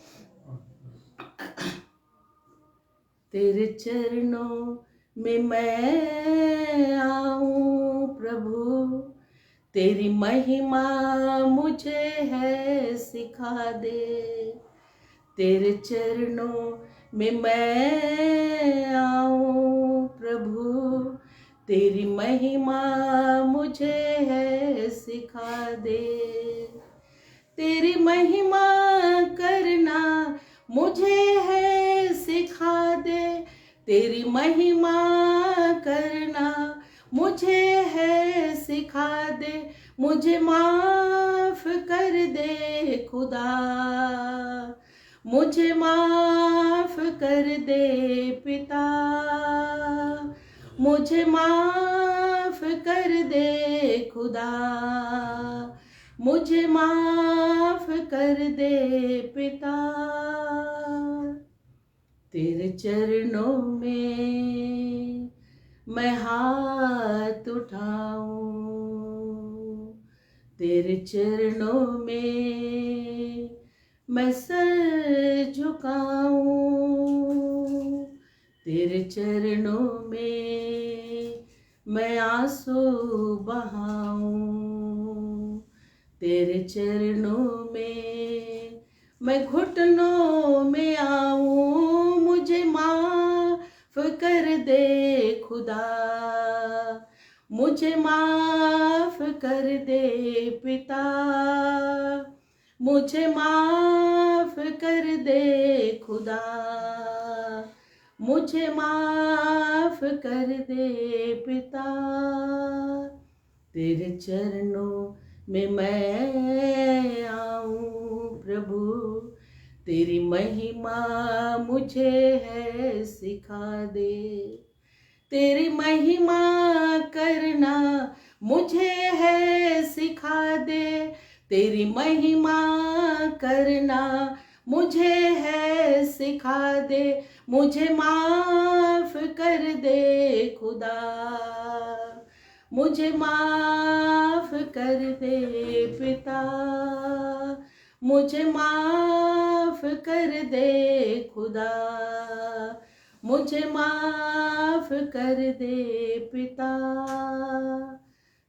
तेरे चरणों में मैं आऊं प्रभु, तेरी महिमा मुझे है सिखा दे। तेरे चरणों में मैं आऊं प्रभु, तेरी महिमा मुझे है सिखा दे। तेरी महिमा करना मुझे है सिखा दे, तेरी महिमा करना मुझे है सिखा दे। मुझे माफ कर दे खुदा, मुझे माफ कर दे पिता, मुझे माफ कर दे खुदा, मुझे माफ कर दे पिता। तेरे चरणों में मैं हाथ उठाऊं, तेरे चरणों में मैं सर झुकाऊं, तेरे चरणों में मैं आंसू बहाऊं, तेरे चरणों में मैं घुटनों में आऊं। मुझे माफ कर दे खुदा, मुझे माफ कर दे पिता, मुझे माफ कर दे खुदा, मुझे माफ कर दे पिता। तेरे चरणों में मैं आऊं प्रभु, तेरी महिमा मुझे है सिखा दे, तेरी महिमा करना मुझे है सिखा दे, तेरी महिमा करना मुझे है सिखा दे। मुझे माफ कर दे खुदा, मुझे माफ कर दे पिता, मुझे माफ कर दे खुदा, मुझे माफ कर दे पिता।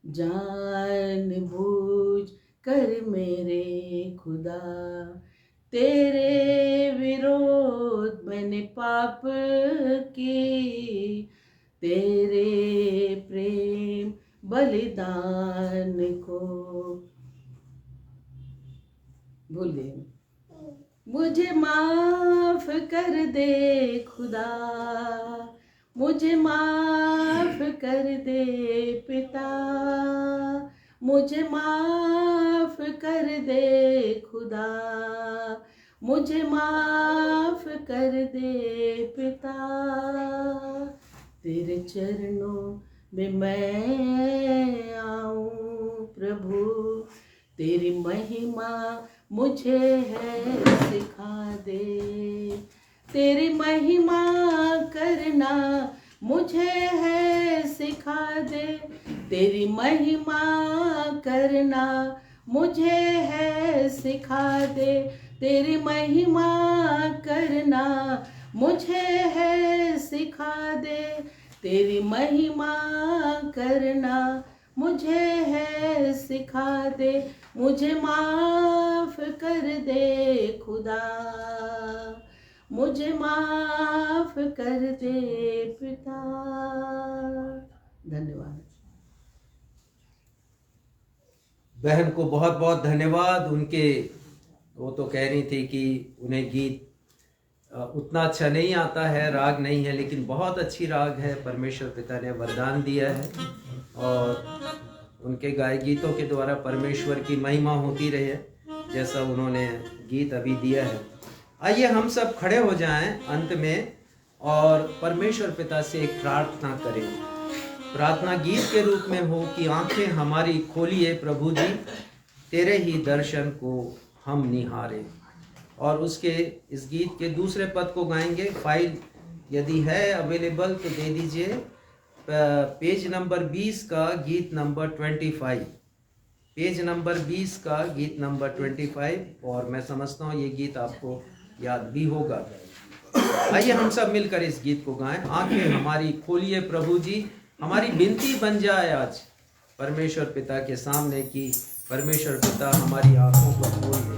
जान बूझ कर मेरे खुदा, तेरे विरोध मैंने पाप की, तेरे प्रेम बलिदान को भूले। मुझे माफ कर दे खुदा, मुझे माफ कर दे पिता, मुझे माफ कर दे खुदा, मुझे माफ कर दे पिता। तेरे चरणों में मैं आऊं प्रभु, तेरी महिमा मुझे है सिखा दे, तेरी महिमा करना मुझे है सिखा दे, तेरी महिमा करना मुझे है सिखा दे, तेरी महिमा करना मुझे है सिखा दे, तेरी महिमा करना मुझे है सिखा दे। मुझे माफ कर दे खुदा, मुझे माफ कर दे पिता। धन्यवाद। बहन को बहुत बहुत धन्यवाद। उनके वो तो कह रही थी कि उन्हें गीत उतना अच्छा नहीं आता है, राग नहीं है, लेकिन बहुत अच्छी राग है। परमेश्वर पिता ने वरदान दिया है और उनके गाए गीतों के द्वारा परमेश्वर की महिमा होती रहे, जैसा उन्होंने गीत अभी दिया है। आइए हम सब खड़े हो जाएं अंत में और परमेश्वर पिता से एक प्रार्थना करें। प्रार्थना गीत के रूप में हो कि आंखें हमारी खोलिए प्रभु जी, तेरे ही दर्शन को हम निहारें। और उसके इस गीत के दूसरे पद को गाएंगे। फाइल यदि है अवेलेबल तो दे दीजिए। पेज नंबर 20 का गीत नंबर 25, पेज नंबर 20 का गीत नंबर 25। और मैं समझता हूँ ये गीत आपको याद भी होगा। आइए हम सब मिलकर इस गीत को गाएं। आंखें हमारी खोलिए प्रभु जी, हमारी विनती बन जाए आज परमेश्वर पिता के सामने कि परमेश्वर पिता हमारी आंखों को खोल दे।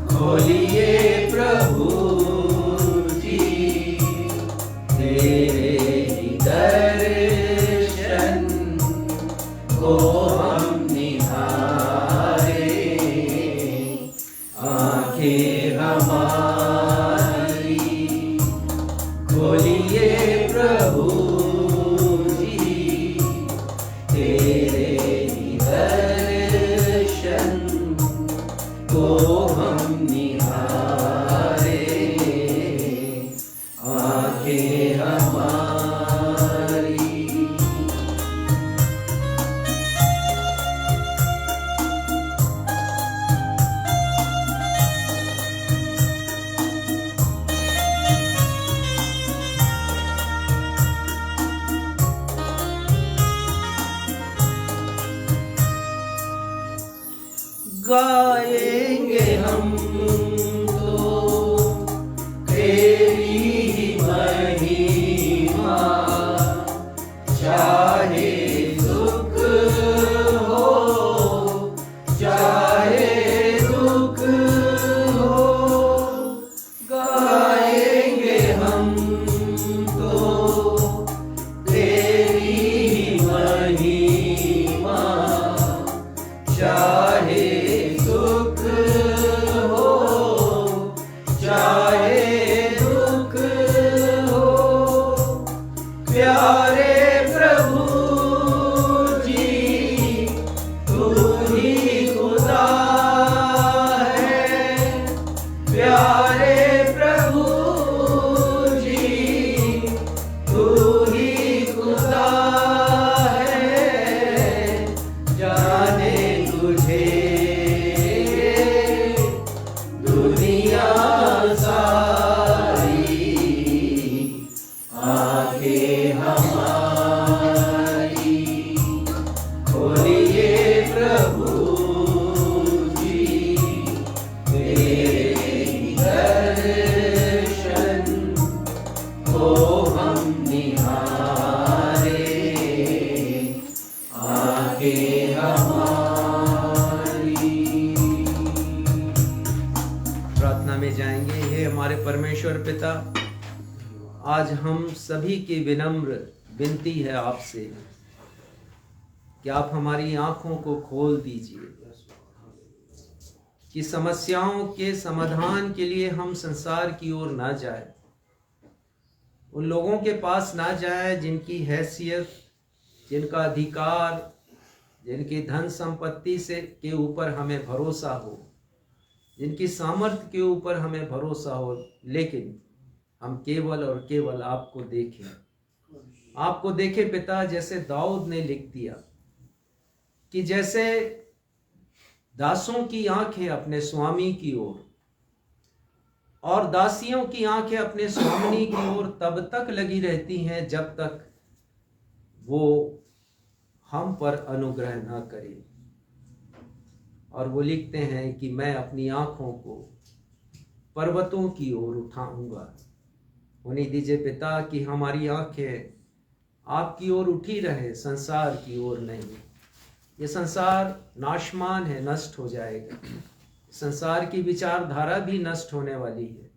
खोलिए प्रभु जी, तेरे ही दर को हम निहारे, आंखें हमारी खोलिए प्रभु जी, तेरे ही दर्शन को हम निहारे, आंखें हमारी। गाएंगे हम तो तेरी ही महिमा, चाहे सुख हो चाहे दुख हो, गाएंगे हम तो तेरी ही महिमा, चाहे सुख हो चाहे दुख हो, प्यारे प्रभु जी तू ही खुदा है, प्यारे प्रभु जी तू ही खुदा है, जाने तुझे दुनिया सारी, आंखें हमारी खोलिए प्रभु जी, तेरे दर्शन को हम निहारे, आंखें हमारी। प्रार्थना में जाएंगे। हे हमारे परमेश्वर पिता, आज हम सभी की विनम्र विनती है आपसे कि आप हमारी आंखों को खोल दीजिए, कि समस्याओं के समाधान के लिए हम संसार की ओर ना जाए, उन लोगों के पास ना जाए जिनकी हैसियत, जिनका अधिकार, जिनकी धन संपत्ति से के ऊपर हमें भरोसा हो, जिनकी सामर्थ्य के ऊपर हमें भरोसा हो, लेकिन हम केवल और केवल आपको देखें। आपको देखें पिता, जैसे दाऊद ने लिख दिया कि जैसे दासों की आंखें अपने स्वामी की ओर और दासियों की आंखें अपने स्वामिनी की ओर तब तक लगी रहती हैं जब तक वो हम पर अनुग्रह ना करे। और वो लिखते हैं कि मैं अपनी आंखों को पर्वतों की ओर उठाऊंगा। होने दीजिए पिता कि हमारी आंखें आपकी ओर उठी रहे, संसार की ओर नहीं। ये संसार नाशमान है, नष्ट हो जाएगा। संसार की विचारधारा भी नष्ट होने वाली है,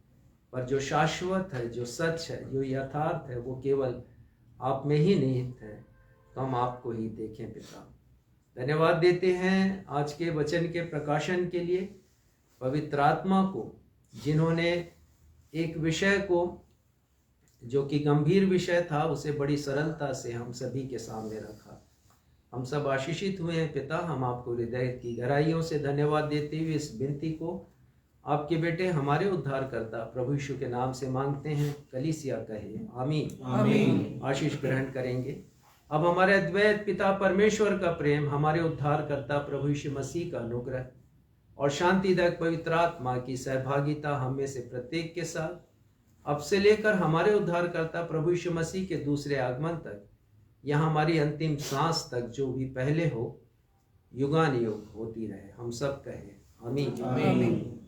पर जो शाश्वत है, जो सच है, जो यथार्थ है, वो केवल आप में ही निहित है। तो हम आपको ही देखें पिता। धन्यवाद देते हैं आज के वचन के प्रकाशन के लिए, पवित्र आत्मा को, जिन्होंने एक विषय को जो कि गंभीर विषय था उसे बड़ी सरलता से हम सभी के सामने रखा। हम सब आशीषित हुए हैं पिता। हम आपको हृदय की गहराइयों से धन्यवाद देते हुए इस विनती को आपके बेटे हमारे उद्धारकर्ता प्रभु यीशु के नाम से मांगते हैं। कलीसिया कहे आमीन। आमीन। आशीष ग्रहण करेंगे। अब हमारे अद्वैत पिता परमेश्वर का प्रेम, हमारे उद्धारकर्ता प्रभु यीशु मसीह का अनुग्रह और शांतिदायक पवित्र आत्मा की सहभागिता हम में से प्रत्येक के साथ अब से लेकर हमारे उद्धारकर्ता प्रभु यीशु मसीह के दूसरे आगमन तक या हमारी अंतिम सांस तक जो भी पहले हो, युगानुयुग होती रहे। हम सब कहें आमीन। आमीन।